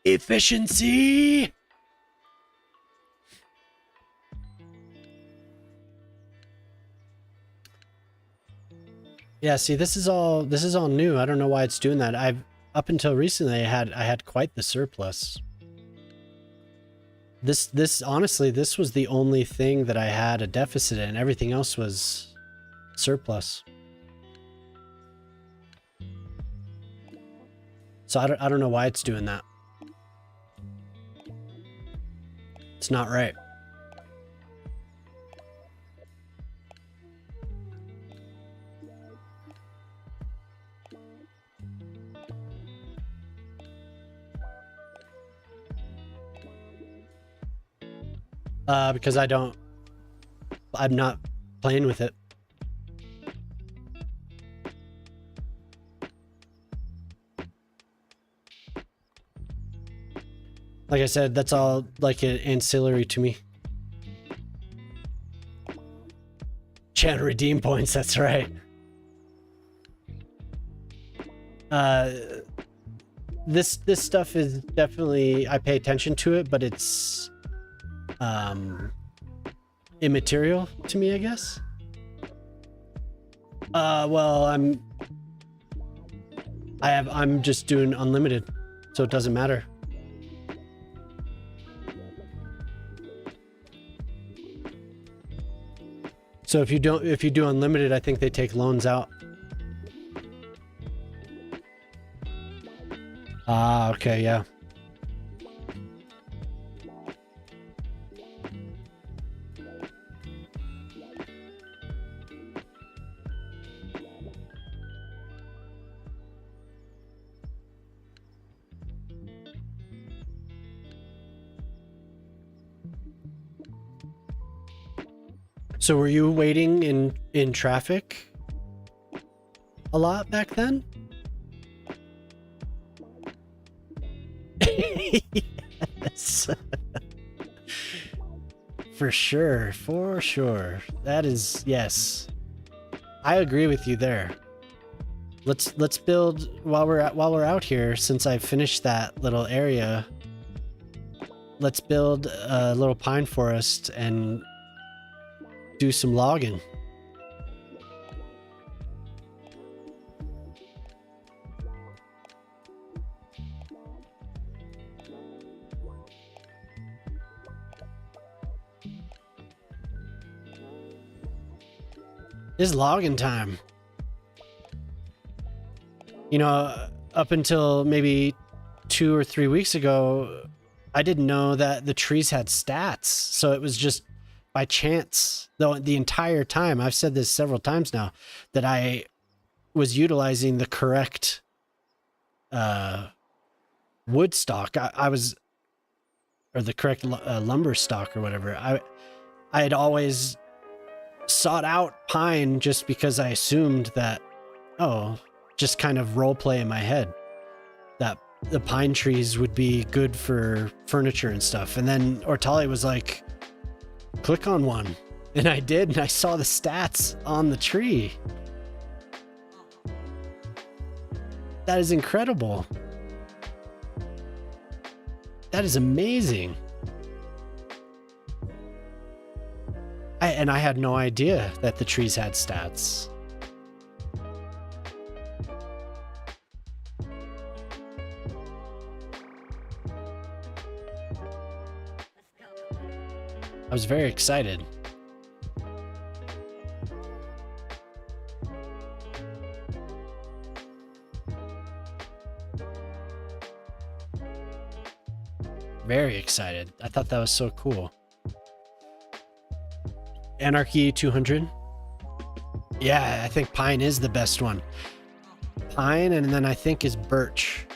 Efficiency. Yeah, see, this is all new. I don't know why it's doing that. Up until recently I had quite the surplus. This honestly, this was the only thing that I had a deficit in. Everything else was surplus. So I don't know why it's doing that. It's not right. Because I'm not playing with it. Like I said, that's all like an ancillary to me. Channel redeem points, that's right. This stuff is definitely, I pay attention to it, but it's immaterial to me, I guess. Well, I'm just doing unlimited, so it doesn't matter. So if you do unlimited, I think they take loans out. Ah, okay, yeah. So were you waiting in traffic a lot back then? Yes. For sure, for sure. That is, yes. I agree with you there. Let's build while we're out here, since I finished that little area. Let's build a little pine forest and do some logging. It's logging time. You know, up until maybe 2 or 3 weeks ago, I didn't know that the trees had stats. So it was just by chance, though, the entire time. I've said this several times now, that I was utilizing the correct wood stock. I was, or the correct lumber stock or whatever. I had always sought out pine just because I assumed that, oh, just kind of role play in my head that the pine trees would be good for furniture and stuff. And then Ortali was like, click on one. And I did, and I saw the stats on the tree. That is incredible. That is amazing. And I had no idea that the trees had stats. I was very excited. Very excited. I thought that was so cool. Anarchy 200. Yeah, I think pine is the best one. Pine, and then I think is birch.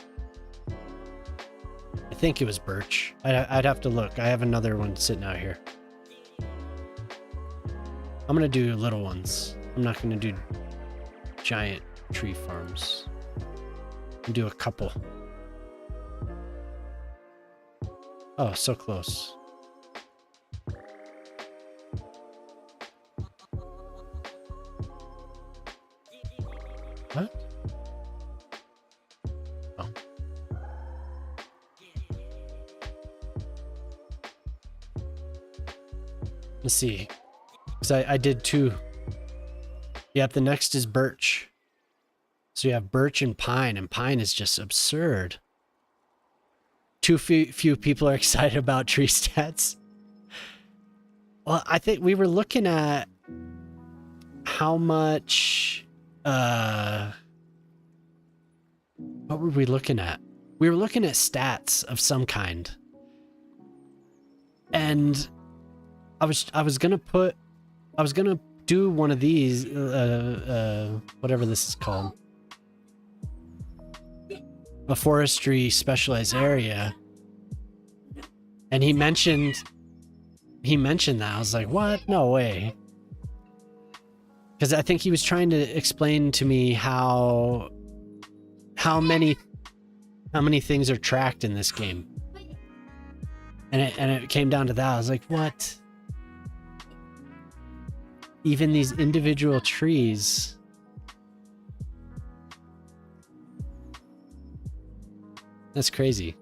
I think it was birch. I'd have to look. I have another one sitting out here. I'm gonna do little ones. I'm not gonna do giant tree farms. and do a couple. Oh, so close. What? Oh. Let's see. Because I did two. Yep, the next is birch. So you have birch and pine is just absurd. Too few people are excited about tree stats. Well, I think we were looking at how much, what were we looking at? We were looking at stats of some kind. And I was gonna do one of these, whatever this is called. A forestry specialized area. And he mentioned that. I was like, what? No way. Because I think he was trying to explain to me how many things are tracked in this game. And it came down to that. I was like, what? Even these individual trees. That's crazy.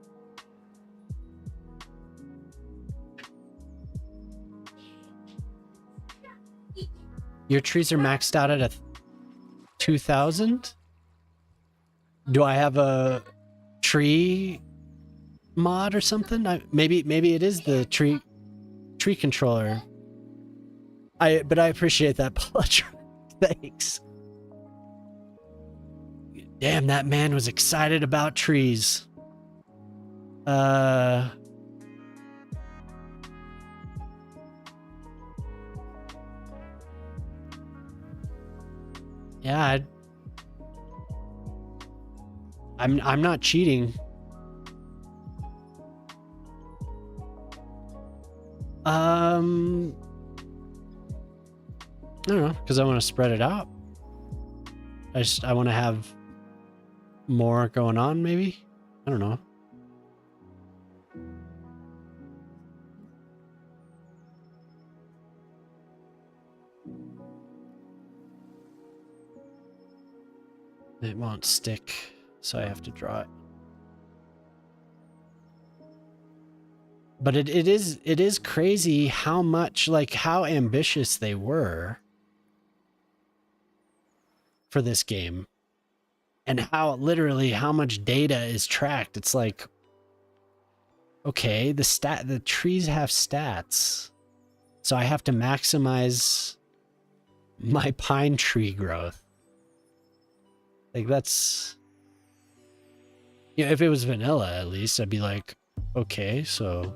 Your trees are maxed out at 2,000? Do I have a tree mod or something? Maybe it is the tree controller. But I appreciate that, Polytron. Thanks. Damn, that man was excited about trees. Yeah, I'm not cheating. I don't know, because I want to spread it out. I want to have more going on, maybe? I don't know. It won't stick, so I have to draw it. But it is crazy how much, like, how ambitious they were for this game. And how much data is tracked. It's like, okay, the trees have stats. So I have to maximize my pine tree growth. Like, that's, if it was vanilla, at least I'd be like, okay, so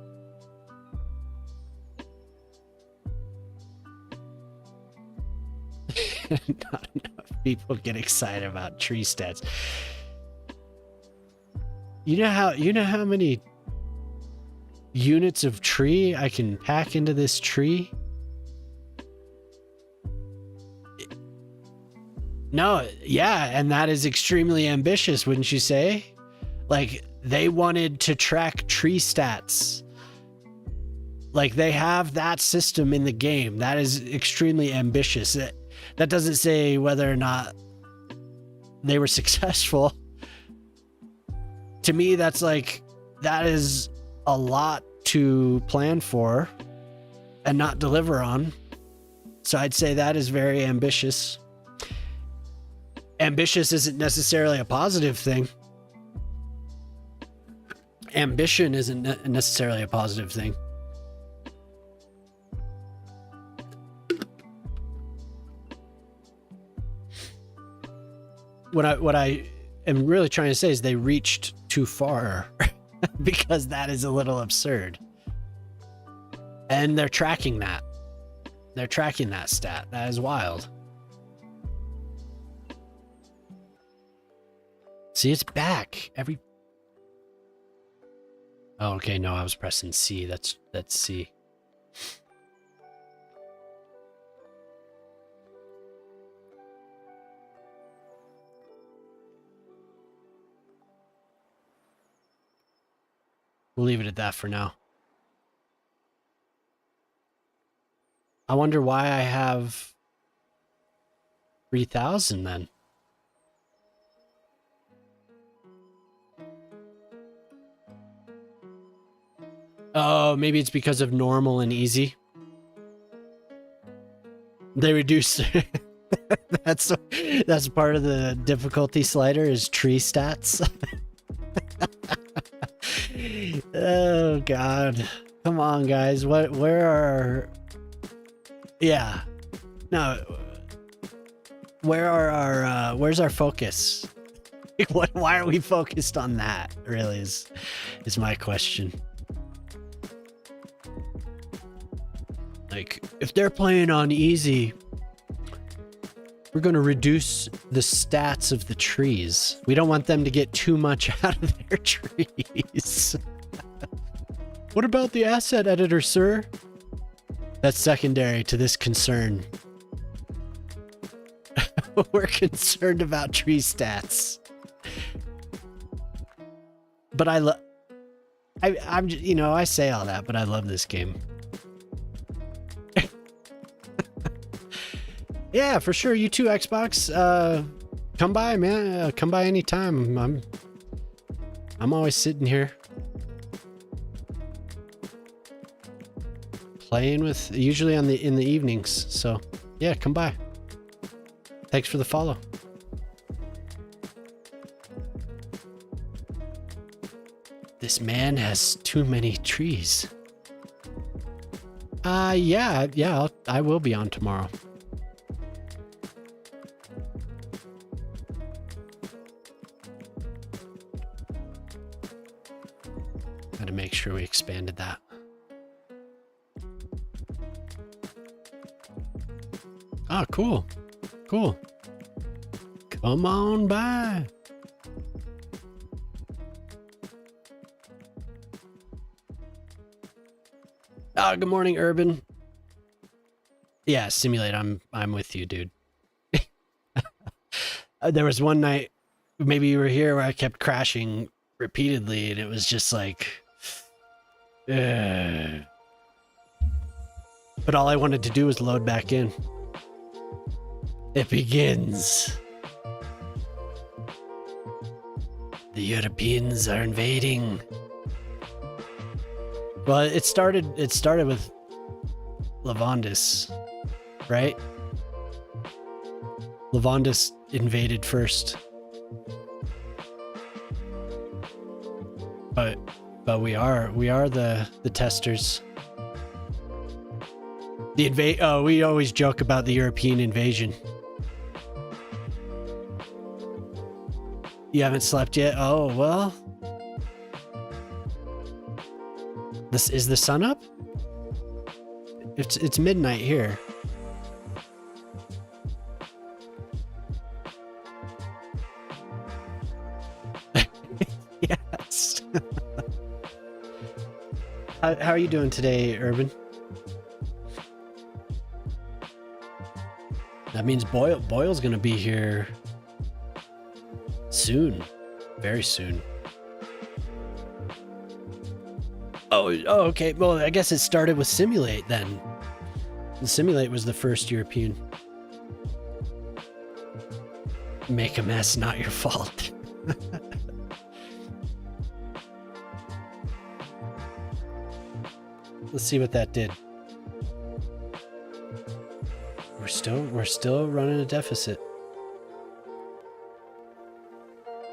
not enough people get excited about tree stats. You know how many units of tree I can pack into this tree? No, yeah, and that is extremely ambitious, wouldn't you say? Like, they wanted to track tree stats. Like, they have that system in the game. That is extremely ambitious. That doesn't say whether or not they were successful. To me, that is a lot to plan for and not deliver on. So I'd say that is very ambitious. Ambitious isn't necessarily a positive thing. Ambition isn't necessarily a positive thing. What I am really trying to say is they reached too far because that is a little absurd. And they're tracking that. They're tracking that stat. That is wild. See, it's back. Oh, okay, no, I was pressing C. That's C. We'll leave it at that for now. I wonder why I have 3,000 then. Oh, maybe it's because of normal and easy. They reduce. that's part of the difficulty slider is tree stats. Oh God, come on, guys. Where are? Yeah, no. Where are our? Where's our focus? Why are we focused on that? Really is my question. Like, if they're playing on easy, we're going to reduce the stats of the trees. We don't want them to get too much out of their trees. What about the asset editor, sir? That's secondary to this concern. We're concerned about tree stats. But I'm you know, I say all that, but I love this game. Yeah, for sure. You too, Xbox. Come by, man. Come by anytime. I'm always sitting here playing with, usually in the evenings. So yeah, come by. Thanks for the follow. This man has too many trees. Yeah, I will be on tomorrow. Gotta make sure we expanded that. Oh, cool. Cool. Come on by. Oh, good morning, Urban. Yeah, Simulate. I'm with you, dude. There was one night, maybe you were here, where I kept crashing repeatedly, and it was just like, but all I wanted to do was load back in. It begins. The Europeans are invading. Well, it started with Lavandis, right? Lavandis invaded first. But we are the testers. We always joke about the European invasion. You haven't slept yet? Oh, well. Is the sun up? It's midnight here. Yes. How are you doing today, Urban? That means Boyle's gonna be here soon, very soon. Oh, okay. Well, I guess it started with Simulate then. The Simulate was the first European. Make a mess, not your fault. Let's see what that did. We're still running a deficit.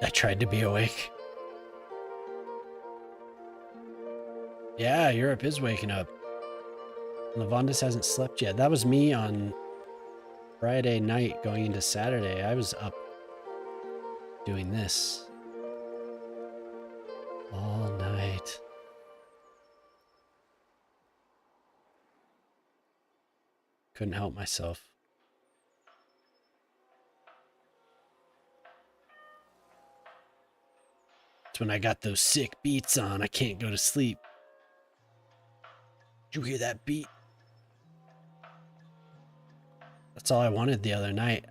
I tried to be awake. Yeah, Europe is waking up. Lavandis hasn't slept yet. That was me on Friday night going into Saturday. I was up doing this all night. Couldn't help myself. It's when I got those sick beats on. I can't go to sleep. Did you hear that beat? That's all I wanted the other night.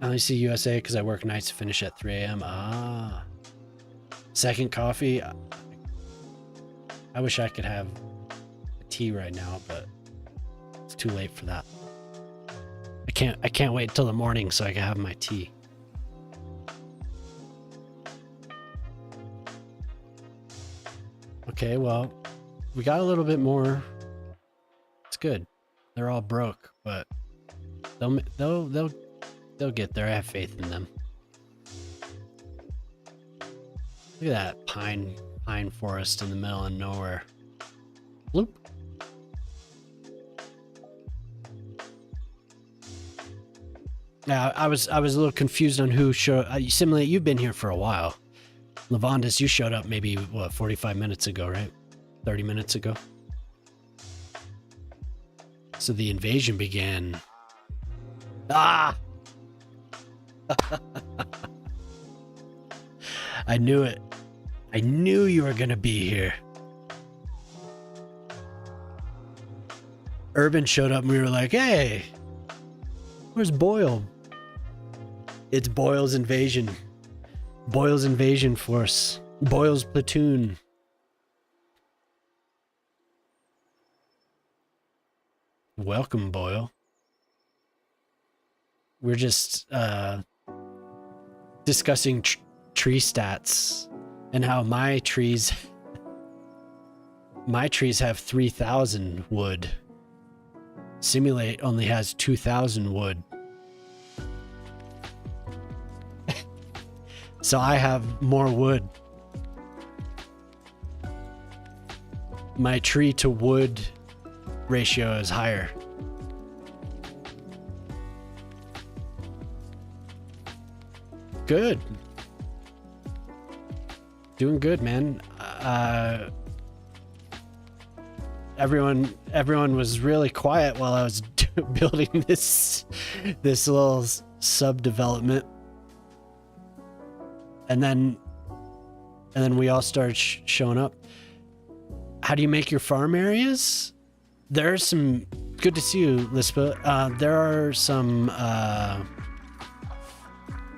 I only see USA because I work nights to finish at 3 a.m. Ah. Second coffee. I wish I could have a tea right now, but it's too late for that. I can't wait till the morning so I can have my tea. Okay, well, we got a little bit more. It's good. They're all broke, but they'll get there. I have faith in them. Look at that pine forest in the middle of nowhere. Bloop. Yeah, I was a little confused on who showed. Simulate, you've been here for a while. Lavandis, you showed up maybe, what, 45 minutes ago, right? 30 minutes ago. So the invasion began. Ah! I knew it. I knew you were going to be here. Urban showed up and we were like, hey, where's Boyle? It's Boyle's invasion. Boyle's invasion force. Boyle's platoon. Welcome, Boyle. We're just discussing tree stats and how my trees have 3,000 wood. Simulate only has 2,000 wood. So I have more wood. My tree to wood ratio is higher. Good. Doing good, man. Everyone was really quiet while I was building this little sub-development. And then we all started showing up. How do you make your farm areas? There are some... Good to see you, Lispa. There are some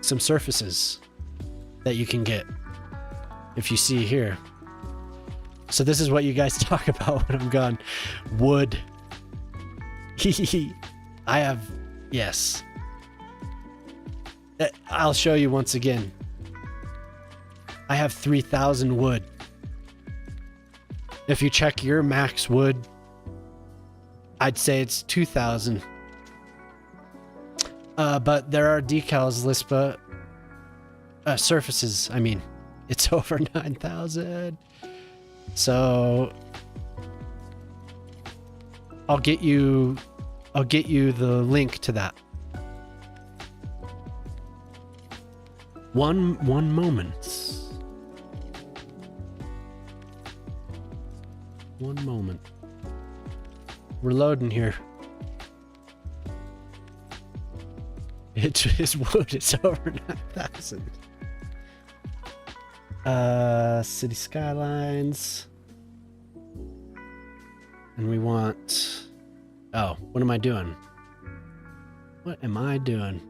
surfaces that you can get if you see here. So this is what you guys talk about when I'm gone. Wood. I have... Yes. I'll show you once again. I have 3,000 wood. If you check your max wood, I'd say it's 2,000. But there are decals, Lispa. Surfaces, I mean. It's over 9,000. So I'll get you the link to that. One moment. One moment. We're loading here. It is wood. It's over 9,000. City Skylines. And we want... Oh, what am I doing? What am I doing?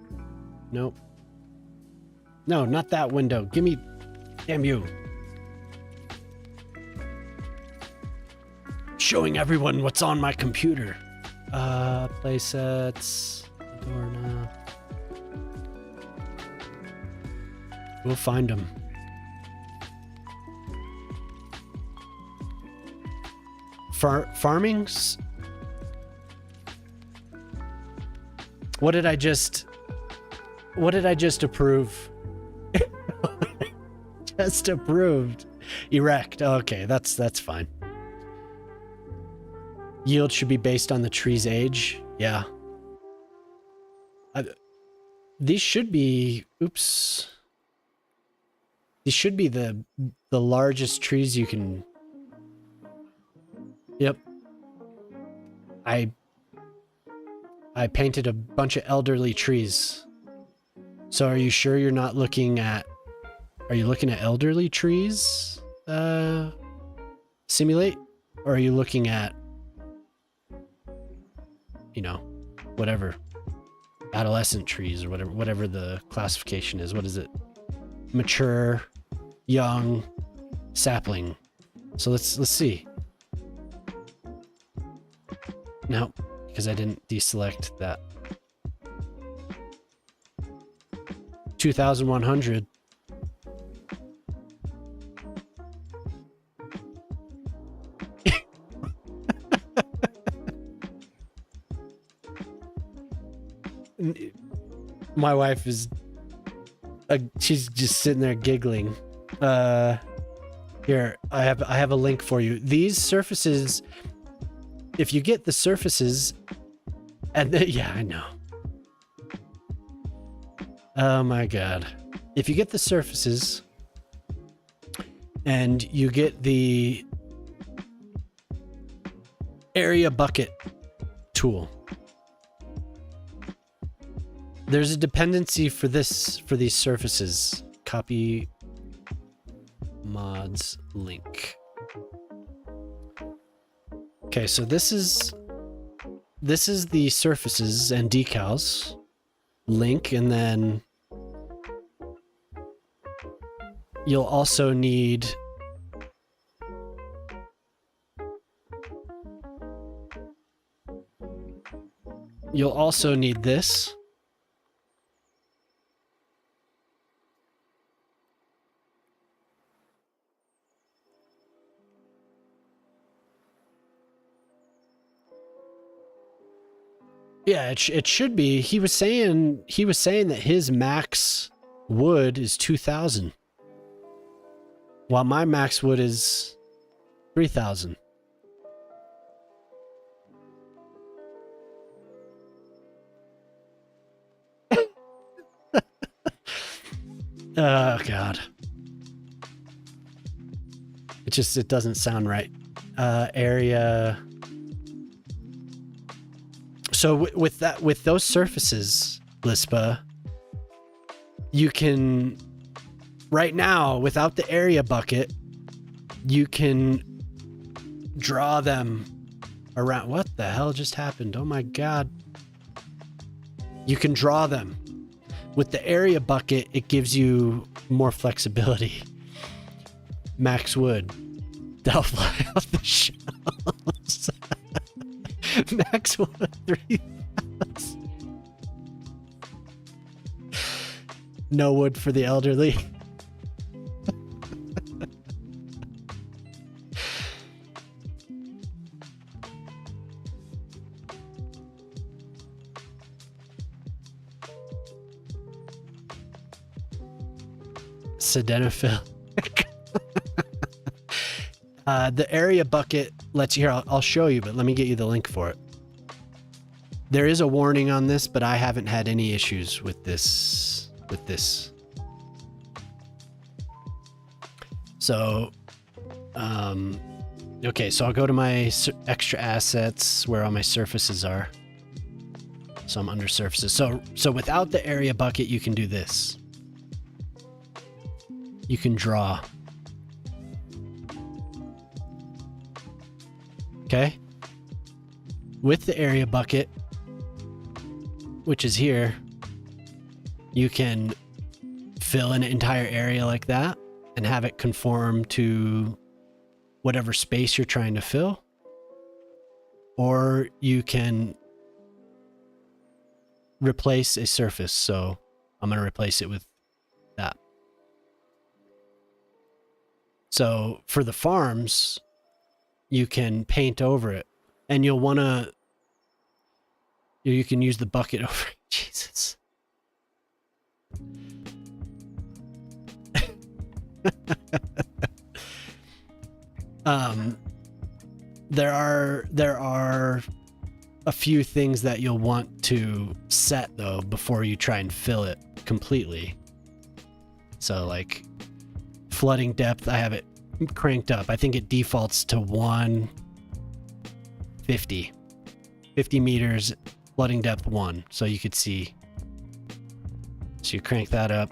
Nope. No, not that window. Give me... Damn you. Showing everyone what's on my computer. Playsets. Adorna. We'll find them. Farmings? What did I just approve? Just approved. Erect. Okay, that's fine. Yield should be based on the tree's age. Yeah. These should be... Oops. These should be the largest trees you can... Yep. I painted a bunch of elderly trees. So are you sure you're not looking at... Are you looking at elderly trees? Simulate? Or are you looking at... You know, whatever. Adolescent trees or whatever the classification is. What is it? Mature, young, sapling. So let's see. No, because I didn't deselect that. 2,100. My wife is she's just sitting there giggling. Here, I have a link for you. These surfaces, if you get the surfaces, and yeah, I know. Oh my god. If you get the surfaces and you get the area bucket tool, there's a dependency for these surfaces. Copy mods link. Okay, so this is the surfaces and decals link, and then you'll also need this. Yeah, it should be. He was saying that his max wood is 2,000, while my max wood is 3,000. Oh god, it doesn't sound right. Area. So with those surfaces, Lispa, you can, right now, without the area bucket, you can draw them around. What the hell just happened? Oh my god. You can draw them. With the area bucket, it gives you more flexibility. Max wood. They'll fly off the shelves. Max wood 3,000. No wood for the elderly. Sildenafil. The area bucket lets you, here, I'll show you, but let me get you the link for it. There is a warning on this, but I haven't had any issues with this. So, okay, so I'll go to my extra assets where all my surfaces are. So I'm under surfaces. So without the area bucket, you can do this. You can draw. Okay. With the area bucket, which is here, you can fill an entire area like that and have it conform to whatever space you're trying to fill. Or you can replace a surface. So I'm going to replace it with that. So for the farms, you can paint over it, and you'll want to, you can use the bucket over it. Jesus. There are a few things that you'll want to set though before you try and fill it completely. So like flooding depth, I have it cranked up. I think it defaults to 150 meters, flooding depth 1, so you could see. So you crank that up,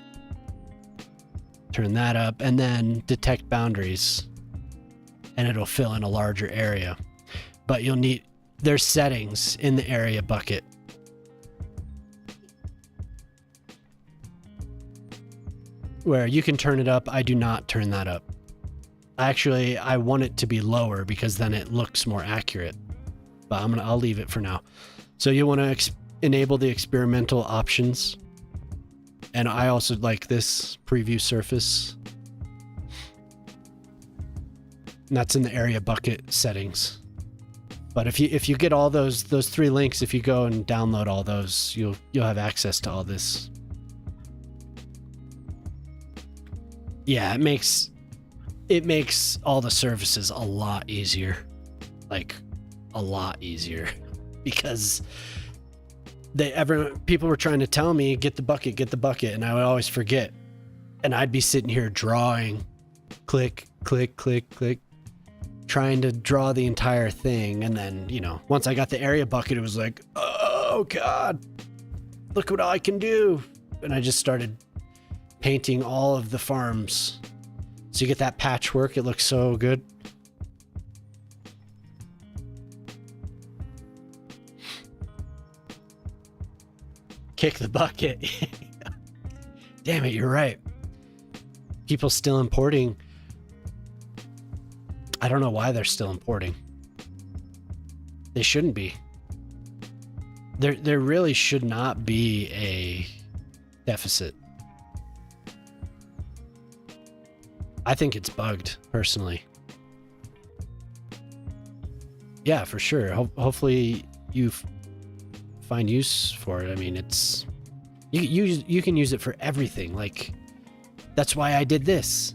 turn that up, and then detect boundaries, and it'll fill in a larger area. But you'll need, there's settings in the area bucket. Where you can turn it up. I do not turn that up. Actually, I want it to be lower because then it looks more accurate. But I'll leave it for now. So you want to enable the experimental options. And I also like this preview surface. And that's in the area bucket settings. But if you get all those 3 links, if you go and download all those, you'll have access to all this. Yeah, it makes all the surfaces a lot easier. Like a lot easier. Because people were trying to tell me get the bucket, and I would always forget. And I'd be sitting here drawing, click, click, click, click, trying to draw the entire thing. And then, once I got the area bucket, it was like, oh God, look what I can do. And I just started painting all of the farms. So you get that patchwork. It looks so good. Kick the bucket. Damn it, you're right. People still importing. I don't know why they're still importing. They shouldn't be. There really should not be a deficit. I think it's bugged, personally. Yeah, for sure. Hopefully you find use for it. I mean, it's you can use it for everything. Like, that's why I did this.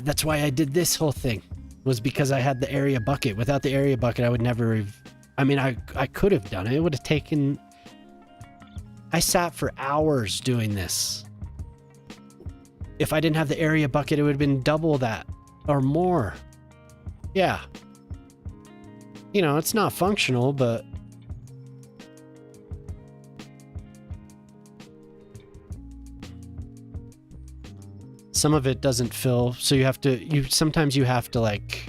That's why I did this whole thing, was because I had the area bucket. Without the area bucket, I would never have. I mean, I could have done it. It would have taken. I sat for hours doing this. If I didn't have the area bucket, it would have been double that or more. Yeah. It's not functional, but some of it doesn't fill, so sometimes you have to like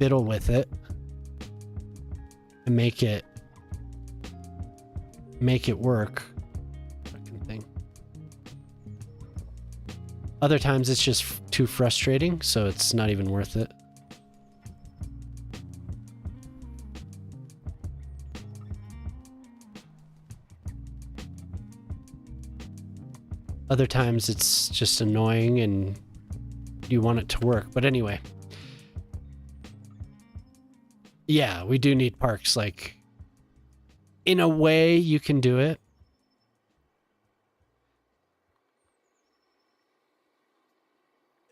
fiddle with it and make it work. Fucking thing. Other times it's just too frustrating, so it's not even worth it. Other times it's just annoying and you want it to work. But anyway. Yeah, we do need parks. Like, in a way, you can do it.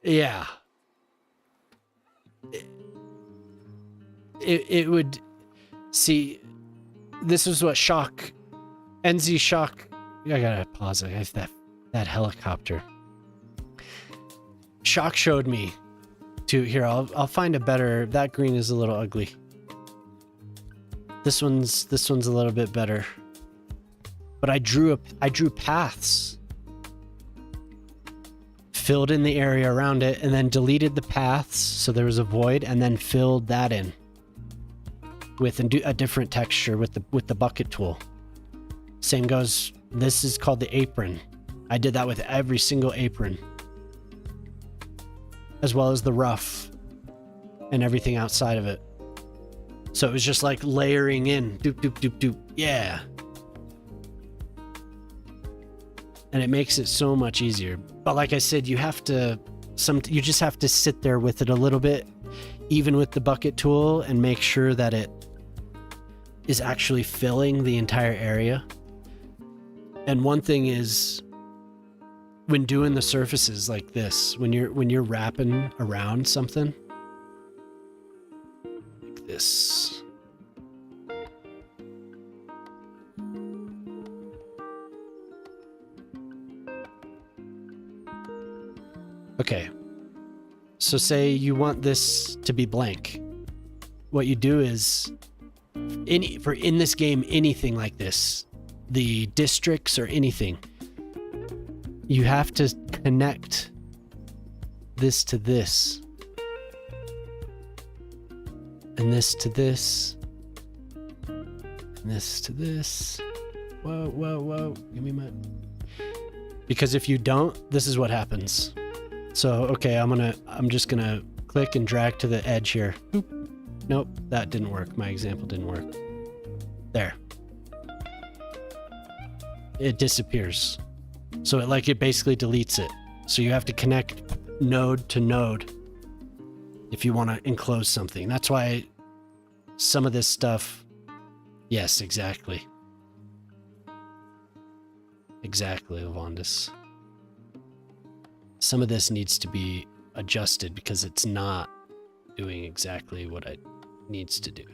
Yeah. It would... See, this is what Shock... NZ Shock... I gotta pause it. I have that helicopter. Shock showed me to here. I'll find a better. That green is a little ugly. This one's a little bit better. But I drew paths, filled in the area around it, and then deleted the paths so there was a void, and then filled that in with a different texture with the bucket tool. Same goes. This is called the apron. I did that with every single apron, as well as the rough and everything outside of it. So it was just like layering in, doop, doop, doop, doop. Yeah. And it makes it so much easier. But like I said, you just have to sit there with it a little bit, even with the bucket tool, and make sure that it is actually filling the entire area. And one thing is, when doing the surfaces like this, when you're wrapping around something like this, okay, so say you want this to be blank. What you do is, in this game, anything like this, the districts or anything, you have to connect this to this, and this to this, and this to this. Whoa. Give me my... Because if you don't, this is what happens. So, okay, I'm just gonna click and drag to the edge here. Boop. Nope, that didn't work. My example didn't work. There. It disappears. So it basically deletes it. So you have to connect node to node if you want to enclose something. That's why some of this stuff... Yes, exactly. Exactly, Lavondis. Some of this needs to be adjusted because it's not doing exactly what it needs to do.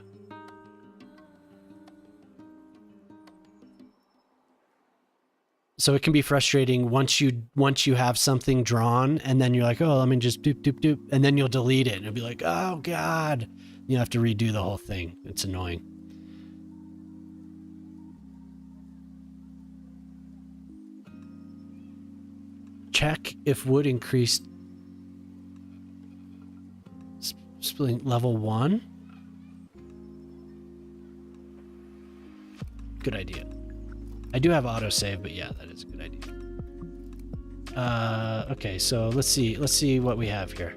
So it can be frustrating once you have something drawn and then you're like, oh, let me just doop, doop, doop. And then you'll delete it and it'll be like, oh God. You have to redo the whole thing. It's annoying. Check if wood increased splitting level 1. Good idea. I do have autosave, but yeah, that is a good idea. Okay, so let's see what we have here.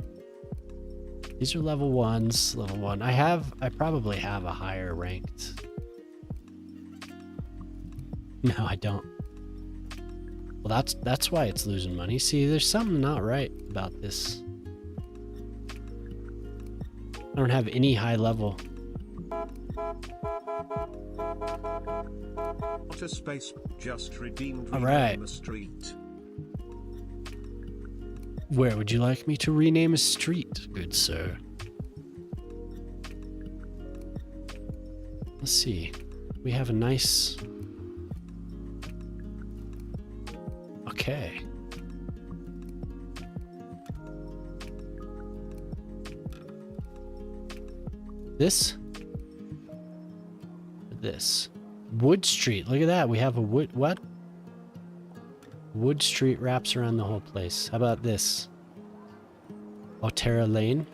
These are level 1s, level 1. I probably have a higher ranked. No, I don't. Well, that's why it's losing money. See, there's something not right about this. I don't have any high level. What a space, just redeemed. All right. A street. Where would you like me to rename a street, good sir? Let's see. We have a nice... Okay. This? Wood Street. Look at that. We have a wood... What? Wood Street wraps around the whole place. How about this? Otera Lane.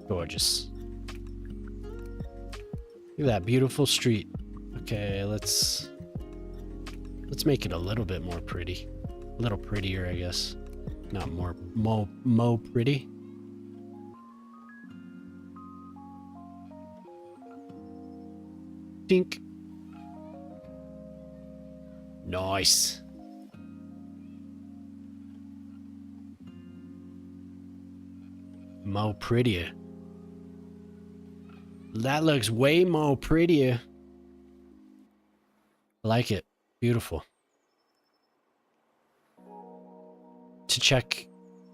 Gorgeous. Look at that beautiful street. Okay, let's make it a little bit more pretty. A little prettier, I guess. Not more mo pretty. Dink. Nice. Mo prettier. That looks way more prettier. I like it. Beautiful. To check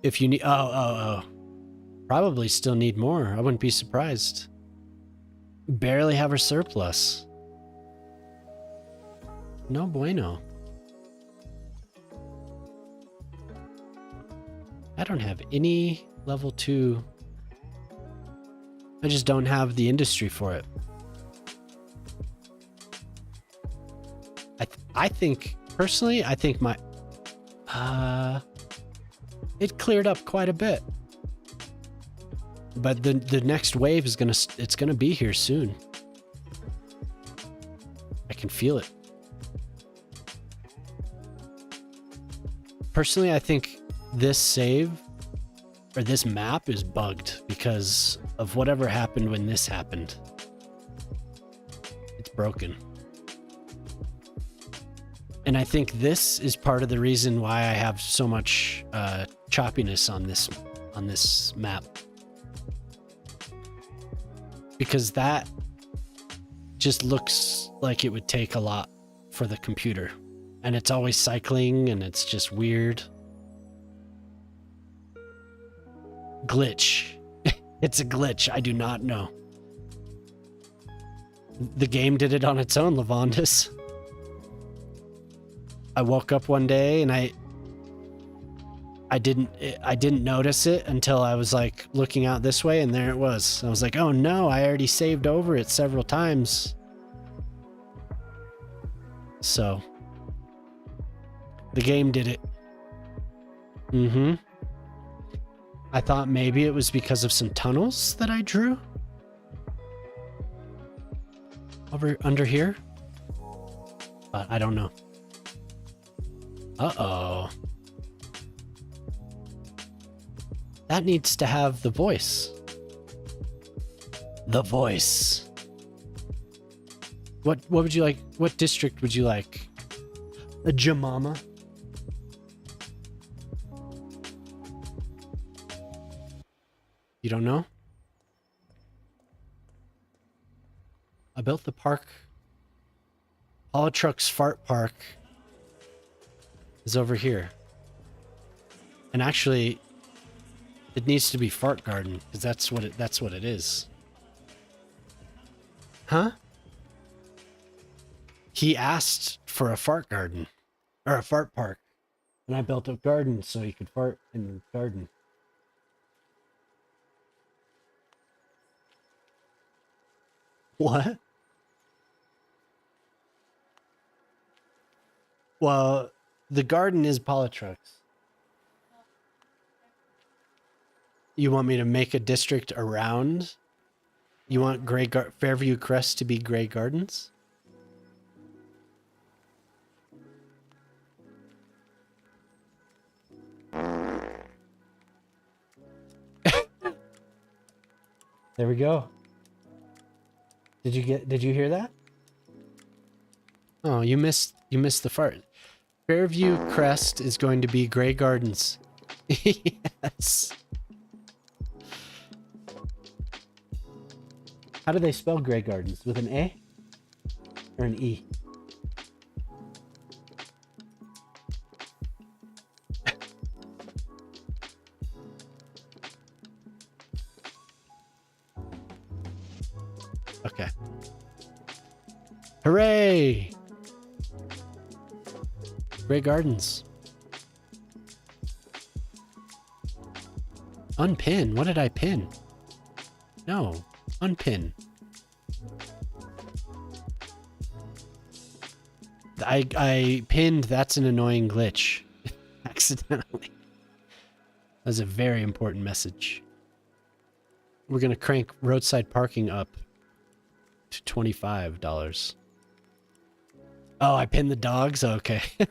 if you need... Oh. Probably still need more. I wouldn't be surprised. Barely have a surplus. No bueno. I don't have any level 2. I just don't have the industry for it. I think, personally, I think my... it cleared up quite a bit. But the next wave is it's gonna be here soon. I can feel it. Personally, I think this save or this map is bugged because of whatever happened when this happened. It's broken. And I think this is part of the reason why I have so much choppiness on this map. Because that just looks like it would take a lot for the computer. And it's always cycling and it's just weird. Glitch. It's a glitch. I do not know. The game did it on its own, Lavondis. I woke up one day and I didn't notice it until I was like looking out this way and there it was. I was like, oh no, I already saved over it several times. So the game did it. I thought maybe it was because of some tunnels that I drew. Over under here? I don't know. Uh-oh. That needs to have the voice. The voice. What would you like? What district would you like? A Jamama? You don't know? I built the park. Holotruck's Fart Park is over here. And actually, it needs to be Fart Garden, because that's what it is. Huh? He asked for a fart garden. Or a fart park. And I built a garden so he could fart in the garden. What? Well, the garden is Polytruck's. You want me to make a district around? You want Fairview Crest to be Grey Gardens? There we go. Did you hear that? Oh, you missed the fart. Fairview Crest is going to be Grey Gardens. Yes. How do they spell Grey Gardens? With an A? Or an E? Okay. Hooray! Grey Gardens. Unpin? What did I pin? No. Unpin. I pinned that's an annoying glitch. Accidentally. That's a very important message. We're gonna crank roadside parking up to $25. Oh, I pinned the dogs? Okay. I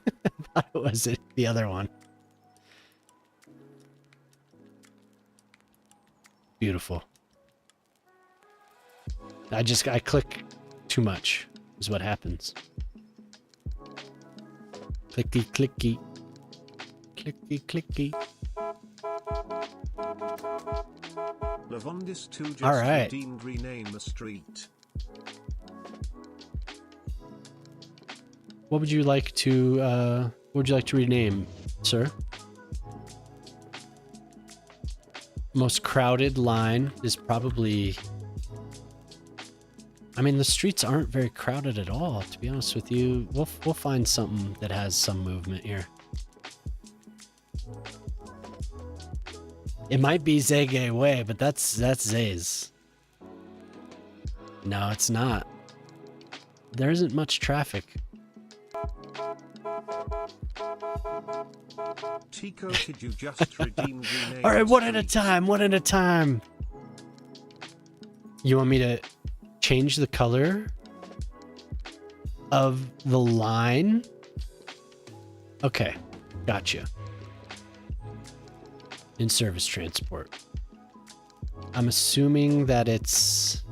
thought it was the other one. Beautiful. I click too much is what happens. Clicky, clicky. Clicky, clicky. Lavondis 2 just All right. redeemed rename a street. What would you like to rename, sir? Most crowded line is probably... I mean, the streets aren't very crowded at all, to be honest with you. We'll find something that has some movement here. It might be Zege Way, but that's Zay's. No, it's not. There isn't much traffic. Tico, did you just redeem rename? All right, one at a time, one at a time. You want me to change the color of the line? Okay, gotcha. In service transport. I'm assuming that it's...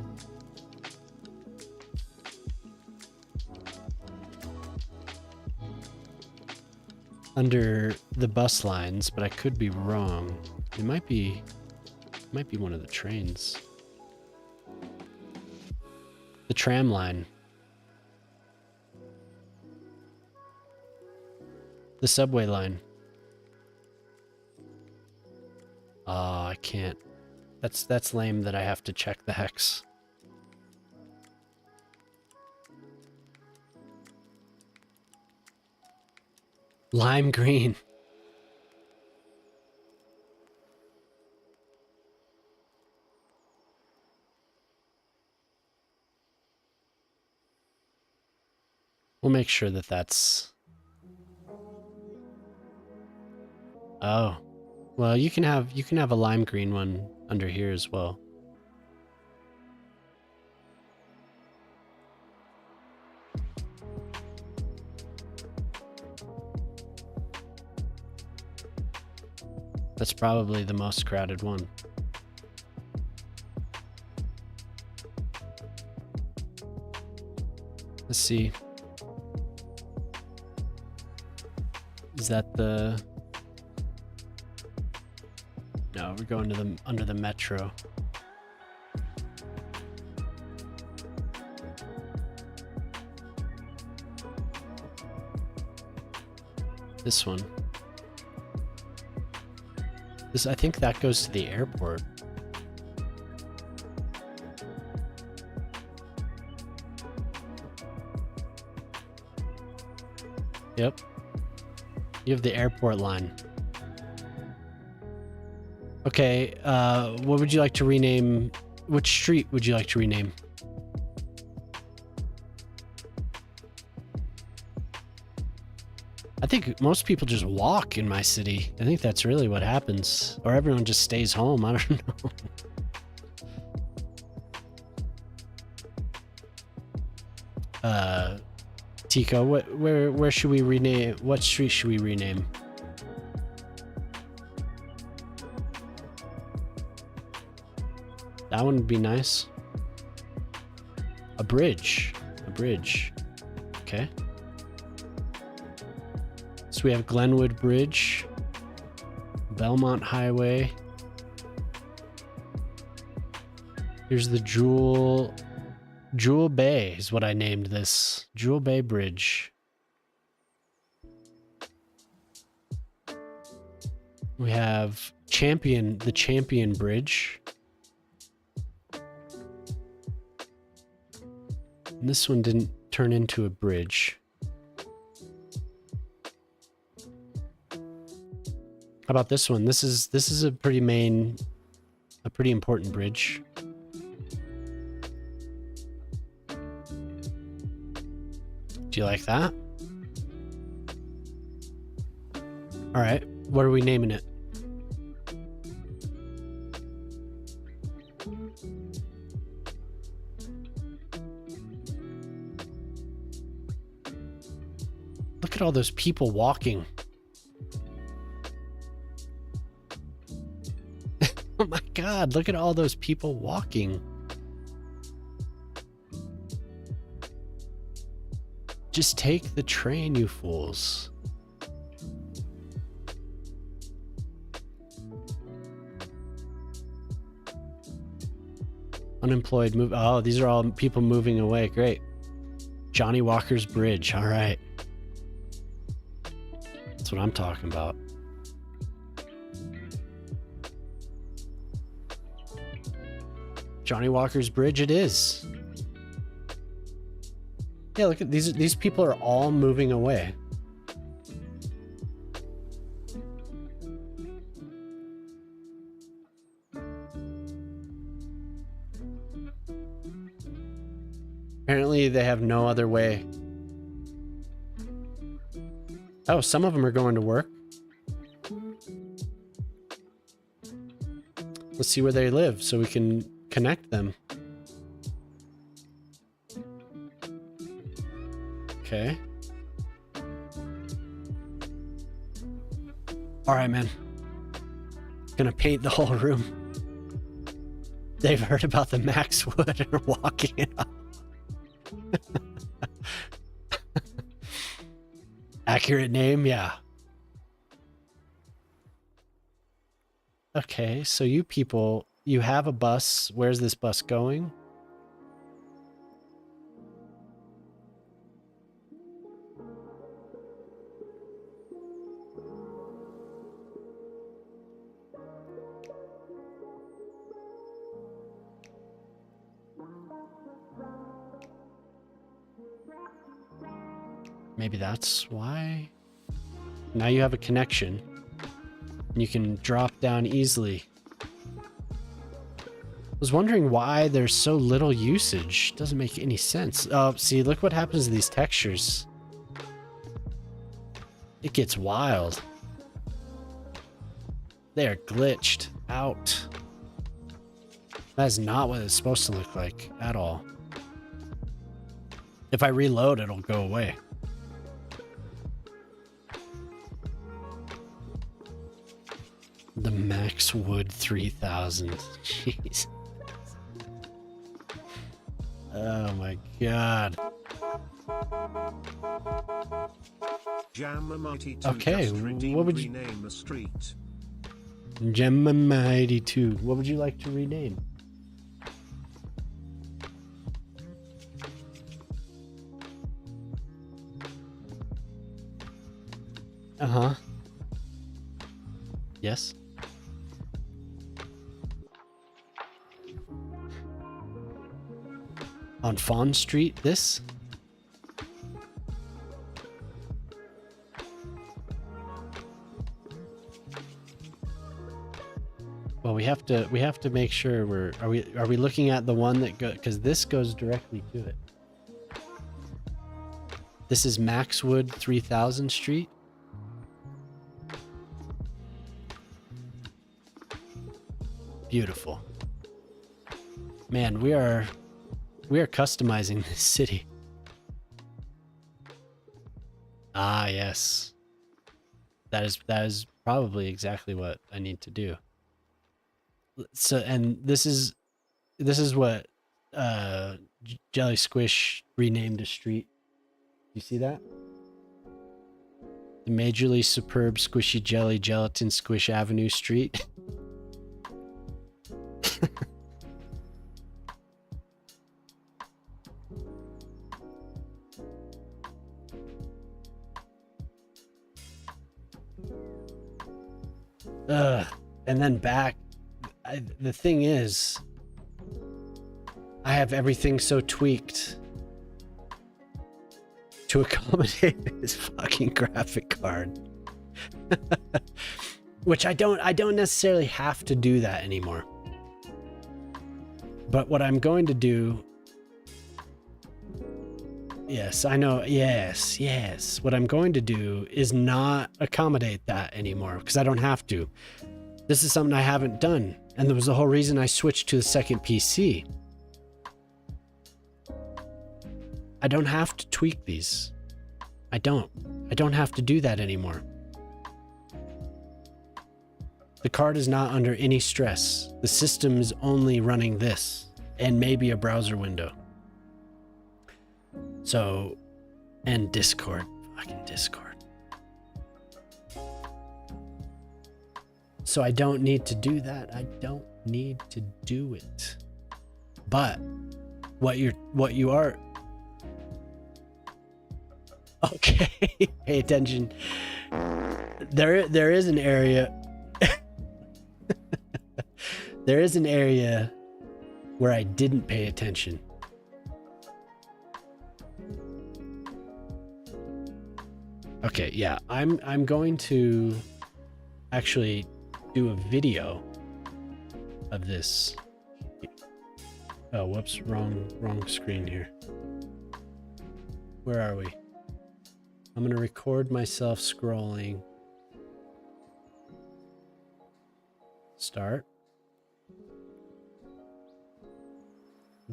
under the bus lines, but I could be wrong. It might be one of the trains. The tram line. The subway line. Oh, I can't. That's lame that I have to check the hex. Lime green. We'll make sure that that's... Oh. Well, you can have a lime green one under here as well. That's probably the most crowded one. Let's see. Is that the... No, we're going to the under the metro. This one. This, I think that goes to the airport. Yep. You have the airport line. Okay, what would you like to rename? Which street would you like to rename? I think most people just walk in my city. I think that's really what happens. Or everyone just stays home. I don't know. Tico, where should we rename? What street should we rename? That one would be nice. A bridge. A bridge. Okay. So we have Glenwood Bridge, Belmont Highway. Here's the Jewel Bay is what I named this. Jewel Bay Bridge. We have the Champion Bridge. And this one didn't turn into a bridge. How about this one? This is a pretty important bridge. Do you like that? All right, what are we naming it? Look at all those people walking. Oh my God, look at all those people walking. Just take the train, you fools. Unemployed move. Oh, these are all people moving away. Great. Johnny Walker's Bridge. All right. That's what I'm talking about. Johnny Walker's Bridge it is. Yeah, look at these people are all moving away. Apparently they have no other way. Oh, some of them are going to work. Let's see where they live so we can connect them. Okay. All right, man. Gonna paint the whole room. They've heard about the Max Wood and are walking it up. Accurate name, yeah. Okay, so you people, you have a bus. Where's this bus going? Maybe that's why. Now you have a connection. And you can drop down easily. I was wondering why there's so little usage. Doesn't make any sense. Oh, see, look what happens to these textures. It gets wild. They are glitched out. That is not what it's supposed to look like at all. If I reload, it'll go away. The Max Wood 3000. Jeez. Oh my god. Jam Mighty 2 Okay, just redeemed what would you... rename a street. Gemma 82. What would you like to rename? Uh-huh. Yes. On Fawn Street, this? Well, we have to make sure are we looking at the one that because this goes directly to it. This is Maxwood 3000 Street. Beautiful. Man, we are customizing this city. Ah, yes. That is probably exactly what I need to do. So, and this is what Jelly Squish renamed a street. You see that? The majorly superb squishy jelly gelatin squish avenue street. And then back. The thing is, I have everything so tweaked to accommodate this fucking graphic card. Which I don't necessarily have to do that anymore. But what I'm going to do, yes, I know, yes. What I'm going to do is not accommodate that anymore because I don't have to. This is something I haven't done. And that was the whole reason I switched to the second PC. I don't have to tweak these. I don't have to do that anymore. The card is not under any stress. The system is only running this and maybe a browser window. So, and Discord, fucking Discord. So I don't need to do that. I don't need to do it. But what you are, okay, pay attention. There is an area. There is an area where I didn't pay attention. Okay, yeah, I'm going to actually do a video of this. Oh, whoops, wrong screen here. Where are we? I'm gonna record myself scrolling. Start.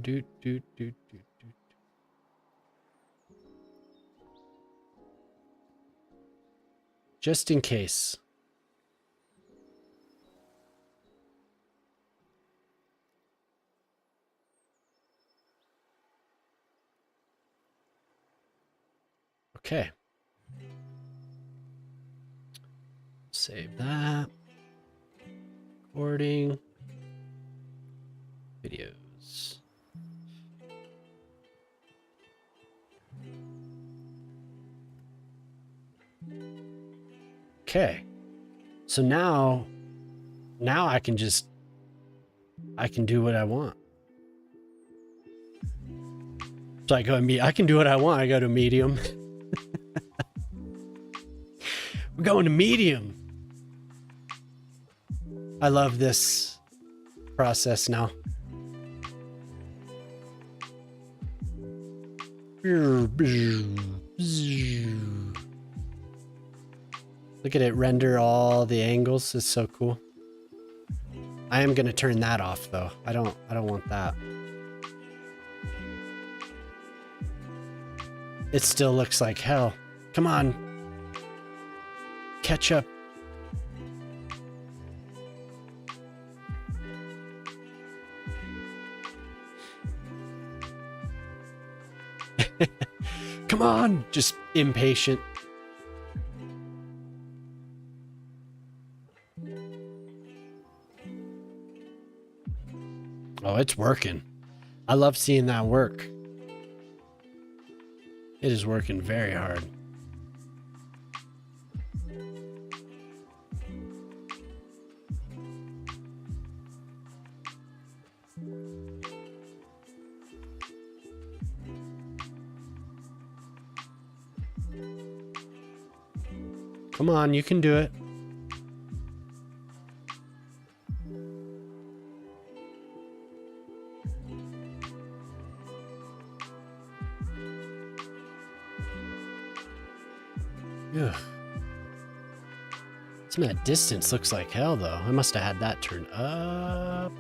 Do. Just in case. Okay. Save that. Recording. Videos. Okay. So now I can do what I want. So I can do what I want. I go to medium. We're going to medium. I love this process now. Look at it render all the angles. It's so cool. I am going to turn that off though. I don't want that. It still looks like hell. Come on. Catch up. Come on, just impatient. Oh, it's working. I love seeing that work. It is working very hard. Come on, you can do it. Ugh. Some of that distance looks like hell, though. I must have had that turned up.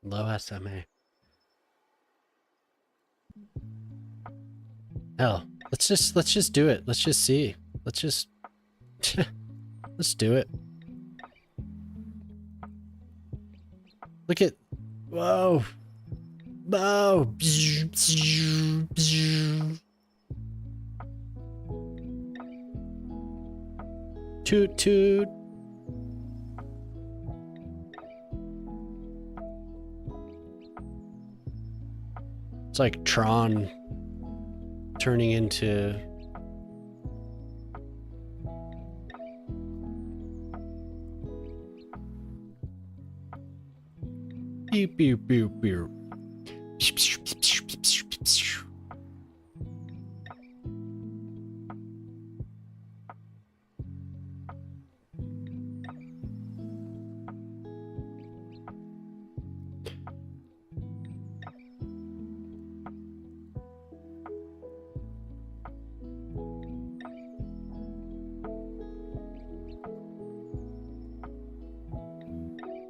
Low SMA. Hell, let's just do it. Let's just see. Let's just let's do it. Look at, whoa, whoa. Toot toot. It's like Tron turning into beep beep beep beep.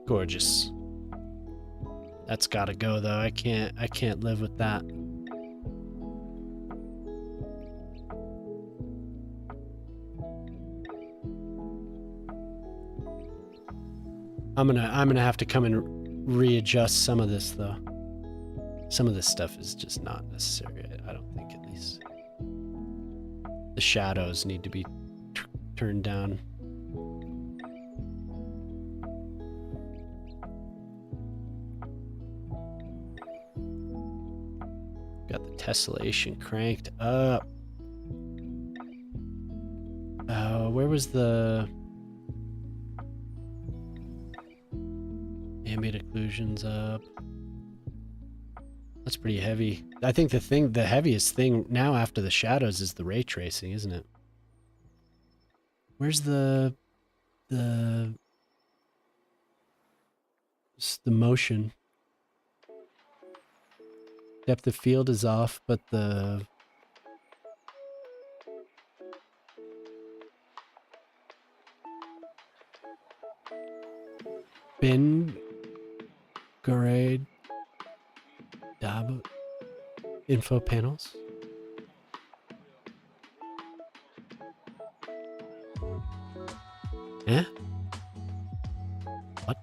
Gorgeous. That's gotta go though. I can't live with that. I'm gonna have to come and readjust some of this though. Some of this stuff is just not necessary. I don't think, at least. The shadows need to be turned down. Got the tessellation cranked up. Where was the ambient occlusions up? That's pretty heavy. I think the heaviest thing now after the shadows is the ray tracing, isn't it? Where's the motion? Depth of field is off, but the bin grade dab info panels. Eh? What?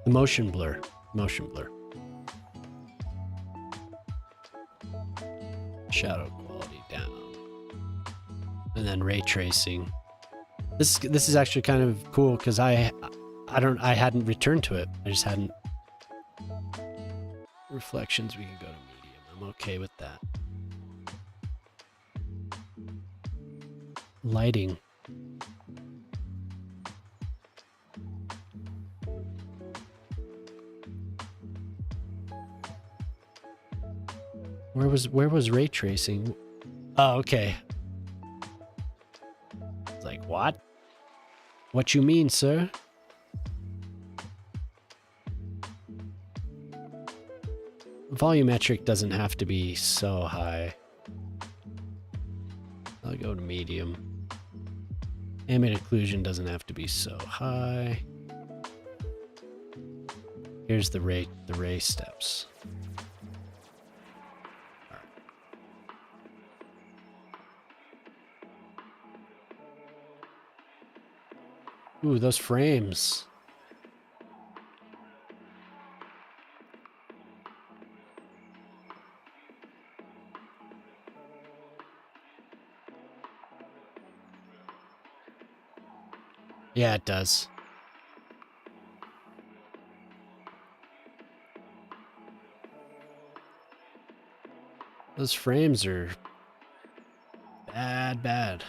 The motion blur. Motion blur. Shadow quality down. And then ray tracing. This is actually kind of cool because I hadn't returned to it. I just hadn't. Reflections, we can go to medium. I'm okay with that. Lighting. Where was ray tracing? Oh, okay. It's like, what? What you mean, sir? Volumetric doesn't have to be so high. I'll go to medium. Ambient occlusion doesn't have to be so high. Here's the ray steps. Ooh, those frames. Yeah, it does. Those frames are bad.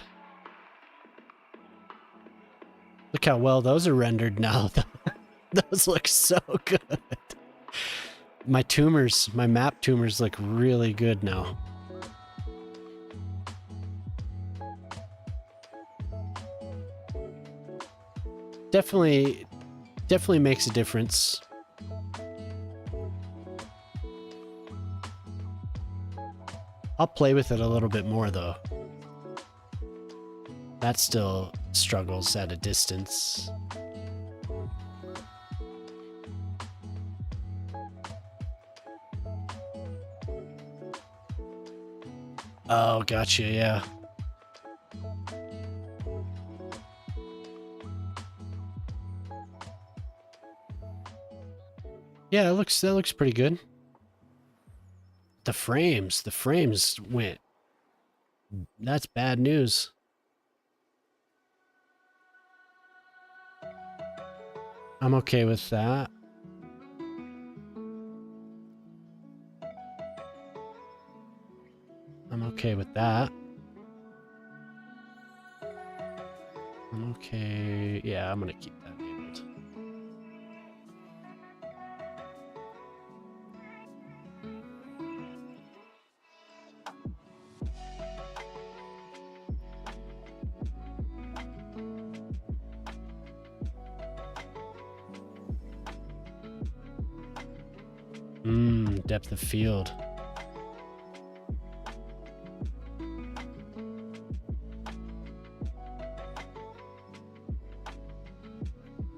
Look how well those are rendered now. Those look so good. My map tumors look really good now. Definitely makes a difference. I'll play with it a little bit more though. That still struggles at a distance. Oh, gotcha, yeah. Yeah, that looks pretty good. The frames went. That's bad news. I'm okay with that. I'm okay with that. I'm okay. Yeah, I'm gonna keep that enabled. Depth of field.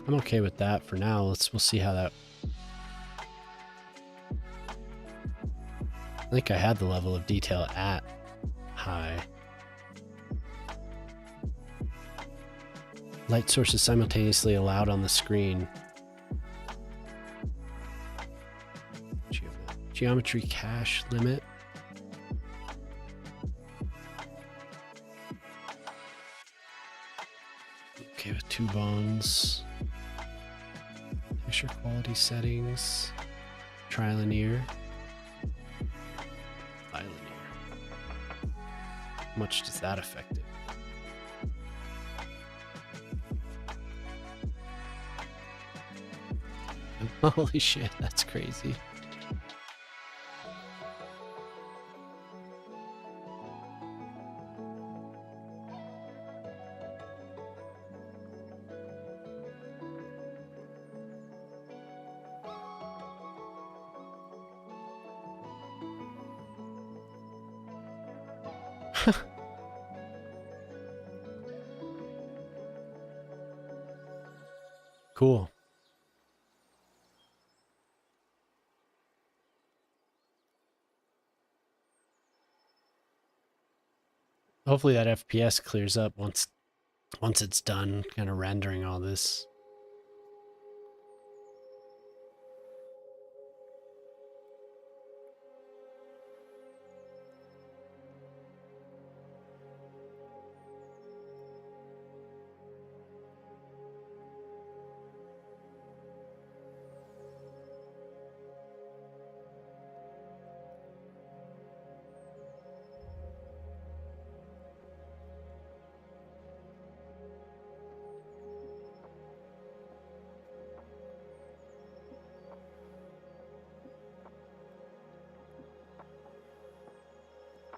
I'm okay with that for now. We'll see how that. I think I had the level of detail at high. Light sources simultaneously allowed on the screen. Geometry cache limit. Okay with 2 bones. Texture quality settings. Trilinear. Bilinear. How much does that affect it? Holy shit, that's crazy. Cool. Hopefully that FPS clears up once it's done kind of rendering all this.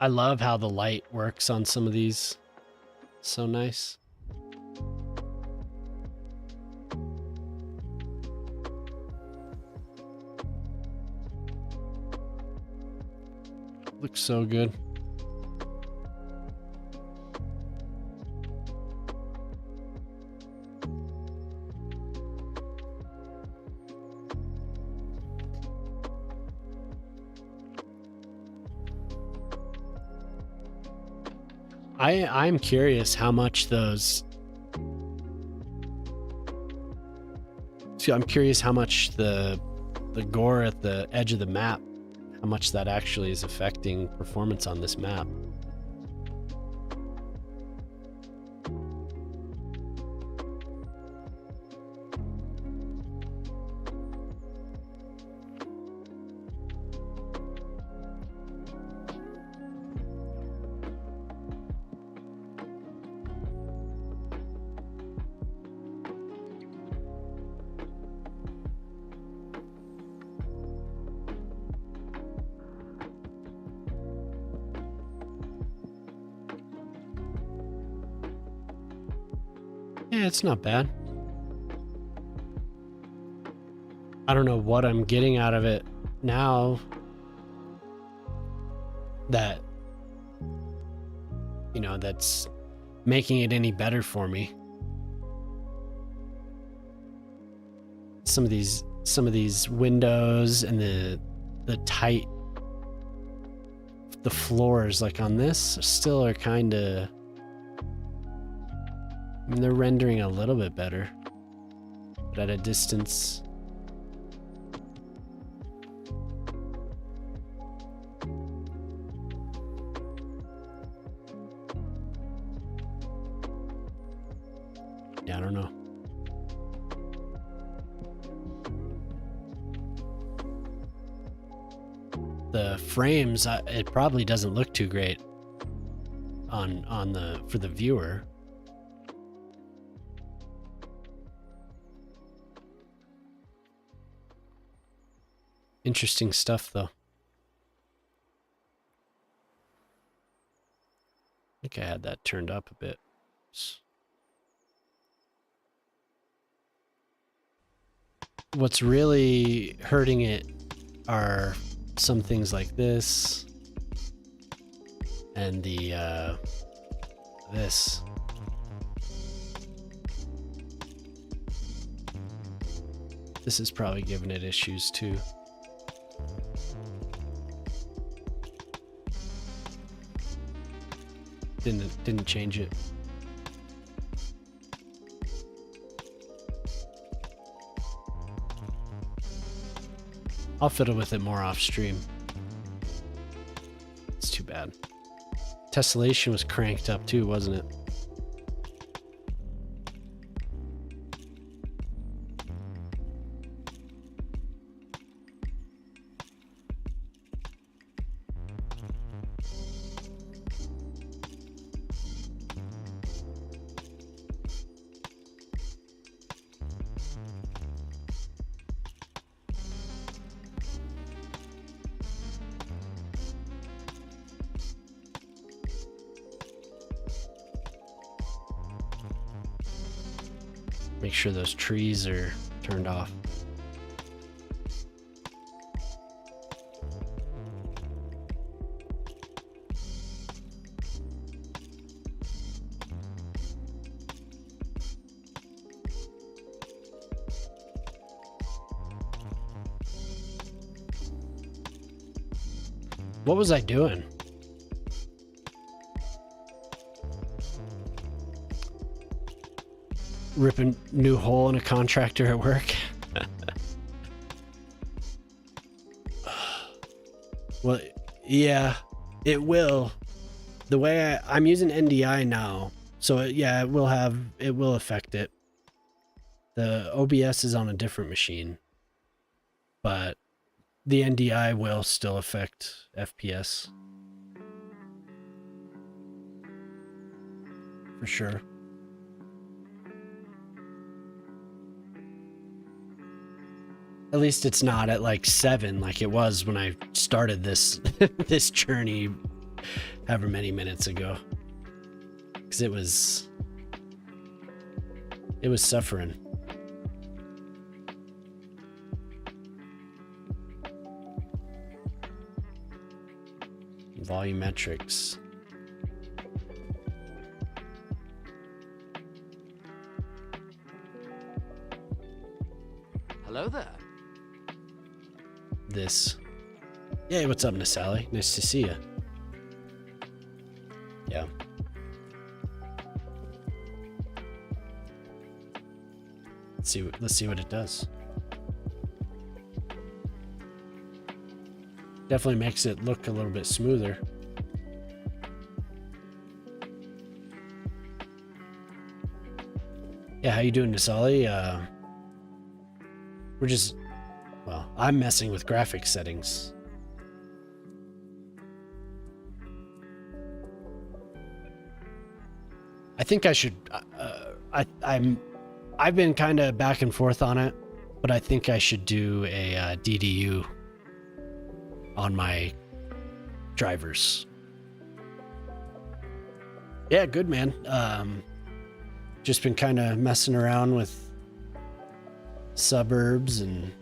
I love how the light works on some of these. So nice. Looks so good. I'm curious how much those too. I'm curious how much the gore at the edge of the map, how much that actually is affecting performance on this map. Yeah, it's not bad. I don't know what I'm getting out of it now that, you know, that's making it any better for me. Some of these windows and the tight, the floors like on this still are kind of, I mean, they're rendering a little bit better, but at a distance. Yeah, I don't know. The frames, it probably doesn't look too great for the viewer. Interesting stuff, though. I think I had that turned up a bit. What's really hurting it are some things like this and this. This is probably giving it issues too. Didn't change it. I'll fiddle with it more off stream. It's too bad. Tessellation was cranked up too, wasn't it? Make sure those trees are turned off. What was I doing? Ripping new hole in a contractor at work. Well, yeah, it will. The way I'm using NDI now, so yeah, it will affect it. The OBS is on a different machine, but the NDI will still affect FPS. For sure. At least it's not at like 7 like it was when I started this this journey however many minutes ago. Because it was suffering. Volumetrics. Hello there. This. Hey, what's up, Miss Sally? Nice to see you. Yeah. Let's see what it does. Definitely makes it look a little bit smoother. Yeah, how you doing, Nisali? We're just, well, I'm messing with graphics settings. I think I should, I've been kind of back and forth on it, but I think I should do a DDU on my drivers. Yeah, good, man. Just been kind of messing around with suburbs, and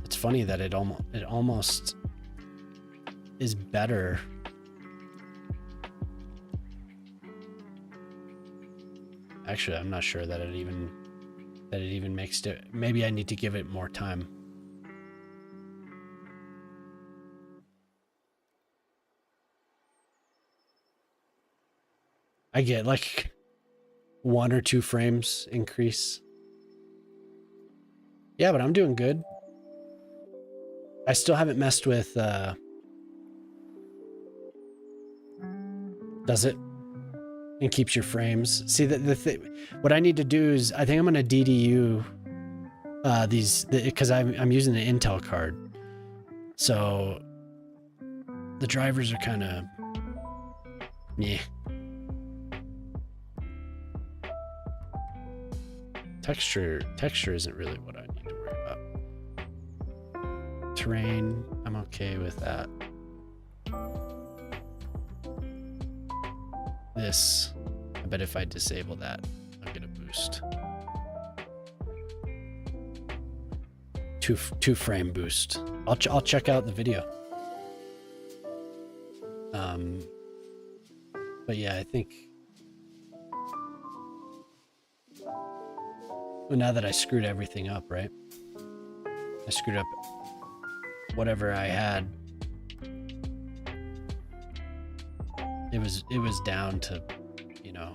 it's funny that it almost is better. Actually, I'm not sure that it even makes it. Maybe I need to give it more time. I get like 1 or 2 frames increase. Yeah, but I'm doing good. I still haven't messed with, does it? And keeps your frames. See, the thing, what I need to do is, I think I'm going to DDU because I'm using an Intel card. So the drivers are kind of, yeah. Texture isn't really what I need to worry about. Terrain, I'm okay with that. This, I bet if I disable that, I'll get a boost. 2 frame boost. I'll check out the video. But yeah, I think, well, now that I screwed everything up, right? I screwed up whatever I had. It was down to, you know,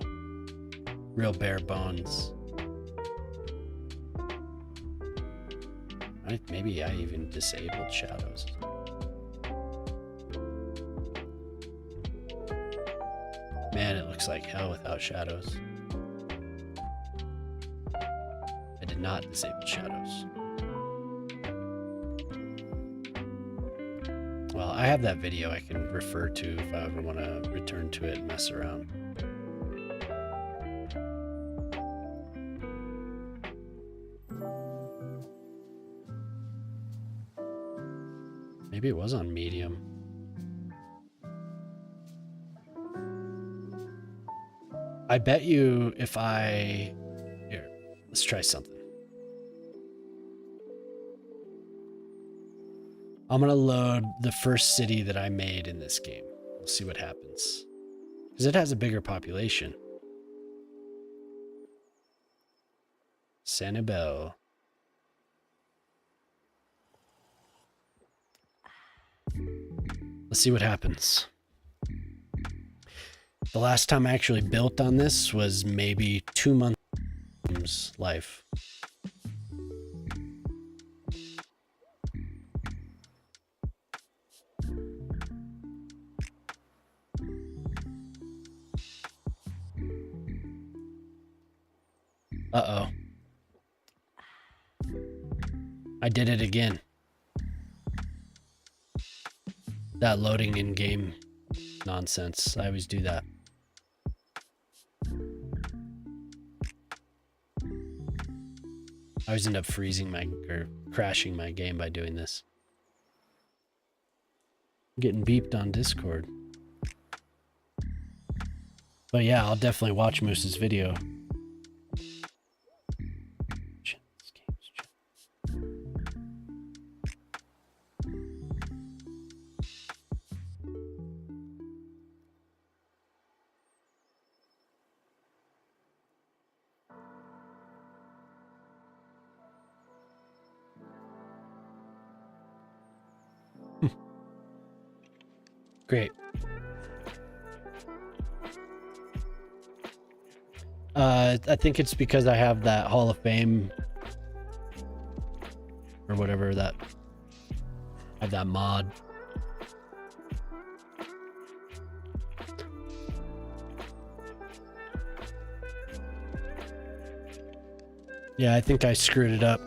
real bare bones. Maybe I even disabled shadows. Man, it looks like hell without shadows. I did not disable shadows. Well, I have that video I can refer to if I ever want to return to it and mess around. Maybe it was on medium. I bet you if I... Here, let's try something. I'm going to load the first city that I made in this game. We'll see what happens. Because it has a bigger population. Sanibel. Let's see what happens. The last time I actually built on this was maybe 2 months life. Uh-oh. I did it again. That loading in-game nonsense. I always do that. I always end up freezing or crashing my game by doing this. I'm getting beeped on Discord. But yeah, I'll definitely watch Moose's video. Great. I think it's because I have that Hall of Fame or whatever that have that mod. Yeah, I think I screwed it up.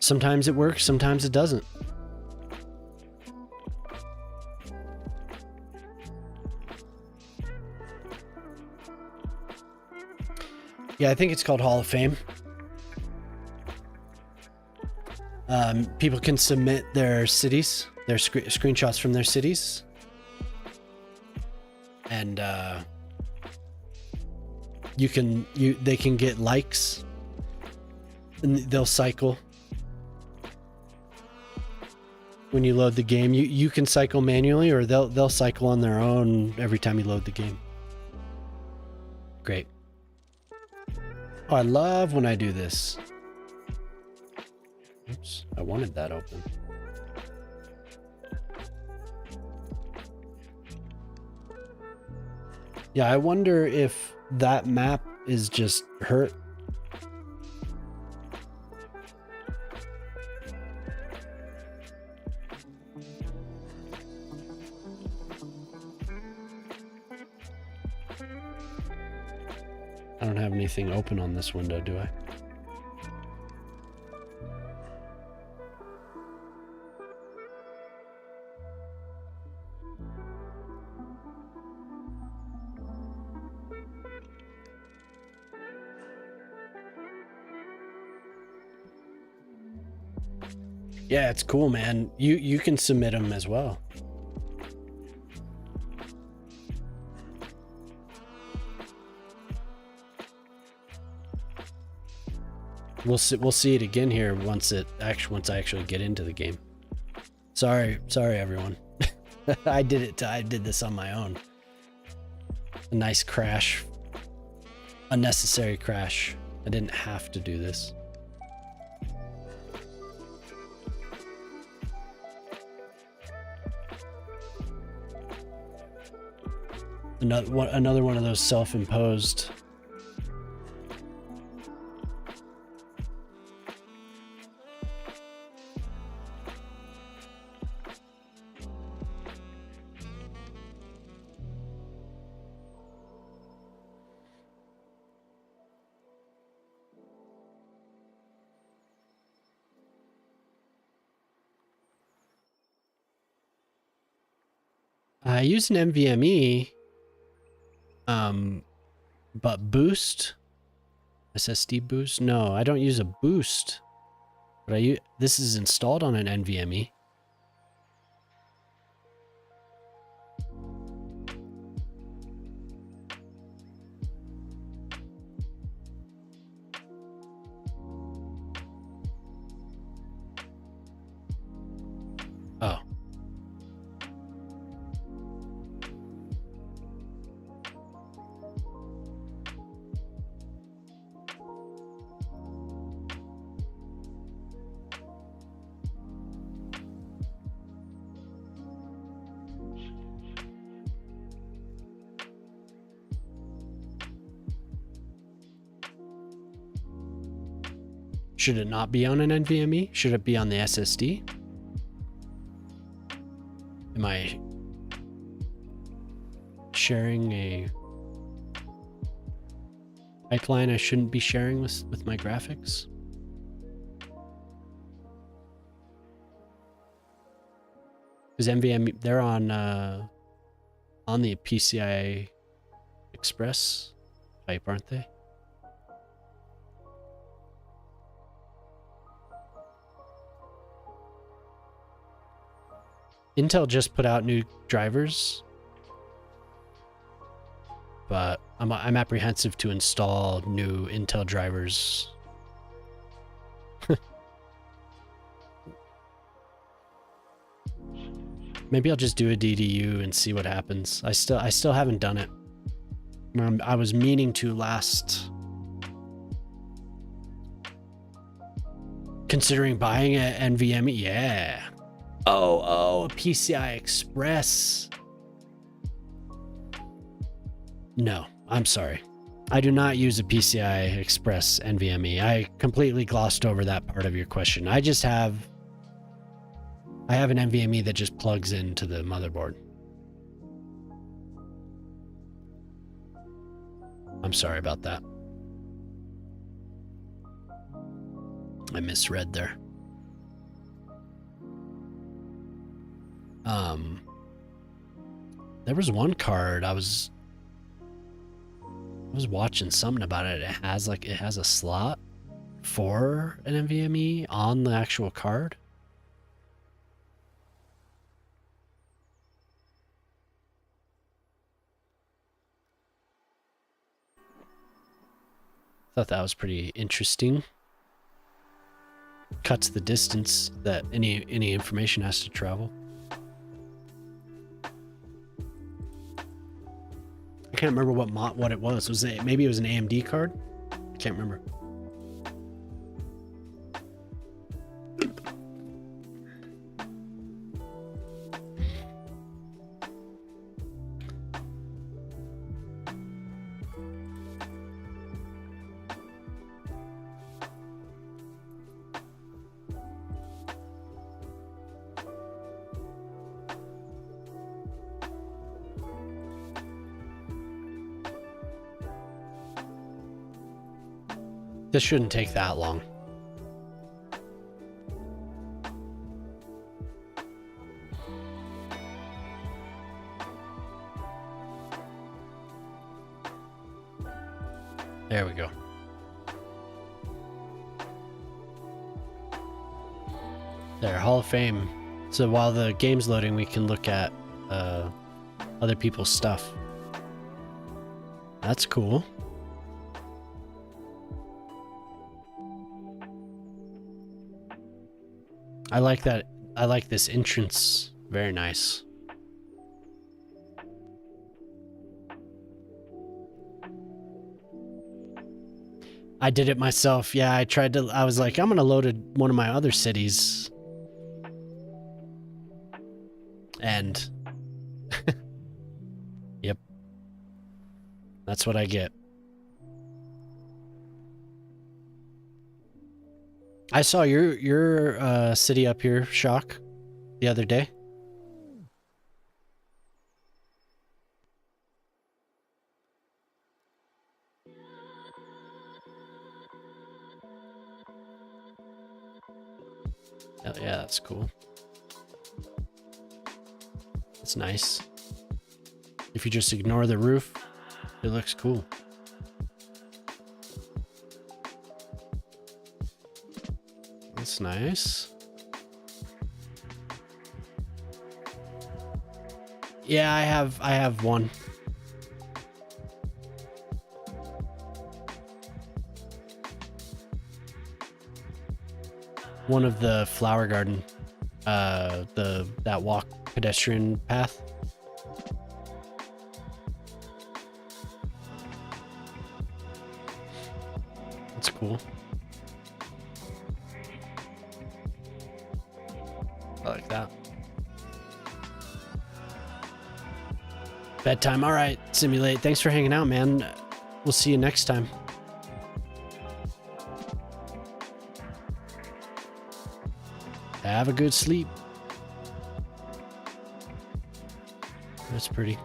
Sometimes it works, sometimes it doesn't. Yeah, I think it's called Hall of Fame. People can submit their cities, their screenshots from their cities, and they can get likes, and they'll cycle. When you load the game, you can cycle manually, or they'll cycle on their own every time you load the game. Great. Oh, I love when I do this. Oops, I wanted that open. Yeah, I wonder if that map is just hurt. I don't have anything open on this window, do I? Yeah, it's cool, man. You can submit them as well. We'll see it again here once I actually get into the game. Sorry everyone. I did this on my own. A nice crash. Unnecessary crash. I didn't have to do this. Another one of those self-imposed. I use an NVMe, but boost, SSD boost. No, I don't use a boost, but this is installed on an NVMe. Oh. Should it not be on an NVMe? Should it be on the SSD? Am I sharing a pipeline I shouldn't be sharing with my graphics? Because NVMe, they're on the PCI Express type, aren't they? Intel just put out new drivers, but I'm apprehensive to install new Intel drivers. Maybe I'll just do a DDU and see what happens. I still haven't done it. I was meaning to last. Considering buying an NVMe, yeah. Oh, a PCI Express. No, I'm sorry. I do not use a PCI Express NVMe. I completely glossed over that part of your question. I have an NVMe that just plugs into the motherboard. I'm sorry about that. I misread there. There was one card I was watching something about it. It has a slot for an NVMe on the actual card. Thought that was pretty interesting. Cuts the distance that any information has to travel. I can't remember what it was. Maybe it was an AMD card? I can't remember. This shouldn't take that long. There we go. There, Hall of Fame. So while the game's loading, we can look at other people's stuff. That's cool. I like that. I like this entrance. Very nice. I did it myself. Yeah, I was like, I'm gonna load one of my other cities. And yep. That's what I get. I saw your city up here, Shock, the other day. Oh, yeah, that's cool. That's nice. If you just ignore the roof, it looks cool. That's nice. Yeah, I have one. One of the flower garden, that walk pedestrian path. That's cool. I like that. Bedtime. All right, Simulate. Thanks for hanging out, man. We'll see you next time. Have a good sleep. That's pretty.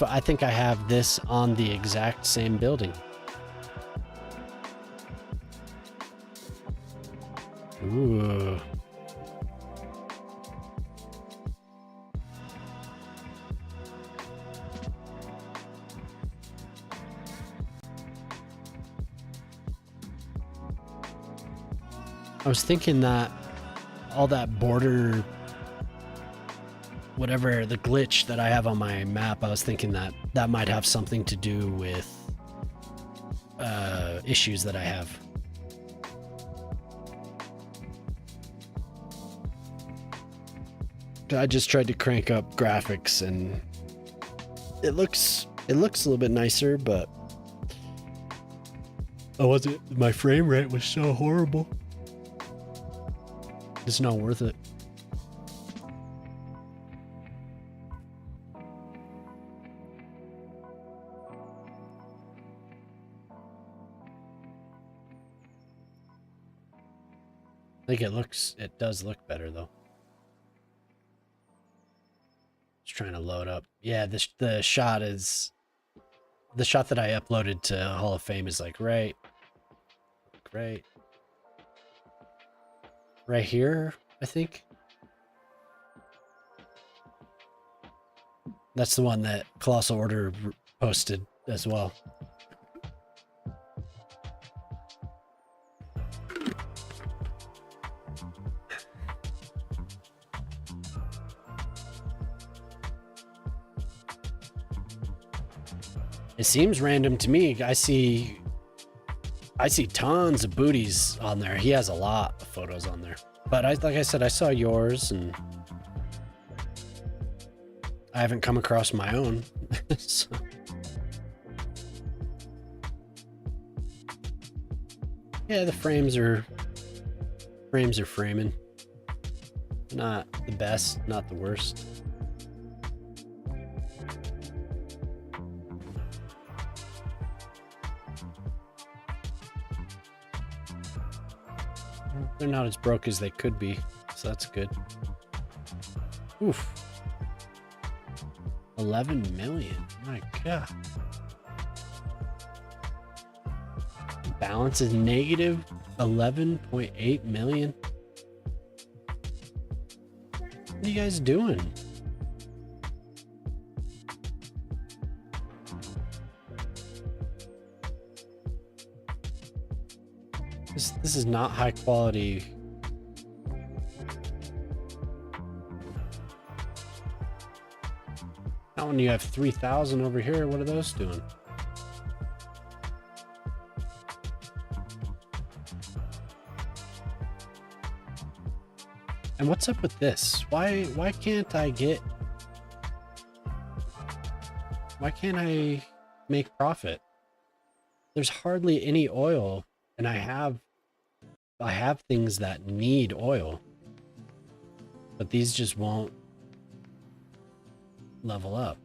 I think I have this on the exact same building. Ooh. I was thinking that all that border, whatever the glitch that I have on my map, I was thinking that might have something to do with issues that I have. I just tried to crank up graphics and it looks a little bit nicer, but my frame rate was so horrible. It's not worth it. I think it does look better though. Just trying to load up. Yeah, the shot that I uploaded to Hall of Fame is like right here, I think. That's the one that Colossal Order posted as well. It seems random to me. I see tons of booties on there. He has a lot of photos on there. But like I said, I saw yours and I haven't come across my own. So. Yeah, the frames are framing. Not the best, not the worst. They're not as broke as they could be, so that's good. Oof. 11 million. My God. Balance is negative 11.8 million. What are you guys doing? This is not high quality. Now when you have 3,000 over here, what are those doing? And what's up with this? Why can't I make profit? There's hardly any oil, and I have things that need oil, but these just won't level up.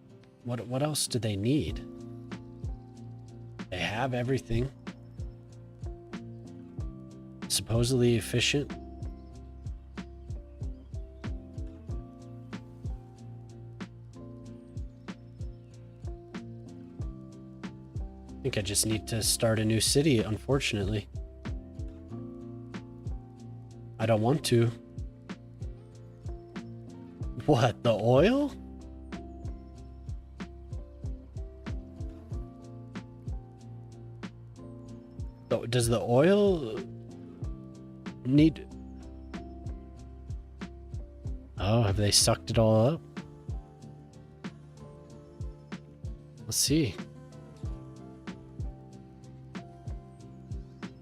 What else do they need? They have everything. Supposedly efficient. I think I just need to start a new city, unfortunately. I don't want to. What, the oil? Does the oil need... Oh, have they sucked it all up? Let's see.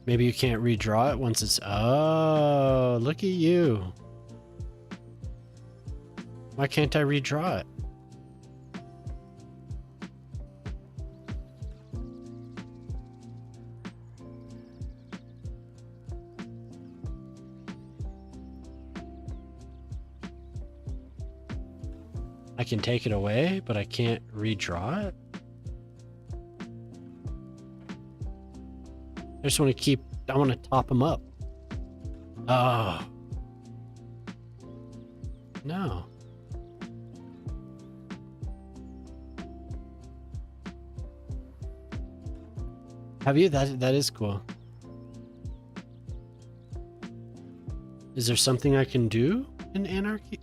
Maybe you can't redraw it once it's... Oh, look at you. Why can't I redraw it? I can take it away, but I can't redraw it? I just want to I want to top them up. Oh. No. Have you? That is cool. Is there something I can do in Anarchy?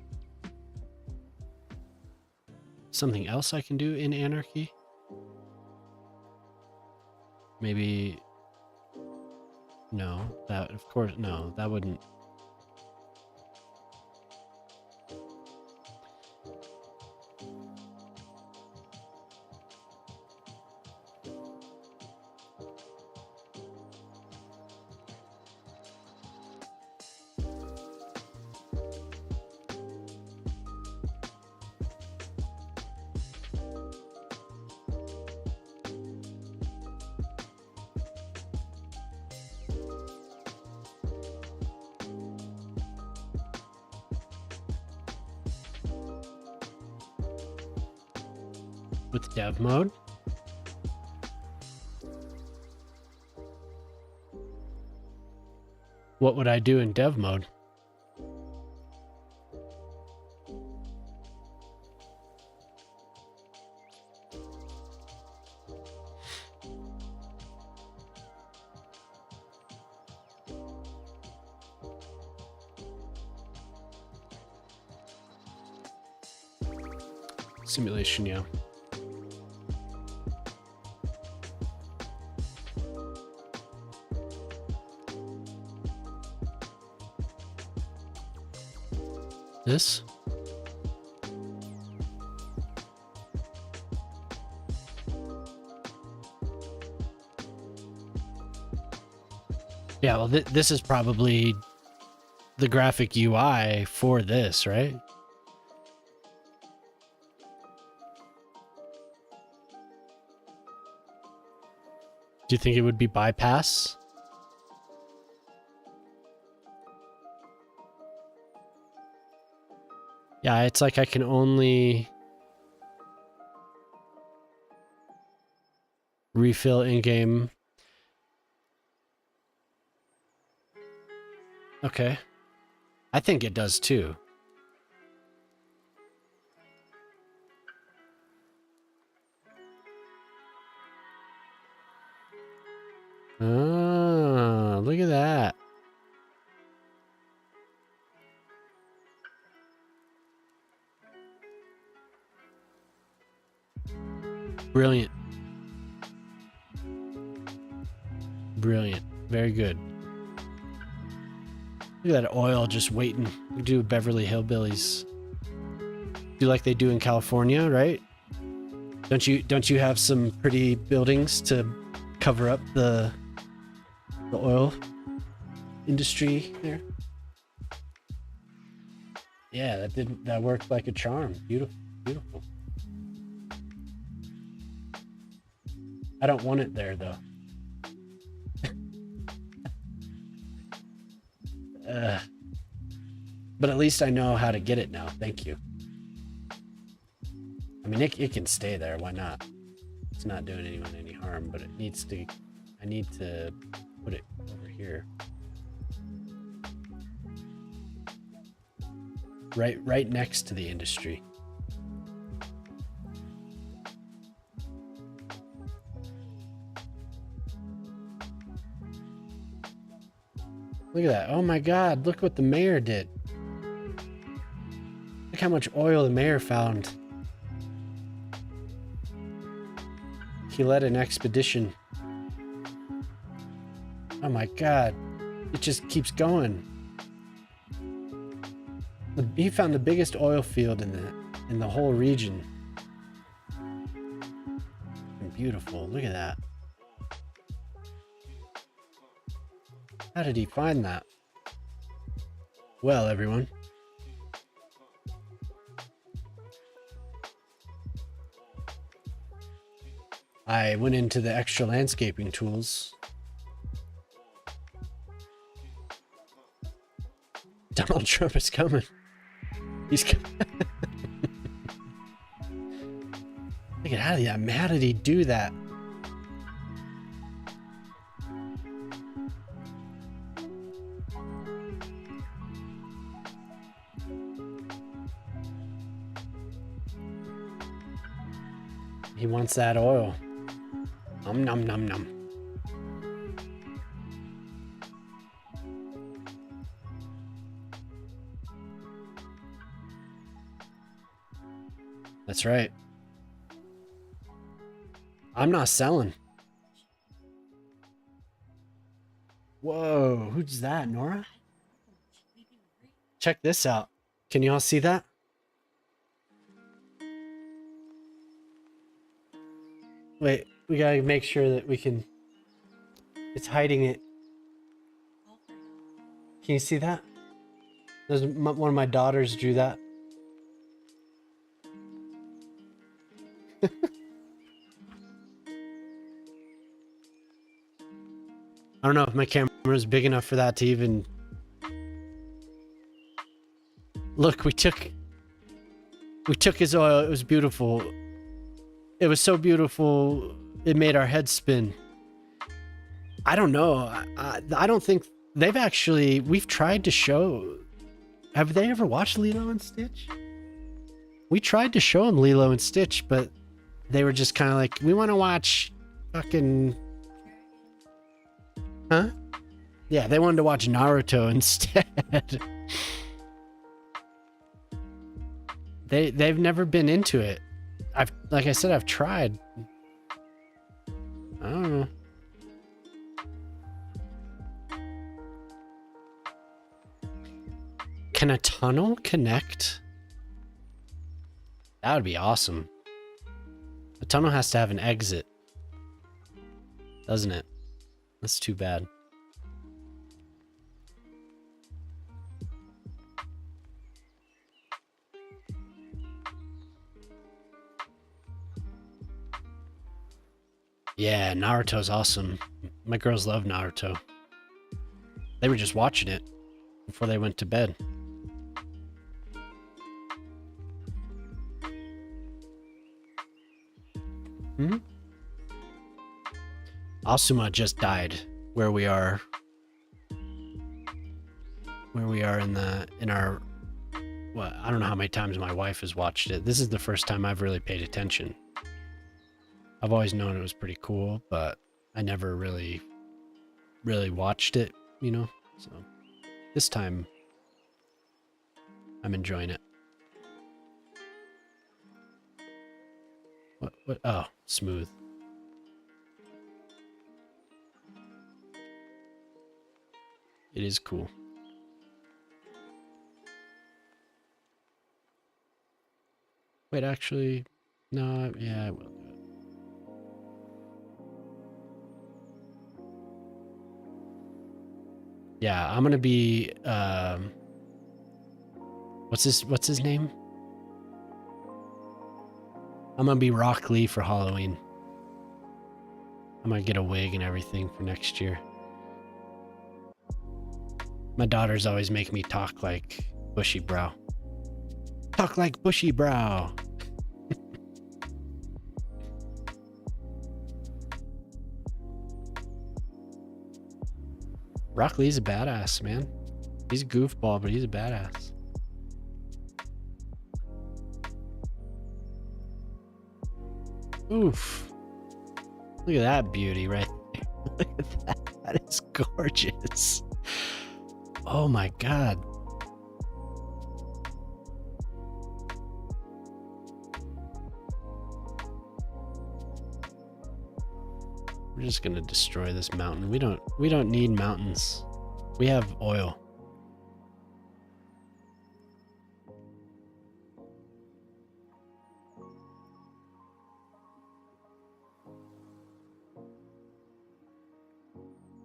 Something else I can do in Anarchy? Maybe... No, that, of course, no, that wouldn't. With dev mode. What would I do in dev mode? Simulation, yeah. This? Yeah, well, this is probably the graphic UI for this, right? Do you think it would be bypass? Yeah, it's like I can only refill in-game. Okay. I think it does too. Oh, look at that. Brilliant. Brilliant. Very good. Look at that oil just waiting. We do Beverly Hillbillies. Do like they do in California, right? Don't you have some pretty buildings to cover up the oil industry there? Yeah, that worked like a charm. Beautiful, beautiful. I don't want it there though. But at least I know how to get it now. Thank you. I mean, it can stay there. Why not? It's not doing anyone any harm, but it needs to. I need to put it over here. Right next to the industry. Look at that. Oh my God, look what the mayor did. Look how much oil the mayor found. He led an expedition. Oh my God, it just keeps going. He found the biggest oil field in the whole region. And beautiful, look at that. How did he find that? Well, everyone. I went into the extra landscaping tools. Donald Trump is coming. He's coming. Look at how did he do that? He wants that oil. Nom nom nom. That's right. I'm not selling. Whoa, who's that, Nora? Check this out. Can you all see that? Wait, we gotta make sure that we can... It's hiding it. Can you see that? One of my daughters drew that. I don't know if my camera is big enough for that to even... Look, we took his oil. It was beautiful. It was so beautiful, it made our heads spin. I don't know. I don't think we've tried to show. Have they ever watched Lilo and Stitch? We tried to show them Lilo and Stitch, but they were just kind of like, we want to watch fucking. Huh? Yeah, they wanted to watch Naruto instead. They've never been into it. Like I said, I've tried. I don't know. Can a tunnel connect? That would be awesome. A tunnel has to have an exit, doesn't it? That's too bad. Yeah, Naruto's awesome. My girls love Naruto. They were just watching it before they went to bed. Asuma just died where we are. Where we are in our. Well, I don't know how many times my wife has watched it. This is the first time I've really paid attention. I've always known it was pretty cool, but I never really watched it, you know? So this time I'm enjoying it. What? Oh, smooth. It is cool. Wait, actually, no, yeah, I will do it. Yeah, I'm gonna be, what's his name? I'm gonna be Rock Lee for Halloween. I'm gonna get a wig and everything for next year. My daughters always make me talk like Bushy Brow. Talk like Bushy Brow. Rock Lee's a badass, man. He's a goofball, but he's a badass. Oof. Look at that beauty right there. Look at that. That is gorgeous. Oh my God. We're just gonna destroy this mountain. We don't need mountains. We have oil.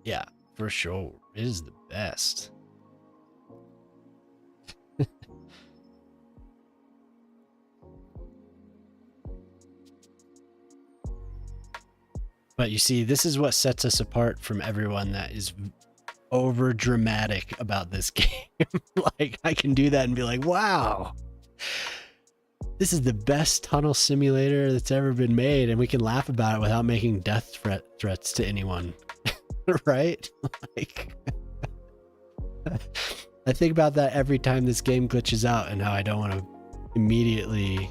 Yeah, for sure. It is the best. But you see, this is what sets us apart from everyone that is over dramatic about this game. Like, I can do that and be like, wow, this is the best tunnel simulator that's ever been made, and we can laugh about it without making death threats to anyone. Right? Like, I think about that every time this game glitches out and how I don't want to immediately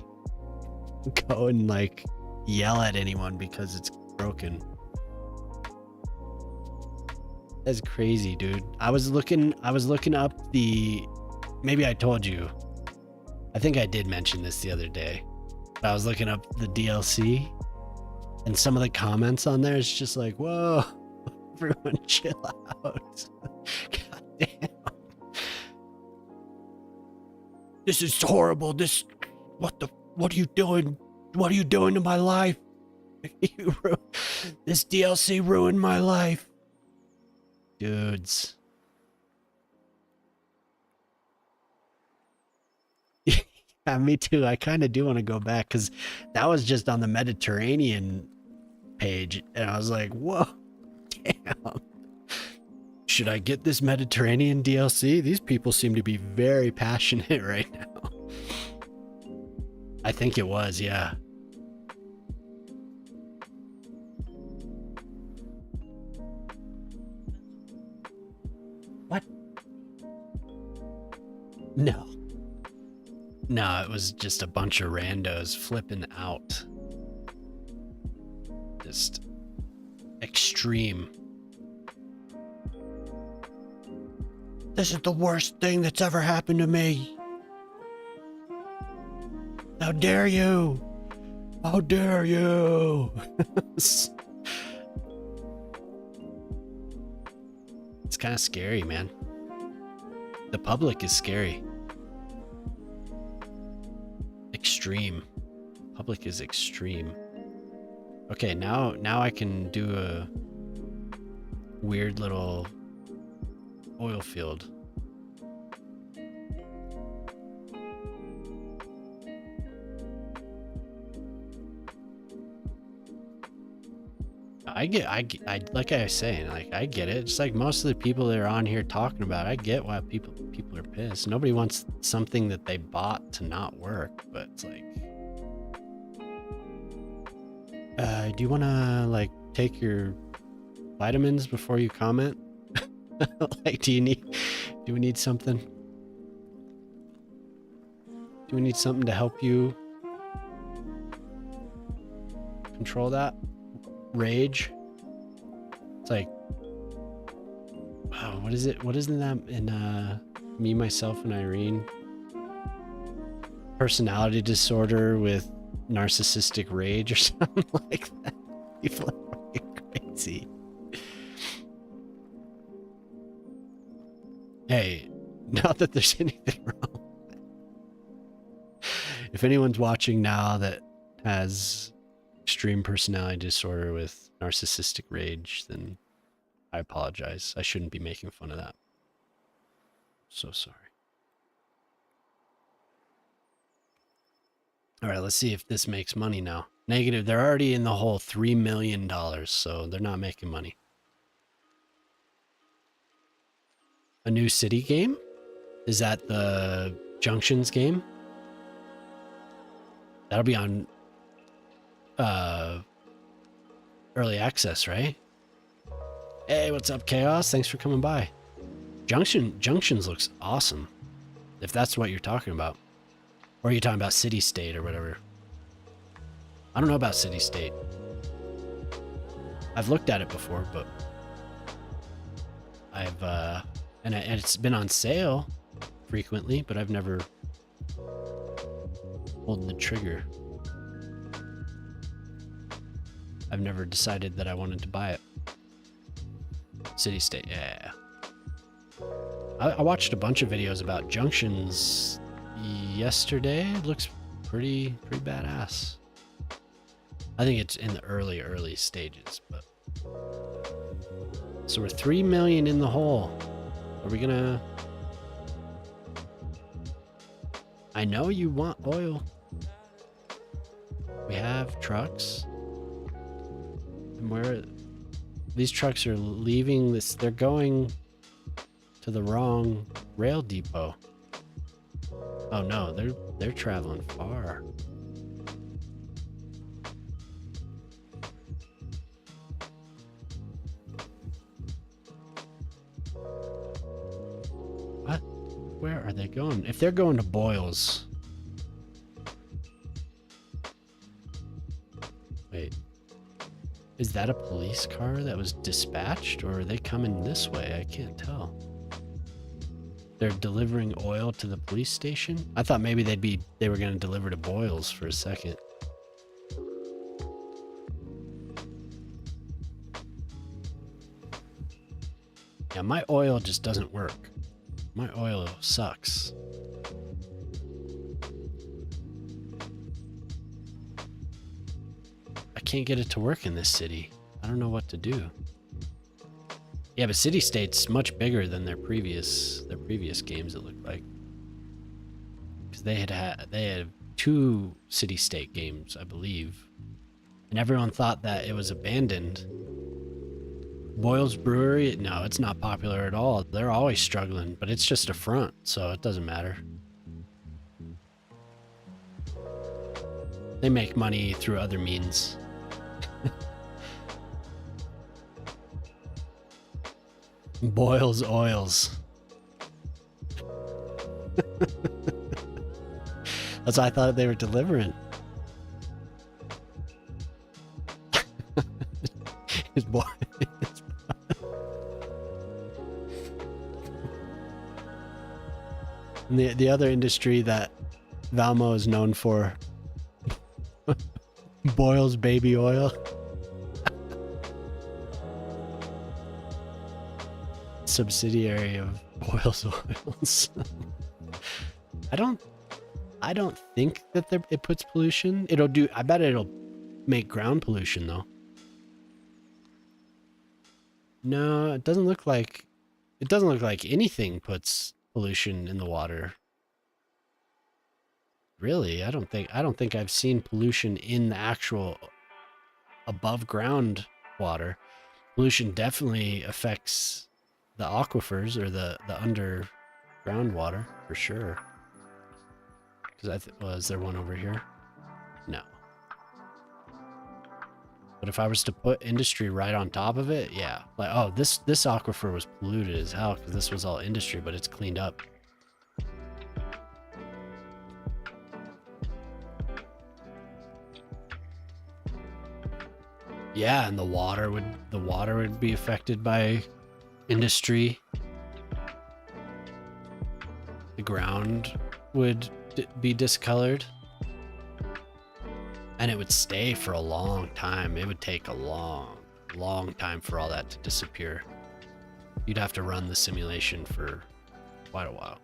go and like yell at anyone because it's broken. That's crazy, dude. I was looking up the, maybe I told you, I think I did mention this the other day, but I was looking up the DLC and some of the comments on there is just like, whoa, everyone chill out. God damn. This is horrible. What are you doing? What are you doing to my life? This DLC ruined my life. Dudes. Yeah, me too. I kind of do want to go back because that was just on the Mediterranean page. And I was like, whoa, damn. Should I get this Mediterranean DLC? These people seem to be very passionate right now. I think it was, yeah. No. No, it was just a bunch of randos flipping out. Just extreme. This is the worst thing that's ever happened to me. How dare you? How dare you? It's kind of scary, man. The public is scary. Extreme. Public is extreme. Okay, now I can do a weird little oil field. I like I was saying, like I get it. Just like most of the people that are on here talking about it, I get why people are pissed. Nobody wants something that they bought to not work, but it's like, do you want to like take your vitamins before you comment? Like, do we need something? Do we need something to help you control that rage? It's like, wow, what is it? What isn't that in Me, Myself, and Irene? Personality disorder with narcissistic rage or something like that. People are fucking crazy. Hey, not that there's anything wrong. If anyone's watching now that has extreme personality disorder with narcissistic rage, then I apologize. I shouldn't be making fun of that. So sorry. All right, let's see if this makes money now. Negative. They're already in the hole $3 million, so they're not making money. A new city game? Is that the Junctions game? That'll be on early access, right? Hey, what's up, Chaos? Thanks for coming by. Junctions looks awesome. If that's what you're talking about. Or are you talking about City State or whatever? I don't know about City State. I've looked at it before, but I've and it's been on sale frequently, but I've never pulled the trigger. I've never decided that I wanted to buy it. City State, yeah. I watched a bunch of videos about Junctions yesterday. It looks pretty badass. I think it's in the early stages, but so we're 3 million in the hole. Are we gonna? I know you want oil. We have trucks. And where these trucks are leaving this, they're going to the wrong rail depot. Oh no, they're traveling far. What? Where are they going? If they're going to Boyles. Wait. Is that a police car that was dispatched, or are they coming this way? I can't tell. They're delivering oil to the police station? I thought maybe they were going to deliver to Boyles for a second. Yeah, my oil just doesn't work. My oil sucks. I can't get it to work in this city. I don't know what to do. Yeah, but City State's much bigger than their previous games, it looked like. Because they had 2 City State games, I believe. And everyone thought that it was abandoned. Boyles Brewery, no, it's not popular at all. They're always struggling, but it's just a front, so it doesn't matter. They make money through other means. Boyles Oils. That's why I thought they were delivering. His boy. And the other industry that Valmo is known for, boils baby oil. Subsidiary of Boils Oils. I don't think that it puts pollution. It'll do. I bet it'll make ground pollution though. No, it doesn't look like. It doesn't look like anything puts pollution in the water. Really, I don't think I've seen pollution in the actual above ground water. Pollution definitely affects the aquifers or the underground water for sure. Because is there one over here? No. But if I was to put industry right on top of it, yeah. Like, oh, this aquifer was polluted as hell because this was all industry, but it's cleaned up. Yeah, and the water would be affected by industry. The ground would be discolored. And it would stay for a long time. It would take a long time for all that to disappear. You'd have to run the simulation for quite a while.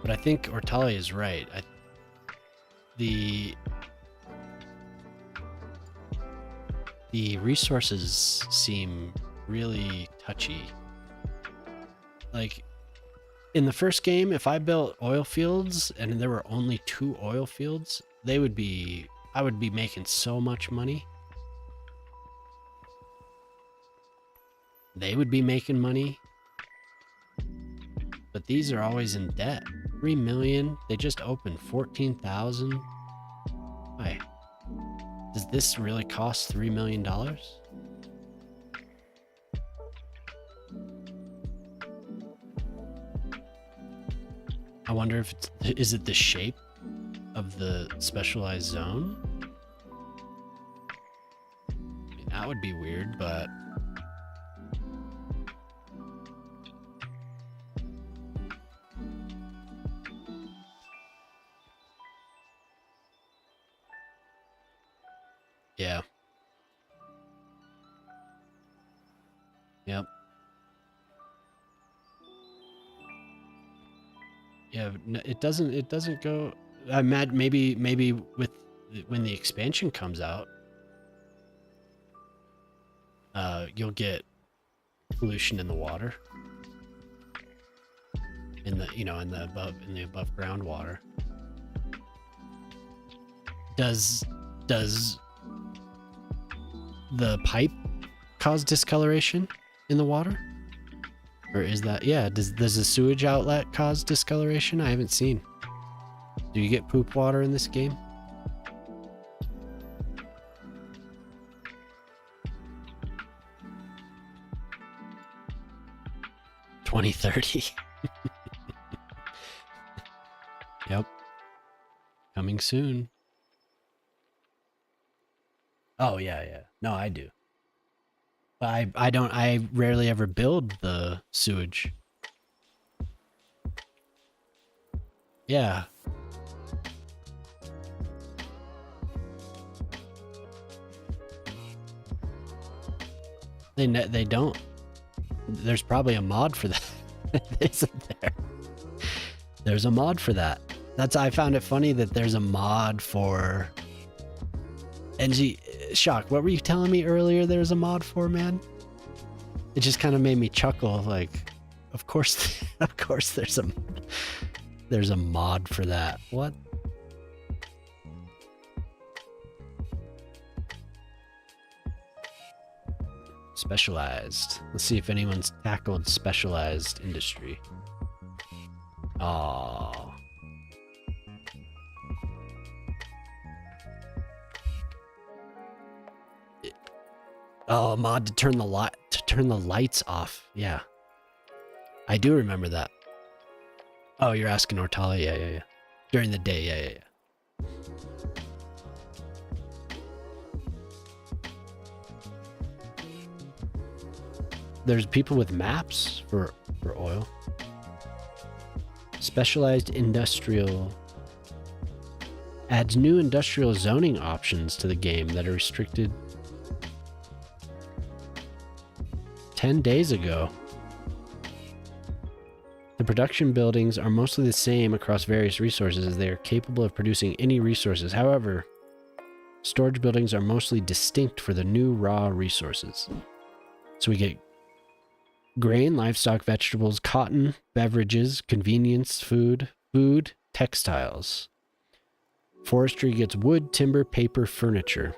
But I think Ortali is right. The resources seem really touchy. Like, in the first game, if I built oil fields and there were only 2 oil fields, I would be making so much money. They would be making money. But these are always in debt. 3 million. They just opened 14,000. Why? Does this really cost $3 million? I wonder if is it the shape of the specialized zone? I mean, that would be weird, but yeah. Yep. Yeah, it doesn't go. I imagine maybe with when the expansion comes out, you'll get pollution in the water, in the above ground water. Does the pipe cause discoloration in the water? Or is that, yeah, does the sewage outlet cause discoloration? I haven't seen. Do you get poop water in this game? $2030. Yep. Coming soon. Oh, yeah. No, I do. But I rarely ever build the sewage. Yeah. They don't. There's probably a mod for that. Isn't there? There's a mod for that. I found it funny that there's a mod for NG. Shock, what were you telling me earlier there's a mod for, man? It just kind of made me chuckle, like, of course there's a mod for that. What? Specialized. Let's see if anyone's tackled specialized industry. Aww. Oh, a mod to turn the lights off. Yeah. I do remember that. Oh, you're asking Ortala? Yeah. During the day, yeah. There's people with maps for oil. Specialized industrial adds new industrial zoning options to the game that are restricted 10 days ago. The production buildings are mostly the same across various resources as they are capable of producing any resources. However, storage buildings are mostly distinct for the new raw resources. So we get grain, livestock, vegetables, cotton, beverages, convenience, food, textiles. Forestry gets wood, timber, paper, furniture.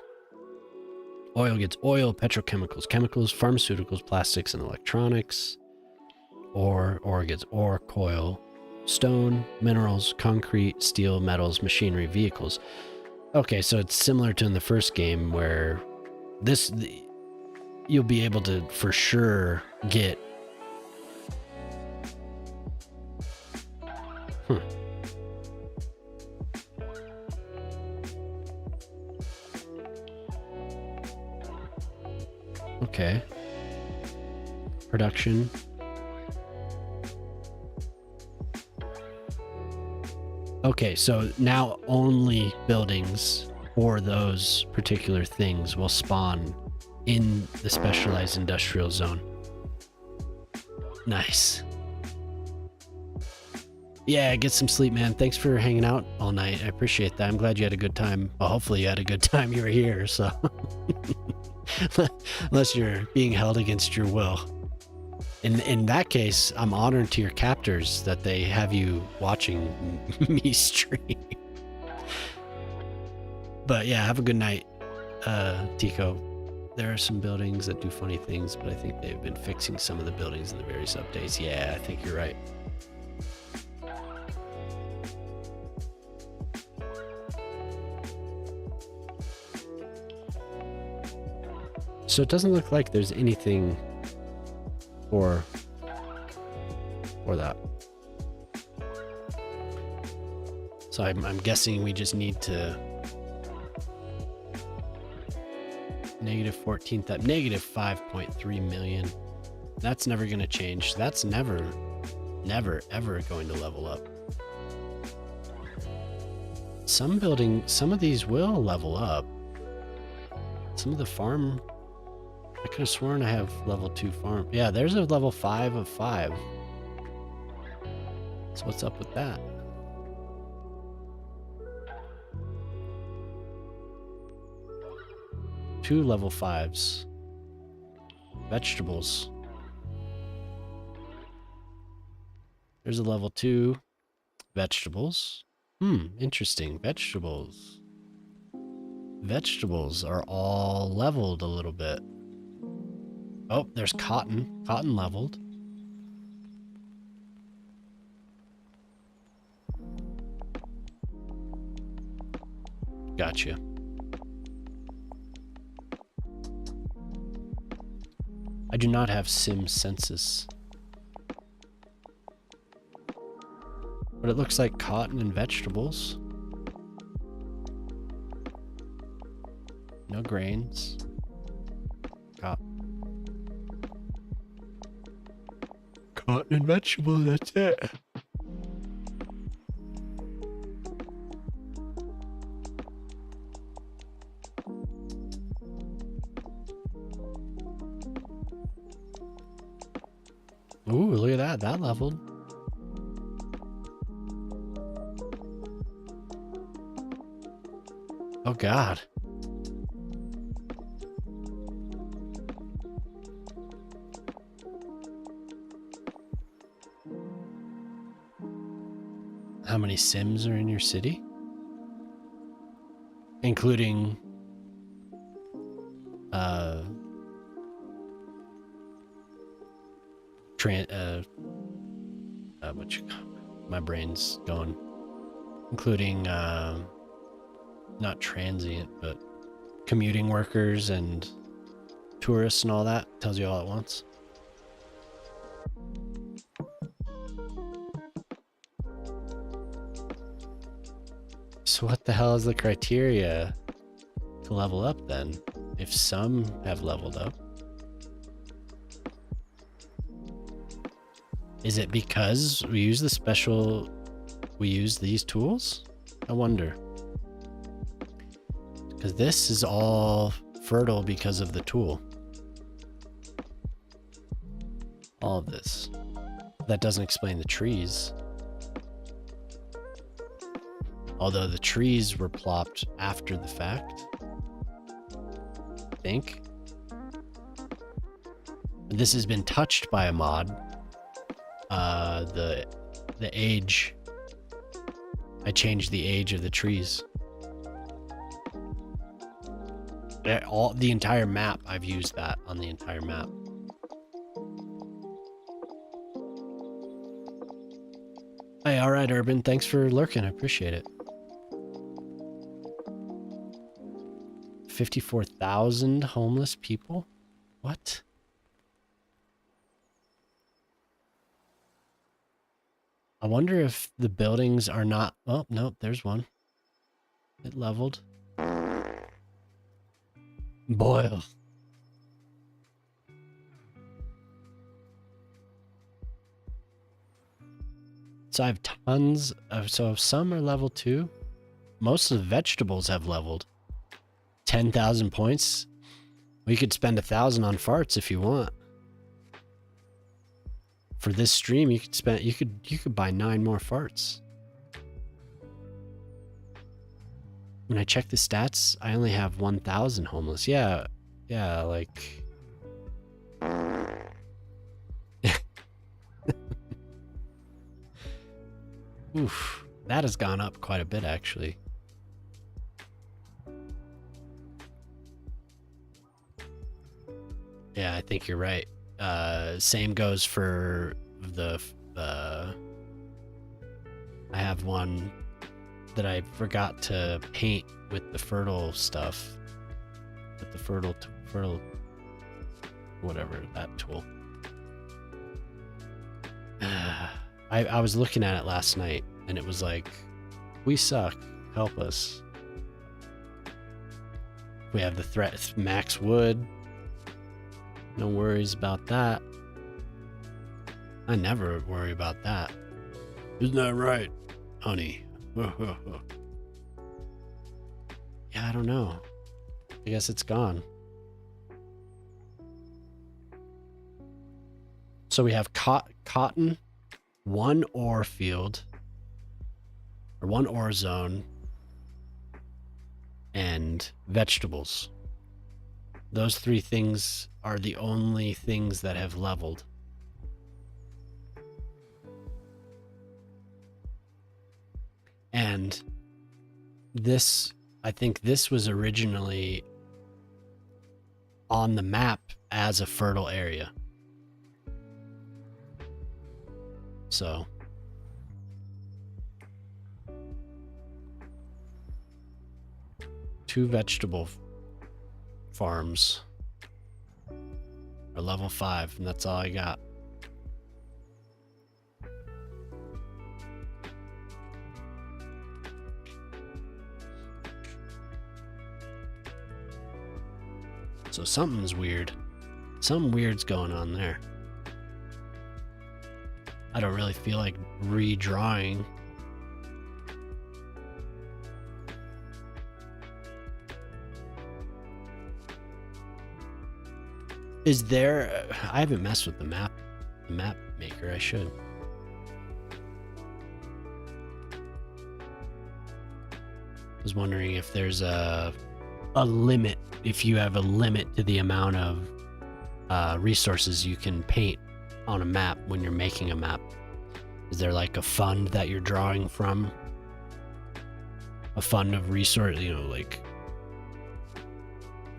Oil gets oil, petrochemicals, chemicals, pharmaceuticals, plastics, and electronics. Ore gets ore, coal, stone, minerals, concrete, steel, metals, machinery, vehicles. Okay, so it's similar to in the first game where you'll be able to for sure get Okay. Production. Okay, so now only buildings for those particular things will spawn in the specialized industrial zone. Nice. Yeah, get some sleep, man. Thanks for hanging out all night. I appreciate that. I'm glad you had a good time. Well, hopefully you had a good time. You were here, so. Unless you're being held against your will. In that case, I'm honored to your captors that they have you watching me stream. But yeah, have a good night, Tico. There are some buildings that do funny things, but I think they've been fixing some of the buildings in the various updates. Yeah, I think you're right. So it doesn't look like there's anything for that. So I'm guessing we just need to negative 14th up, negative 5.3 million. That's never going to change. That's never ever going to level up. Some of these will level up. Some of the farm, I could have sworn I have level 2 farm. Yeah, there's a level 5 of 5. So what's up with that? Two level 5s. Vegetables. There's a level 2. Vegetables. Interesting. Vegetables. Vegetables are all leveled a little bit. Oh, there's cotton. Cotton leveled. Gotcha. I do not have Sim Census. But it looks like cotton and vegetables. No grains. Cotton and vegetables, that's it. Ooh, look at that. That leveled. Oh, God. How many Sims are in your city? Including my brain's going. Including not transient, but commuting workers and tourists and all that. Tells you all at once. So what the hell is the criteria to level up then? If some have leveled up. Is it because we use these tools? I wonder. Because this is all fertile because of the tool. All of this. That doesn't explain the trees. Although the trees were plopped after the fact. I think. This has been touched by a mod. The age. I changed the age of the trees. The entire map, I've used that on the entire map. Hey, all right, Urban. Thanks for lurking. I appreciate it. 54,000 homeless people? What? I wonder if the buildings are not... Oh, no, there's one. It leveled. Boy. So I have tons of... So some are level 2. Most of the vegetables have leveled. 10,000 points. We could spend 1,000 on farts if you want. For this stream, you could buy 9 more farts. When I check the stats, I only have 1,000 homeless. Yeah, like... Oof, that has gone up quite a bit, actually. Yeah, I think you're right. Same goes for the... I have one that I forgot to paint with the fertile stuff. With the fertile... Whatever, that tool. I was looking at it last night, and it was like, we suck. Help us. We have the threat max wood. No worries about that. I never worry about that. Isn't that right, honey? Yeah, I don't know. I guess it's gone. So we have cotton, one ore field, or one ore zone, and vegetables. Those 3 things are the only things that have leveled. And this, I think this was originally on the map as a fertile area. So. Two vegetable farms are level 5, and that's all I got. So something's weird. Something weird's going on there. I don't really feel like redrawing. Is there... I haven't messed with the map maker. I should. I was wondering if there's a limit, if you have a limit to the amount of resources you can paint on a map when you're making a map. Is there like a fund that you're drawing from? A fund of resource, you know, like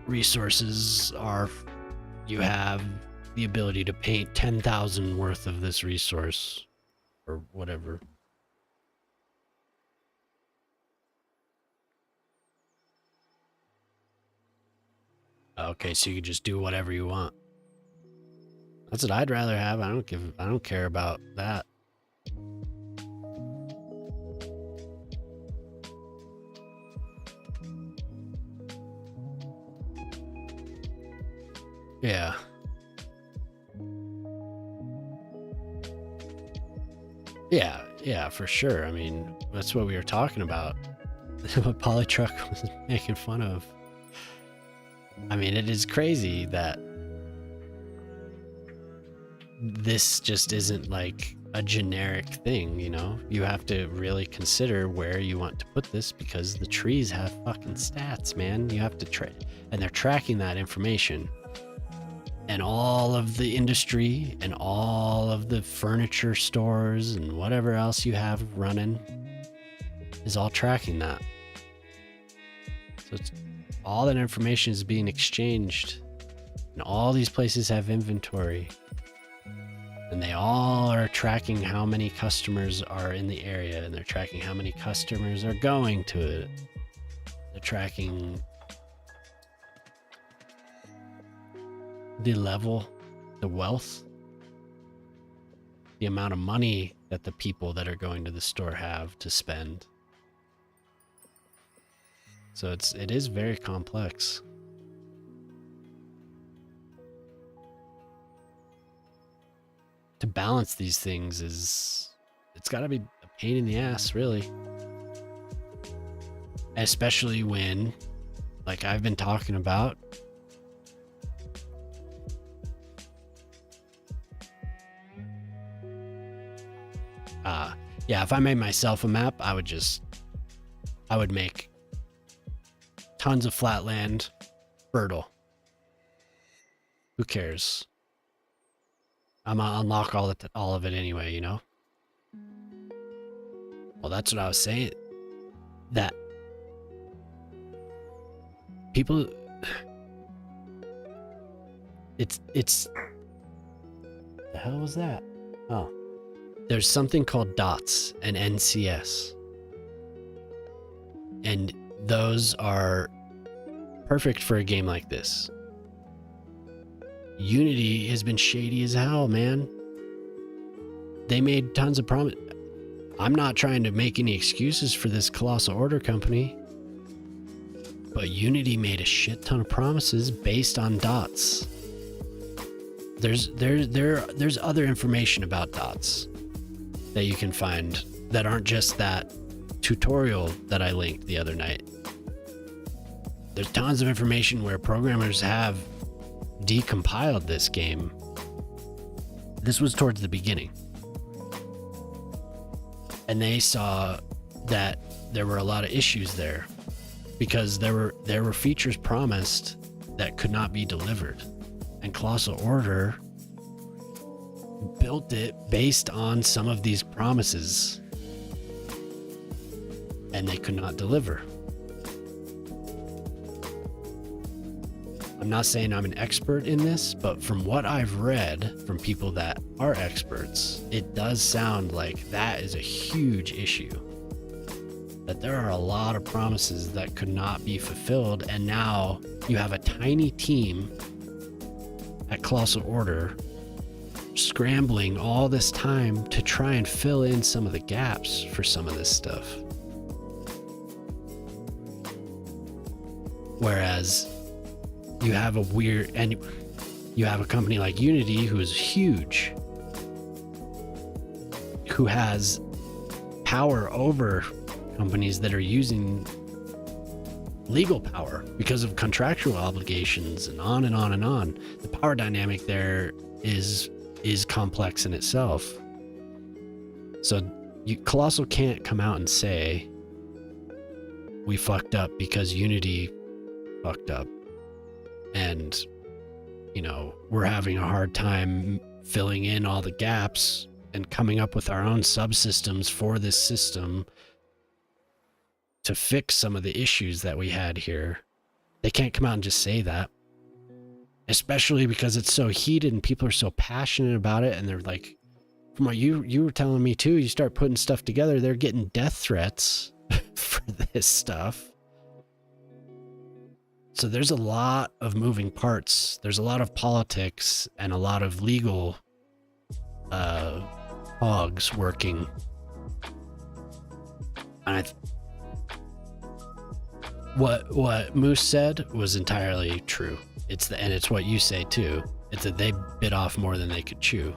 resources are, you have the ability to paint 10,000 worth of this resource or whatever. Okay, so you can just do whatever you want. That's what I'd rather have. I don't care about that. Yeah. Yeah, for sure. I mean, that's what we were talking about. What Polytruck was making fun of. I mean, it is crazy that this just isn't like a generic thing, you know? You have to really consider where you want to put this because the trees have fucking stats, man. You have to and they're tracking that information. And all of the industry and all of the furniture stores and whatever else you have running is all tracking that. So it's all that information is being exchanged, and all these places have inventory, and they all are tracking how many customers are in the area, and they're tracking how many customers are going to it. They're tracking the level, the wealth, the amount of money that the people that are going to the store have to spend. So it is very complex. To balance these things it's got to be a pain in the ass, really. Especially when, like I've been talking about, yeah, if I made myself a map, I would make tons of flat land fertile. Who cares? I'm gonna unlock all of it anyway, you know? Well, that's what I was saying. That people, it's the hell was that? Oh, there's something called dots and NCS, and those are perfect for a game like this. Unity has been shady as hell, man. They made tons of promises. I'm not trying to make any excuses for this Colossal Order company, but Unity made a shit ton of promises based on dots. There's other information about dots that you can find that aren't just that tutorial that I linked the other night. There's tons of information where programmers have decompiled this game. This was towards the beginning. And they saw that there were a lot of issues there because there were features promised that could not be delivered. And Colossal Order built it based on some of these promises, and they could not deliver. I'm not saying I'm an expert in this, but from what I've read from people that are experts, it does sound like that is a huge issue. That there are a lot of promises that could not be fulfilled, and now you have a tiny team at Colossal Order scrambling all this time to try and fill in some of the gaps for some of this stuff. Whereas you have you have a company like Unity who is huge, who has power over companies that are using legal power because of contractual obligations and on and on and on. The power dynamic there is complex in itself. So Colossal can't come out and say we fucked up because Unity fucked up, and you know, we're having a hard time filling in all the gaps and coming up with our own subsystems for this system to fix some of the issues that we had here. They can't come out and just say that, especially because it's so heated and people are so passionate about it. And they're like, from what you were telling me too, you start putting stuff together, they're getting death threats for this stuff. So there's a lot of moving parts. There's a lot of politics and a lot of legal hogs working. And what Moose said was entirely true. it's what you say too. It's that they bit off more than they could chew.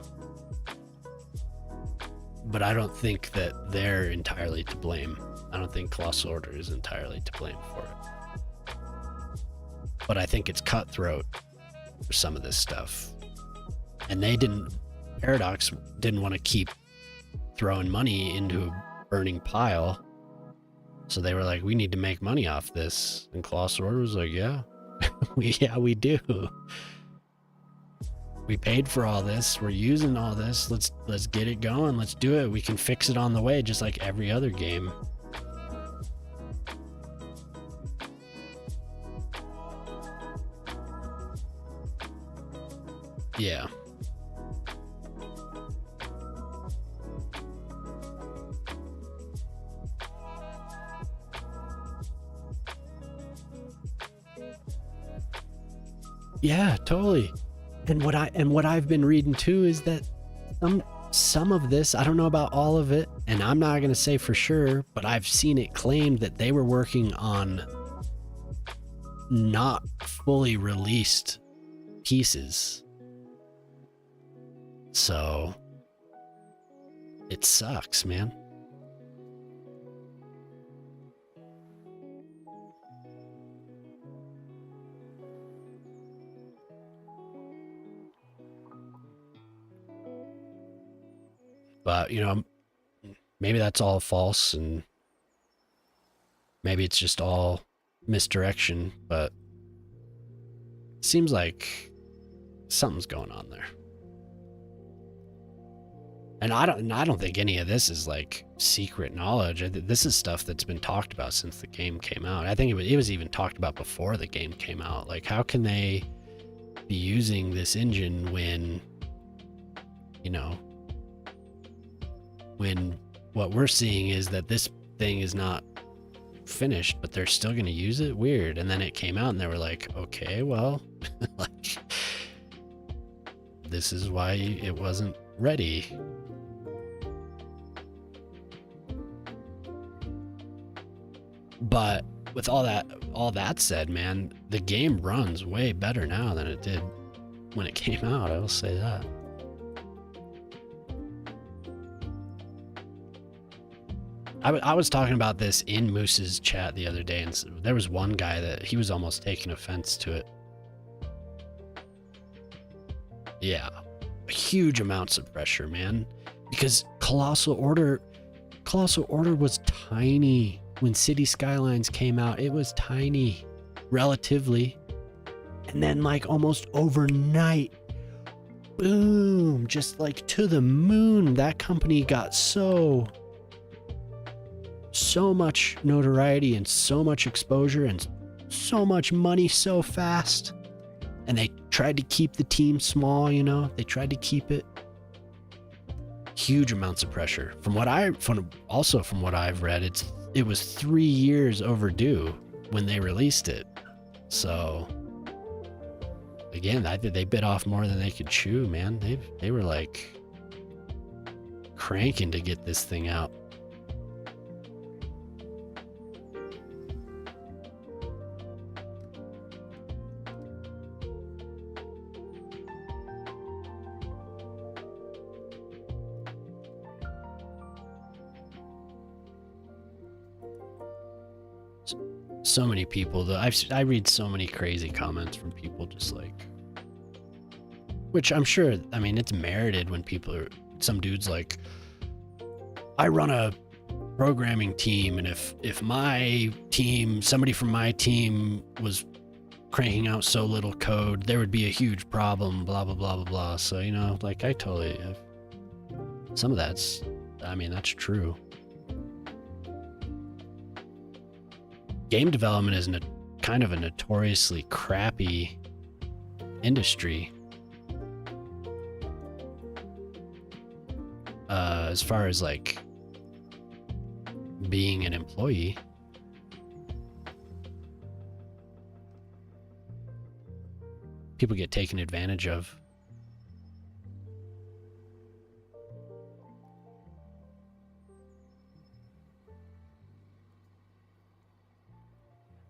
But I don't think that they're entirely to blame. I don't think Colossal Order is entirely to blame for it. But I think it's cutthroat for some of this stuff. And Paradox didn't want to keep throwing money into a burning pile. So they were like, we need to make money off this. And Colossal Order was like, yeah, we do. We paid for all this. We're using all this. Let's get it going. Let's do it. We can fix it on the way, just like every other game. Yeah. Yeah, totally. And what I've been reading too is that some of this, I don't know about all of it, and I'm not going to say for sure, but I've seen it claimed that they were working on not fully released pieces. So it sucks, man. But, maybe that's all false and maybe it's just all misdirection, but it seems like something's going on there. And I don't think any of this is like secret knowledge. This is stuff that's been talked about since the game came out. I think it was even talked about before the game came out. Like, how can they be using this engine when what we're seeing is that this thing is not finished, but they're still going to use it? Weird. And then it came out and they were like, okay, well, like, this is why it wasn't ready. But with all that said, man, the game runs way better now than it did when it came out. I will say that. I was talking about this in Moose's chat the other day, and there was one guy that he was almost taking offense to it. Yeah, huge amounts of pressure, man, because Colossal Order was tiny when Cities Skylines came out. It was tiny, relatively, and then like almost overnight, boom, just like to the moon. That company got so much notoriety and so much exposure and so much money so fast. And they tried to keep the team small, they tried to keep it. Huge amounts of pressure. From what I've read, it was 3 years overdue when they released it. So again, they bit off more than they could chew, man. They were like cranking to get this thing out. So many people, though. I read so many crazy comments from people just like, which I'm sure, I mean, it's merited when some dude's like, I run a programming team, and if my team, somebody from my team was cranking out so little code, there would be a huge problem, blah, blah, blah, blah, blah. So, like, I totally, some of that's true. Game development is kind of a notoriously crappy industry. As far as like being an employee. People get taken advantage of.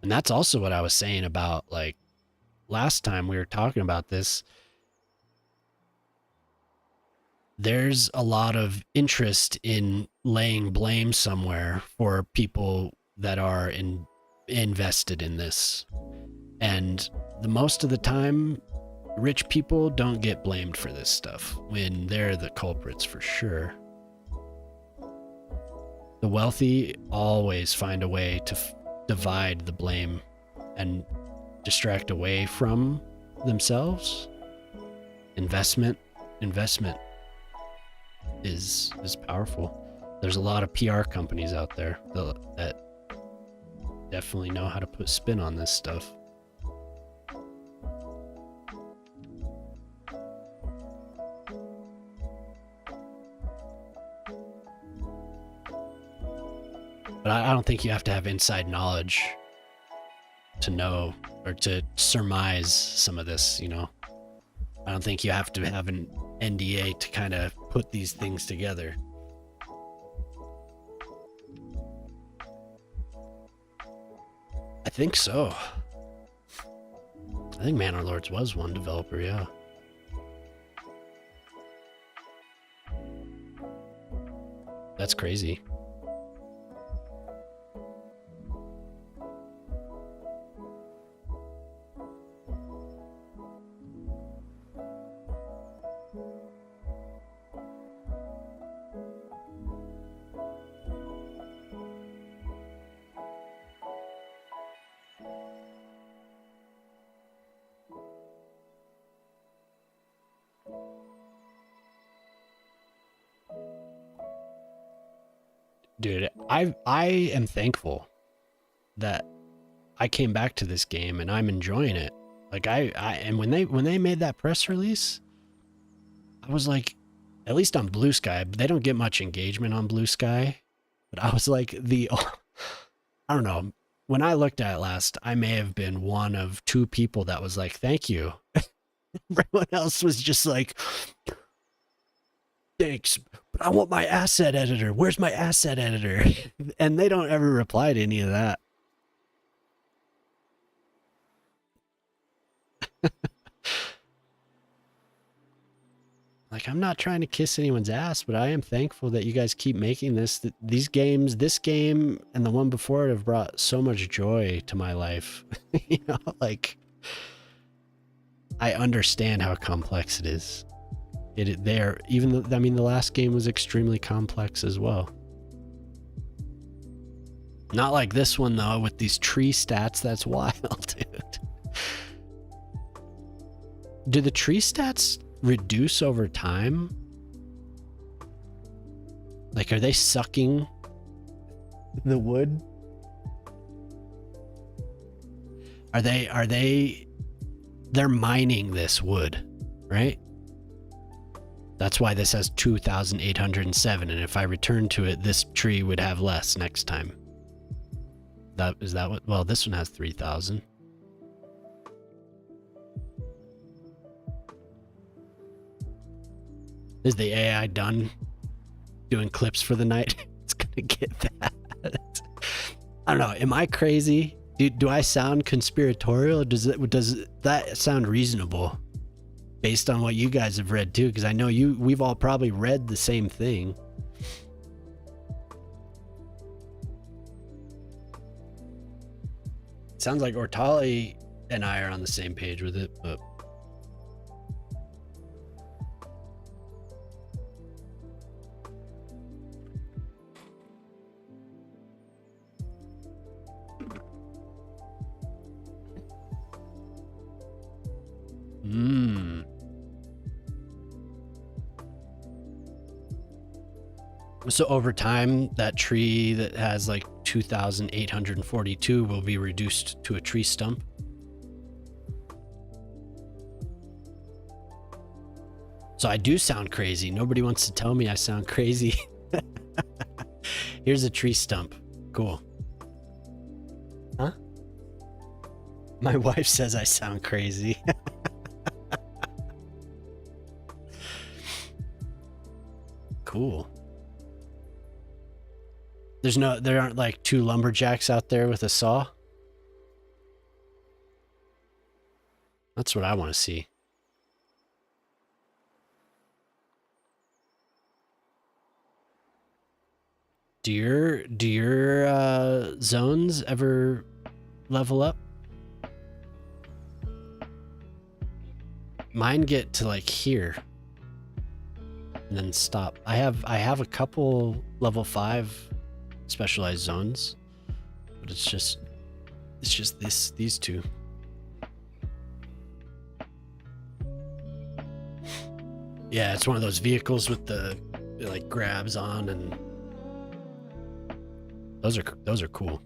And that's also what I was saying about like last time we were talking about this, there's a lot of interest in laying blame somewhere for people that are invested in this. And the most of the time, rich people don't get blamed for this stuff when they're the culprits for sure. The wealthy always find a way to divide the blame and distract away from themselves. Investment is powerful. There's a lot of PR companies out there that definitely know how to put spin on this stuff. But I don't think you have to have inside knowledge to know or to surmise some of this, you know. I don't think you have to have an NDA to kind of put these things together. I think so. I think Manor Lords was one developer, yeah. That's crazy. Dude, I am thankful that I came back to this game and I'm enjoying it. Like and when they made that press release, I was like, at least on Blue Sky, they don't get much engagement on Blue Sky, but I was like I don't know. When I looked at it last, I may have been one of two people that was like, thank you. Everyone else was just like, thanks, but I want my asset editor. Where's my asset editor? And they don't ever reply to any of that. Like, I'm not trying to kiss anyone's ass, but I am thankful that you guys keep making this. These games, this game and the one before it have brought so much joy to my life. You know, like, I understand how complex it is. I mean, the last game was extremely complex as well. Not like this one, though, with these tree stats. That's wild, dude. Do the tree stats reduce over time? Like, are they sucking the wood? They're mining this wood, right? That's why this has 2,807, and if I return to it, this tree would have less next time. Is that what? Well, this one has 3,000. Is the AI done doing clips for the night? It's gonna get that. I don't know. Am I crazy? Do I sound conspiratorial? Does that sound reasonable based on what you guys have read too? Because I know we've all probably read the same thing. Sounds like Ortali and I are on the same page with it, but so over time, that tree that has like 2,842 will be reduced to a tree stump. So I do sound crazy. Nobody wants to tell me I sound crazy. Here's a tree stump. Cool. Huh? My wife says I sound crazy. Cool. There aren't like two lumberjacks out there with a saw. That's what I want to see. Do your zones ever level up? Mine get to like here and then stop. I have a couple level 5 specialized zones, but it's just these two. Yeah, it's one of those vehicles with the like grabs on, and those are cool.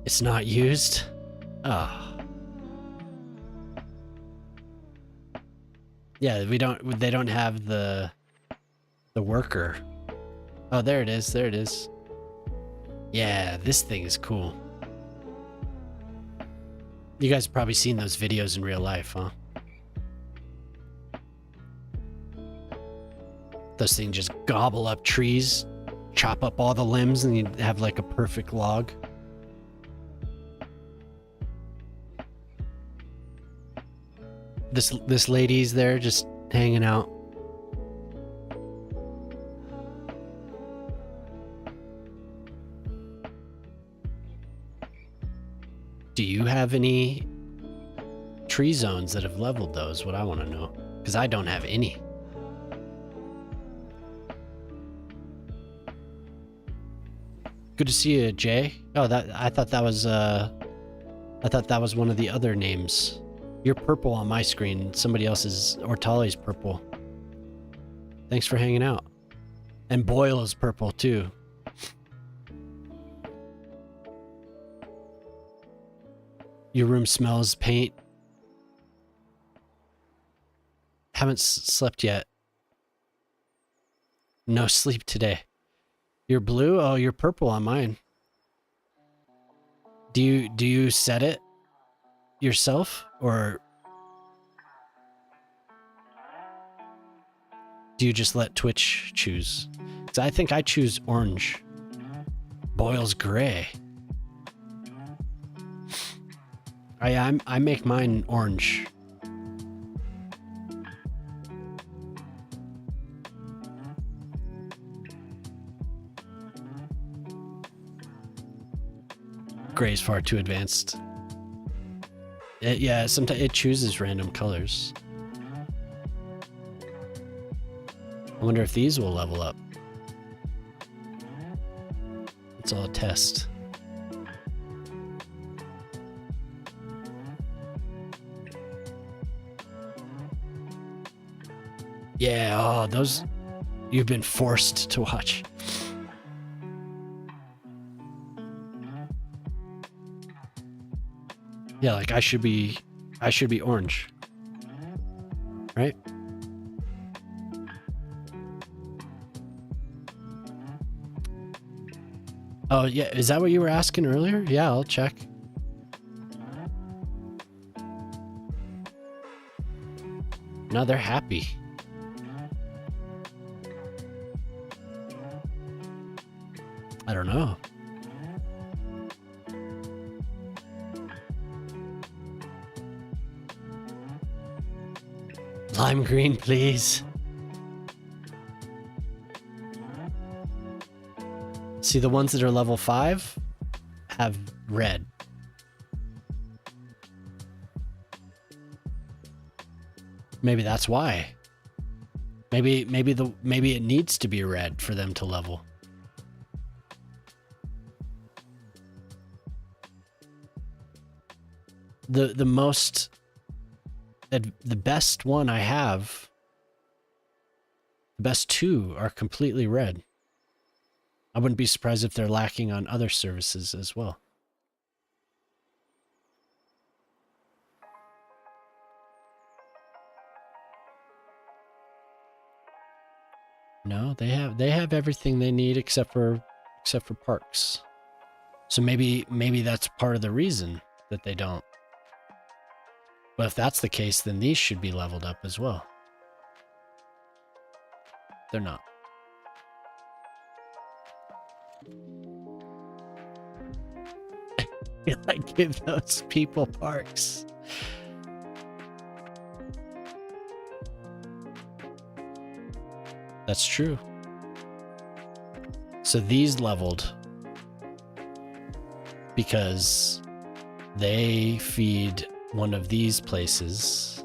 It's not used. Ah. Yeah, they don't have the worker. Oh, there it is. There it is. Yeah, this thing is cool. You guys have probably seen those videos in real life, huh? Those things just gobble up trees, chop up all the limbs, and you have like a perfect log. This lady's there just hanging out. Do you have any tree zones that have leveled those? What I want to know, because I don't have any. Good to see you, Jay. Oh, I thought that was one of the other names. You're purple on my screen. Somebody else's, Ortali's purple. Thanks for hanging out. And Boyle is purple too. Your room smells paint. Haven't slept yet. No sleep today. You're blue? Oh, you're purple on mine. Do you set it yourself, or do you just let Twitch choose? 'Cause I think I choose orange. Boyle's gray. I make mine orange. Gray's far too advanced. Yeah, sometimes it chooses random colors. I wonder if these will level up. It's all a test. Yeah, oh, those you've been forced to watch. Yeah, like I should be orange. Right? Oh, yeah, is that what you were asking earlier? Yeah, I'll check. No, they're happy. I don't know. Lime green, please. See, the ones that are level 5 have red. Maybe that's why. Maybe it needs to be red for them to level. The best one I have, the best 2 are completely red. I wouldn't be surprised if they're lacking on other services as well. No, they have everything they need except for parks. So maybe that's part of the reason that they don't. But if that's the case, then these should be leveled up as well. They're not. like give those people parks. That's true. So these leveled because they feed one of these places.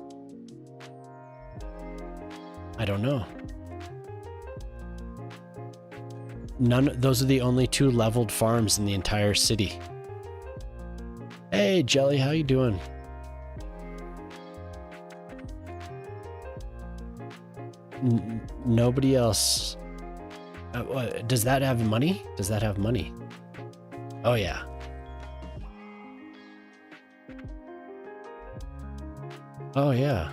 I don't know. Those are the only 2 leveled farms in the entire city. Hey, Jelly, how you doing? Nobody else. Does that have money? Does that have money? Oh, yeah. Oh, yeah.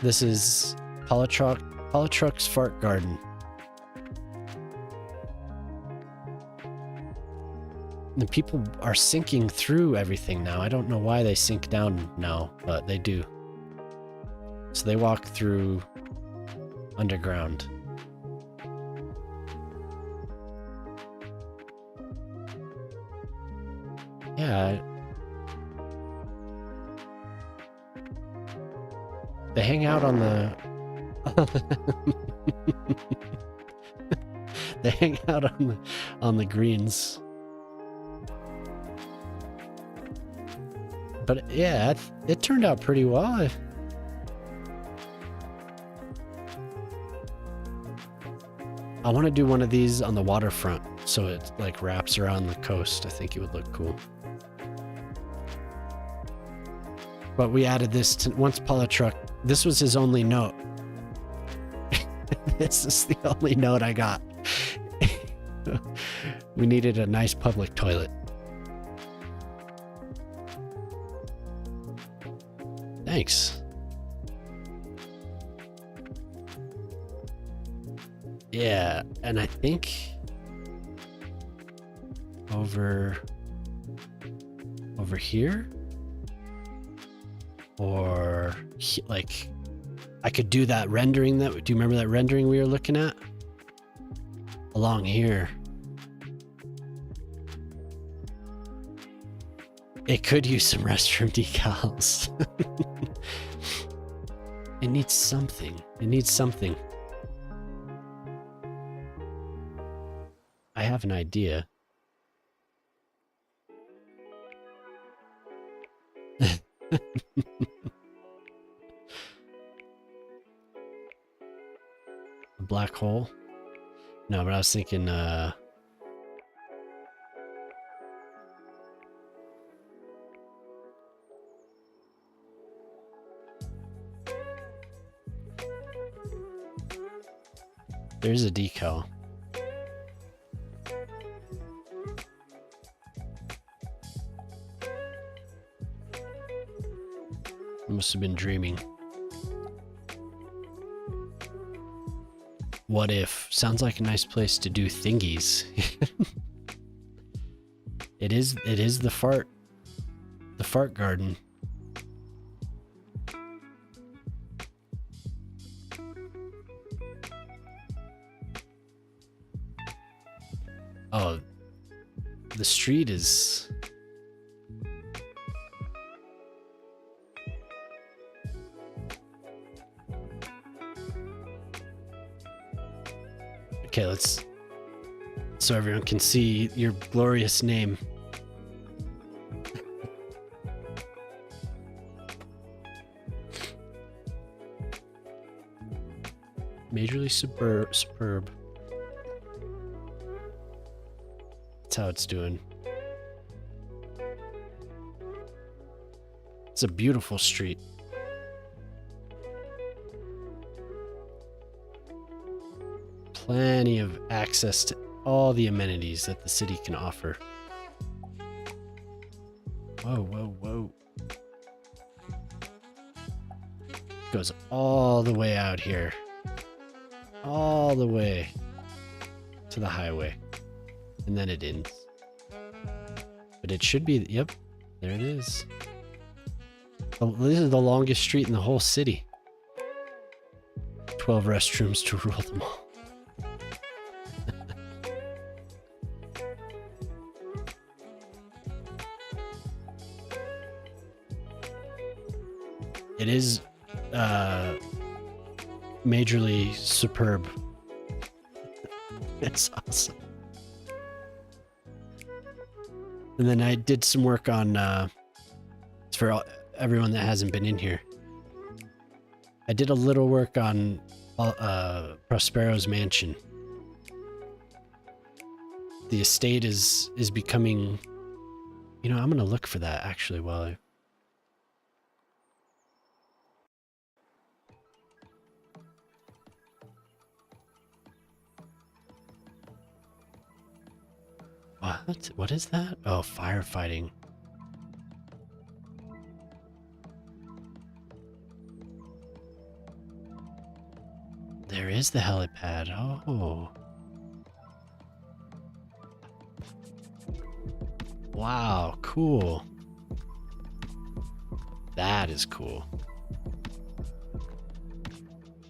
This is Polytruck's Fart Garden. The people are sinking through everything now. I don't know why they sink down now, but they do. So they walk through underground. Yeah. They hang out on the... They hang out on the greens. But yeah, it turned out pretty well. I want to do one of these on the waterfront, so it like wraps around the coast. I think it would look cool. But we added this to once Polytruck. This was his only note. This is the only note I got. We needed a nice public toilet. Thanks. Yeah, and I think over here, or like I could do that rendering. Do you remember that rendering we were looking at? Along here. It could use some restroom decals. It needs something. It needs something. I have an idea. A black hole? No, but I was thinking, there's a decal. I must have been dreaming. What if? Sounds like a nice place to do thingies. It is the fart garden. Oh, the street is... Okay, let's... so everyone can see your glorious name. Majorly superb. That's how it's doing. It's a beautiful street. Plenty of access to all the amenities that the city can offer. Whoa, whoa, whoa. Goes all the way out here. All the way to the highway. And then it ends. But it should be, yep, there it is. Oh, this is the longest street in the whole city. 12 restrooms to rule them all. It is majorly superb. It's awesome. And then I did some work on for everyone that hasn't been in here. I did a little work on Prospero's mansion. The estate is becoming, you know, I'm gonna look for that actually while I. What is that? Oh, firefighting. There is the helipad. Oh. Wow, cool. That is cool.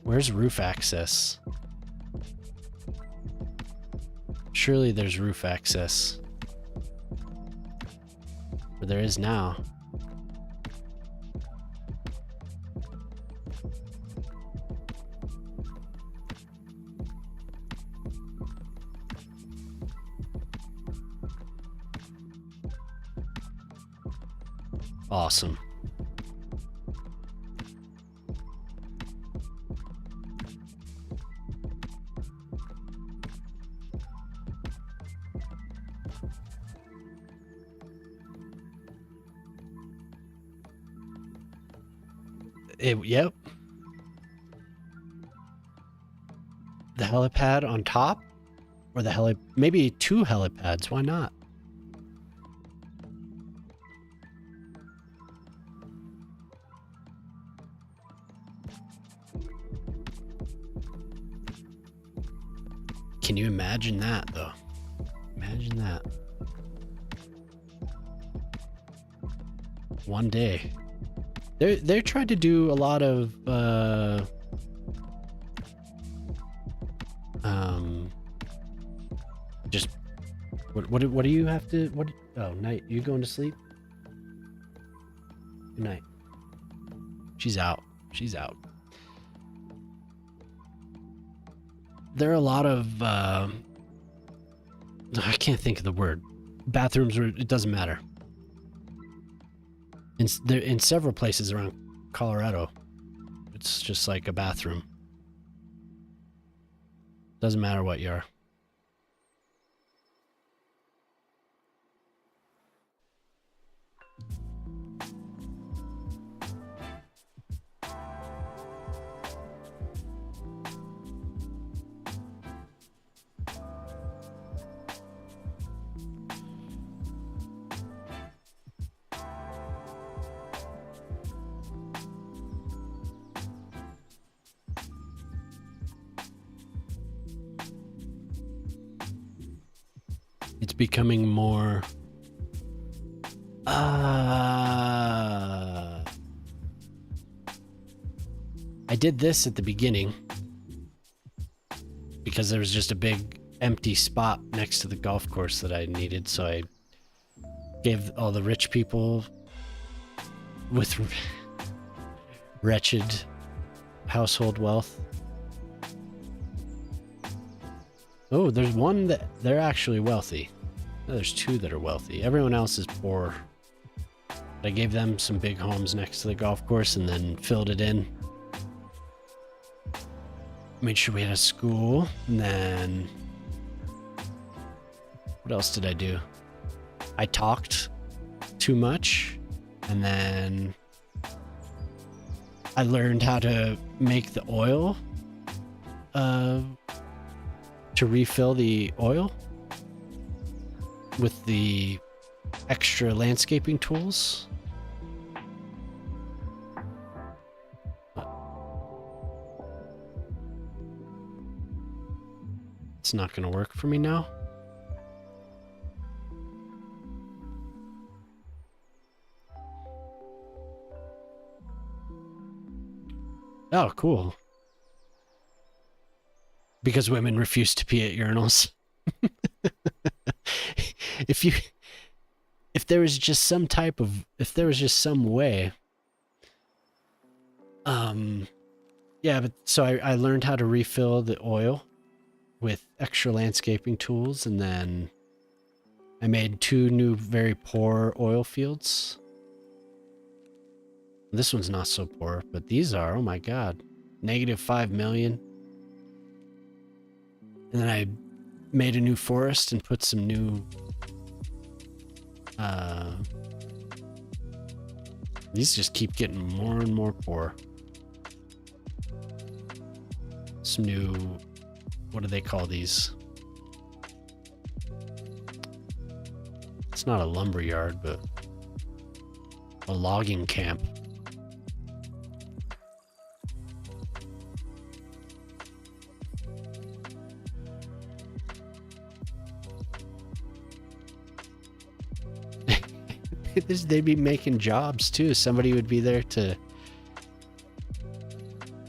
Where's roof access? Surely there's roof access. Or there is now. Awesome. Yep. The helipad on top? Or the maybe 2 helipads, why not? Can you imagine that though? Imagine that. One day. They're trying to do a lot of just what do you have to oh, night, you going to sleep? Good night. She's out. There are a lot of I can't think of the word. Bathrooms, it doesn't matter. In several places around Colorado, it's just like a bathroom. Doesn't matter what you are. It's becoming more I did this at the beginning because there was just a big empty spot next to the golf course that I needed, so I gave all the rich people with wretched household wealth. Oh, there's one that they're actually wealthy. No, there's 2 that are wealthy. Everyone else is poor. I gave them some big homes next to the golf course and then filled it in. Made sure we had a school. And then what else did I do? I talked too much. And then I learned how to make the oil. To refill the oil with the extra landscaping tools. It's not going to work for me now. Oh, cool. Because women refuse to pee at urinals. If there was just some way Yeah, but so I learned how to refill the oil with extra landscaping tools, and then I made 2 new very poor oil fields. This one's not so poor, but these are, oh my god, -5 million. And then I made a new forest and put some new these just keep getting more and more poor. Some new, what do they call these? It's not a lumber yard, but a logging camp. They'd be making jobs too. Somebody would be there to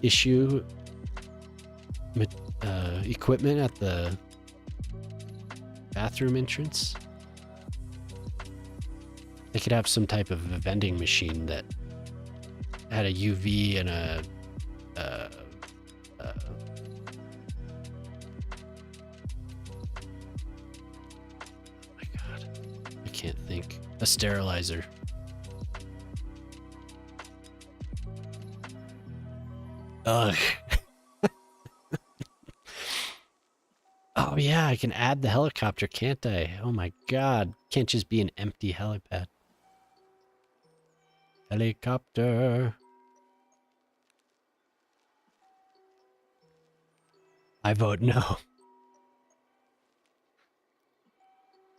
issue equipment at the bathroom entrance. They could have some type of a vending machine that had a UV and a oh my god, I can't think. A sterilizer. Ugh. Oh yeah, I can add the helicopter, can't I? Oh my god, can't just be an empty helipad. Helicopter. I vote no.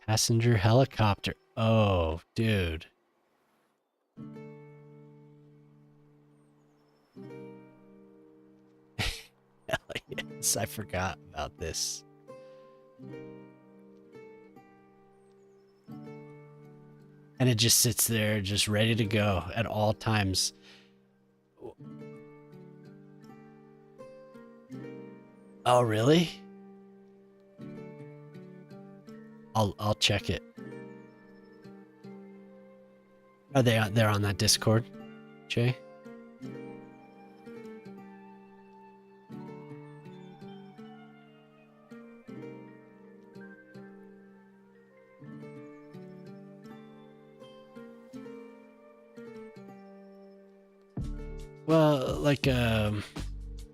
Passenger helicopter. Oh, dude. Hell yes, I forgot about this. And it just sits there, just ready to go at all times. Oh, really? I'll check it. Are they they're on that Discord, Jay? Well, like I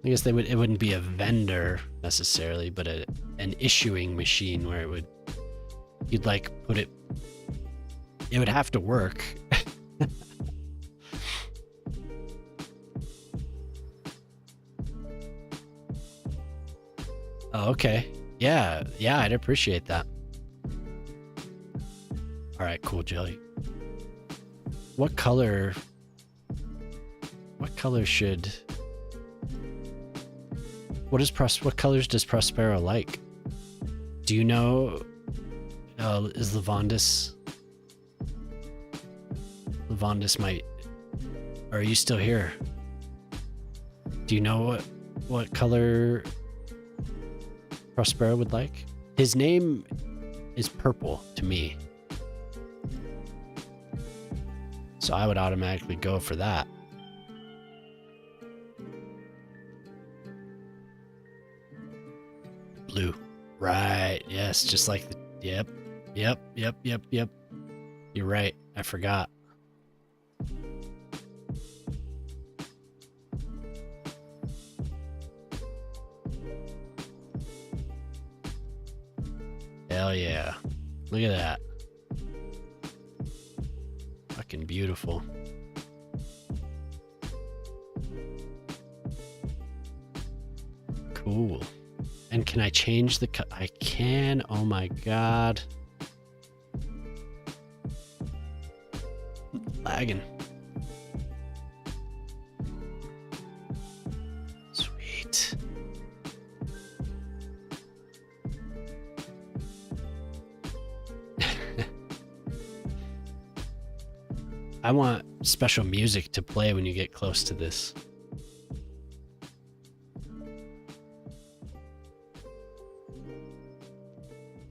guess it wouldn't be a vendor necessarily, but an issuing machine where you'd like put it would have to work. Oh, okay. Yeah, I'd appreciate that. All right, cool, Jelly. What color should what colors does Prospero like? Do you know is Lavondis might, or are you still here? Do you know what color Prospero would like? His name is purple to me, so I would automatically go for that. Blue. Right. Yes, just like the yep. You're right. I forgot. Hell yeah. Look at that. Fucking beautiful. Cool. And can I change the I can. Oh my god. Lagging. Sweet. I want special music to play when you get close to this.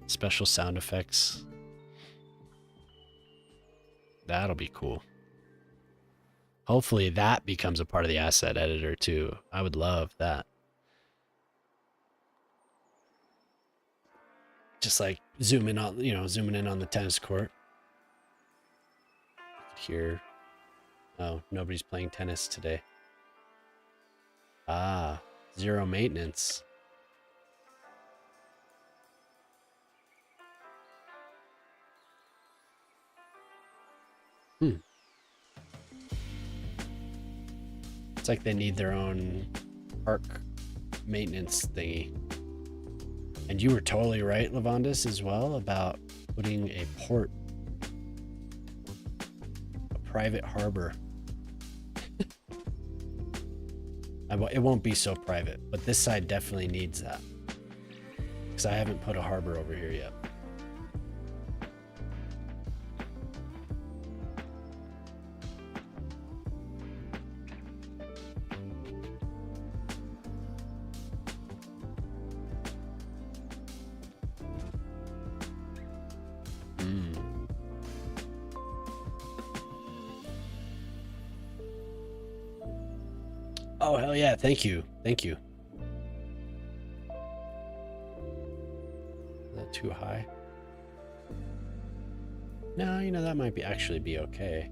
Special sound effects. That'll be cool. Hopefully that becomes a part of the asset editor too. I would love that. Just like zoom in on, zooming in on the tennis court. Here. Oh, nobody's playing tennis today. Ah, zero maintenance. It's like they need their own park maintenance thingy. And you were totally right, Lavandis, as well, about putting a port, a private harbor. It won't be so private, but this side definitely needs that. Because I haven't put a harbor over here yet. Oh, hell yeah. Thank you. Thank you. Is that too high? No, that might actually be okay.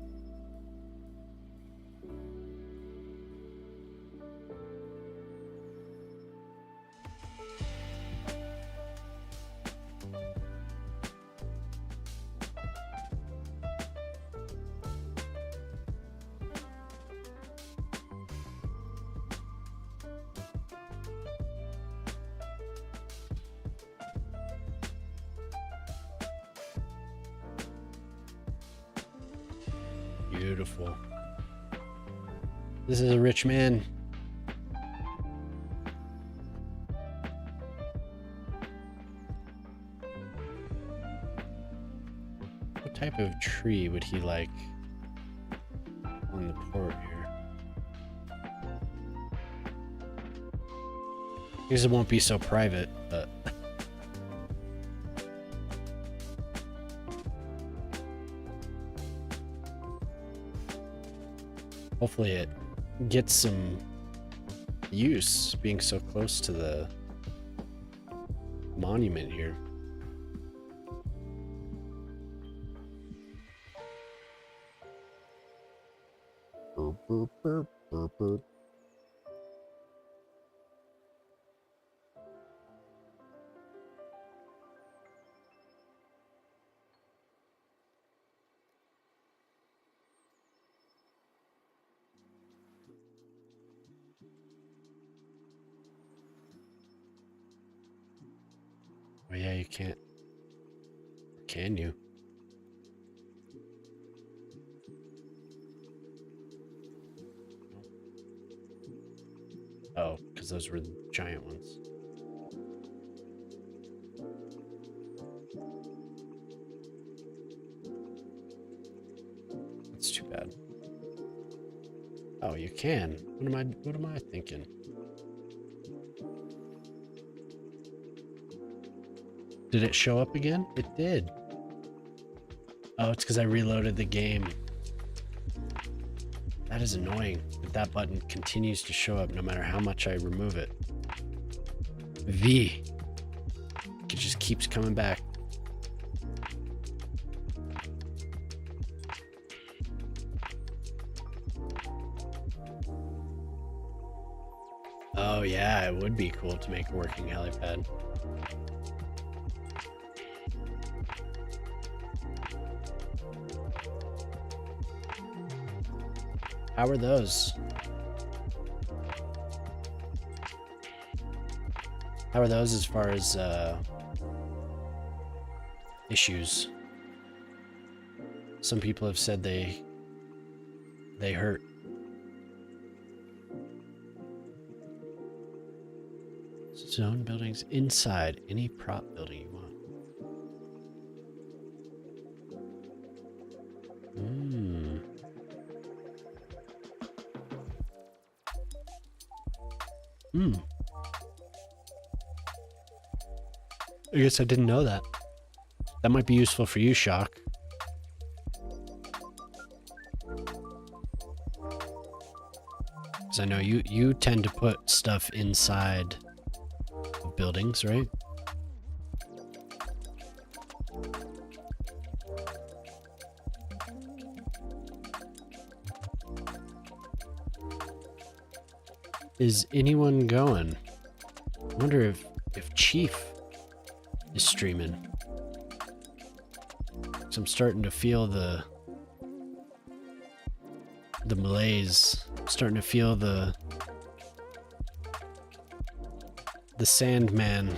Beautiful. This is a rich man. What type of tree would he like on the port here? I guess it won't be so private, but hopefully it gets some use being so close to the monument here. Burp, burp, burp, burp, burp. Oh yeah, you can't. Can you? Oh, because those were the giant ones. That's too bad. Oh, you can. What am I thinking? Did it show up again? It did. Oh, it's because I reloaded the game. That is annoying that button continues to show up no matter how much I remove it. V. It just keeps coming back. Oh yeah, it would be cool to make a working helipad. How are those? How are those as far as issues? Some people have said they hurt. Zone buildings inside any prop building you want. I guess I didn't know that. That might be useful for you, Shock. Because I know you tend to put stuff inside of buildings, right? Is anyone going? I wonder if Chief is streaming. 'Cause I'm starting to feel the malaise. I'm starting to feel the Sandman.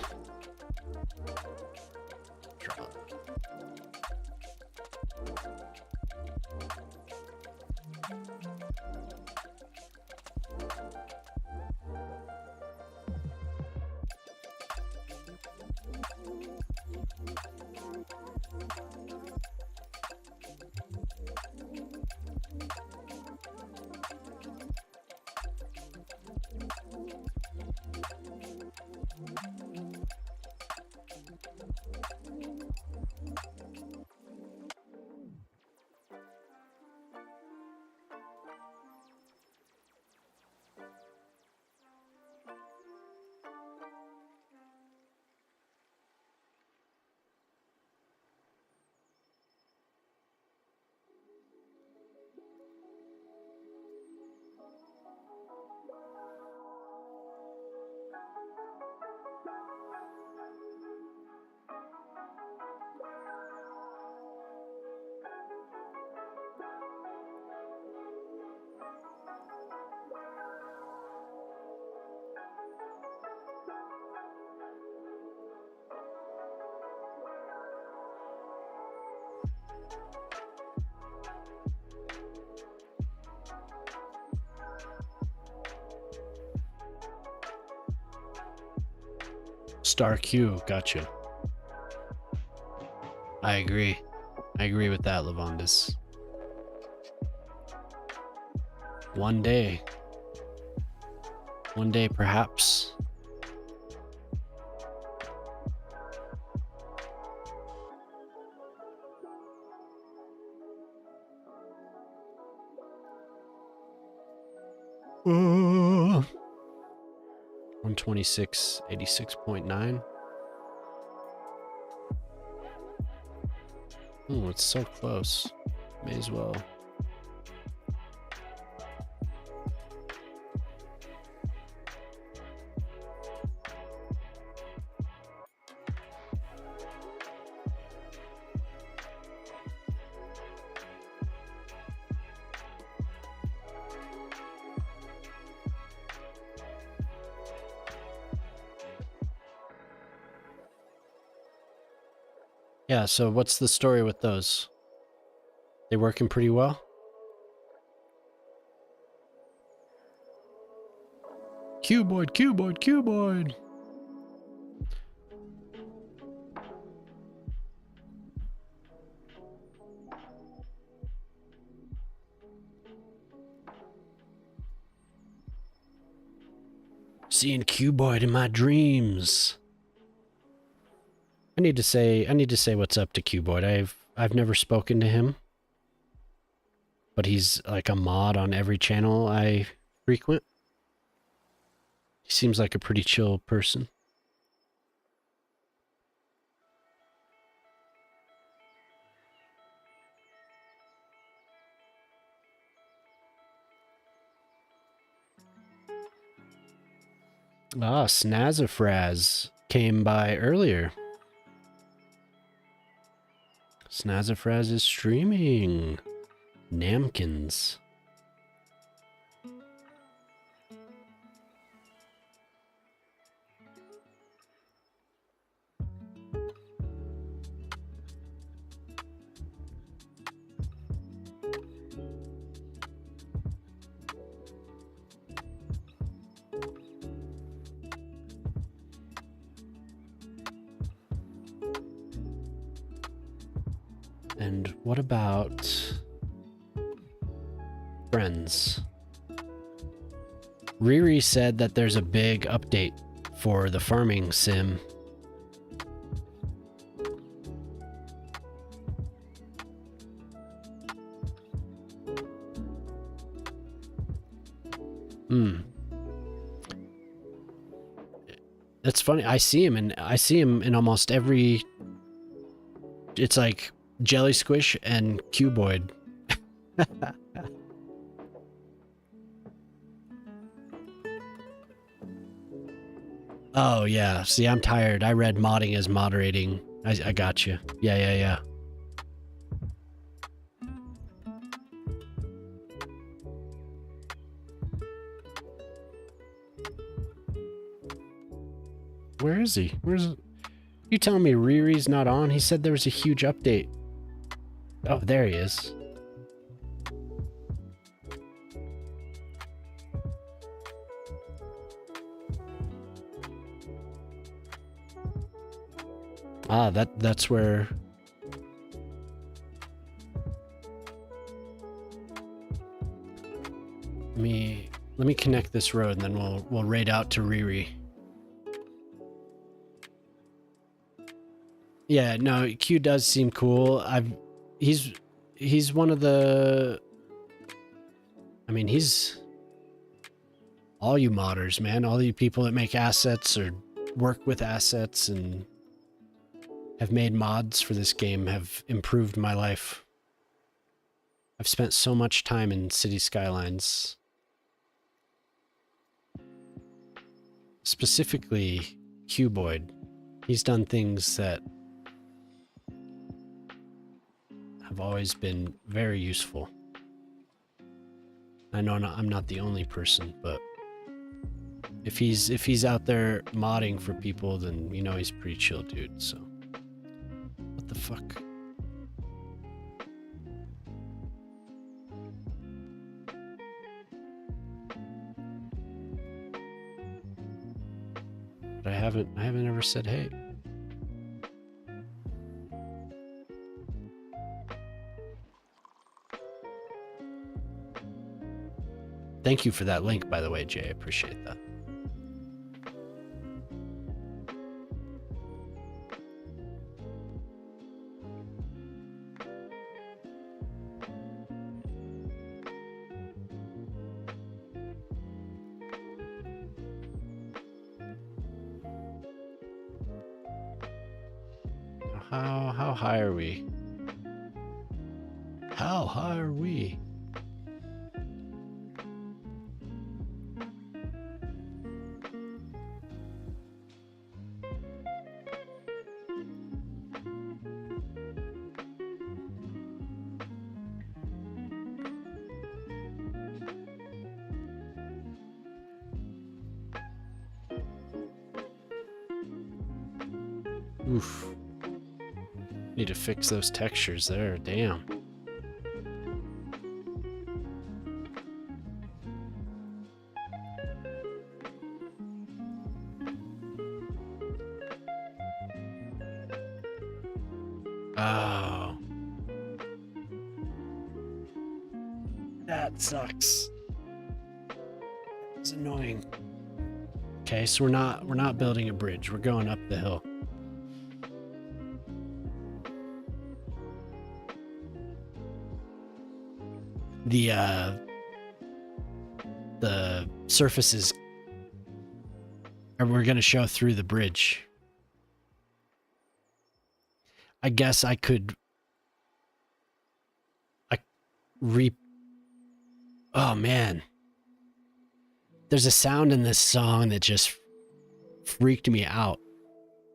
Star Q, gotcha. I agree. I agree with that, Lavandis. One day. One day, perhaps. Uh, 126, 86.9. Oh, it's so close. May as well. Yeah, so what's the story with those? They working pretty well? Cuboid, cuboid, cuboid! Seeing cuboid in my dreams. I need to say what's up to Cuboid. I've never spoken to him, but he's like a mod on every channel I frequent. He seems like a pretty chill person. Ah, Snazafraz came by earlier. Snazafraz is streaming. Namkins. And what about friends? Riri said that there's a big update for the farming sim. Hmm. That's funny. I see him in almost every. It's like Jelly Squish and Cuboid. Oh yeah. See, I'm tired. I read modding as moderating. I got you. Yeah. Where is he? Where's you telling me Riri's not on? He said there was a huge update. Oh, there he is. Ah, that's where. Let me connect this road and then we'll raid out to Riri. Yeah, no, Q does seem cool. He's one of the. I mean, he's all you modders, man. All you people that make assets or work with assets and have made mods for this game have improved my life. I've spent so much time in Cities Skylines. Specifically, Cuboid. He's done things that have always been very useful. I know I'm not the only person, but if he's out there modding for people, then you know he's a pretty chill dude. So, what the fuck? But I haven't ever said hey. Thank you for that link, by the way, Jay. I appreciate that. How high are we? How high are we? Oof. Need to fix those textures there. Damn. Oh. That sucks. It's annoying. Okay, so we're not building a bridge. We're going up the hill. The surfaces we're gonna show through the bridge. I guess I could oh man. There's a sound in this song that just freaked me out.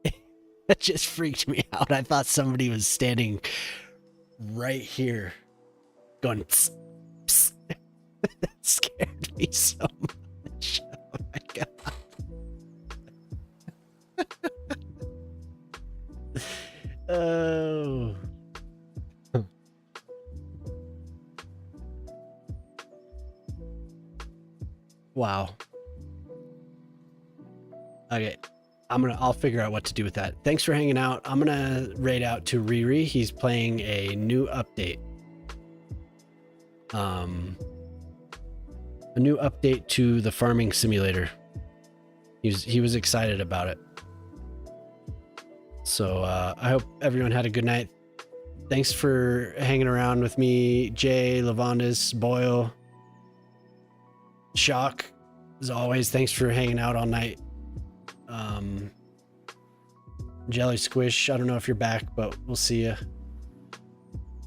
It just freaked me out. I thought somebody was standing right here going psst, psst. That scared me so much. Oh my god. Oh. Wow. Okay. I'll figure out what to do with that. Thanks for hanging out. I'm gonna raid out to Riri. He's playing a new update. A new update to the farming simulator. He was excited about it. So I hope everyone had a good night. Thanks for hanging around with me, Jay, Lavandis, Boyle, Shock. As always, thanks for hanging out all night. Jelly Squish, I don't know if you're back, but we'll see you.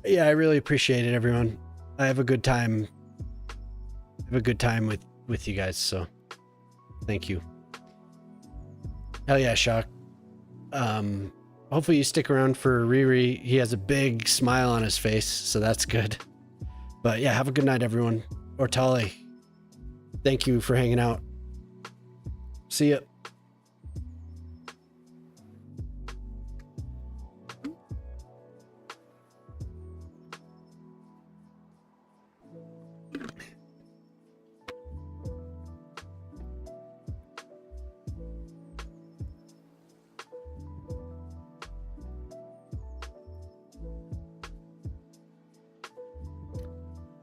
Yeah, I really appreciate it, everyone. I have a good time. With you guys, so thank you. Hell yeah, Shock. Hopefully you stick around for Riri. He has a big smile on his face, so that's good. But yeah, have a good night, everyone. Ortali, thank you for hanging out. See ya.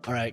All right.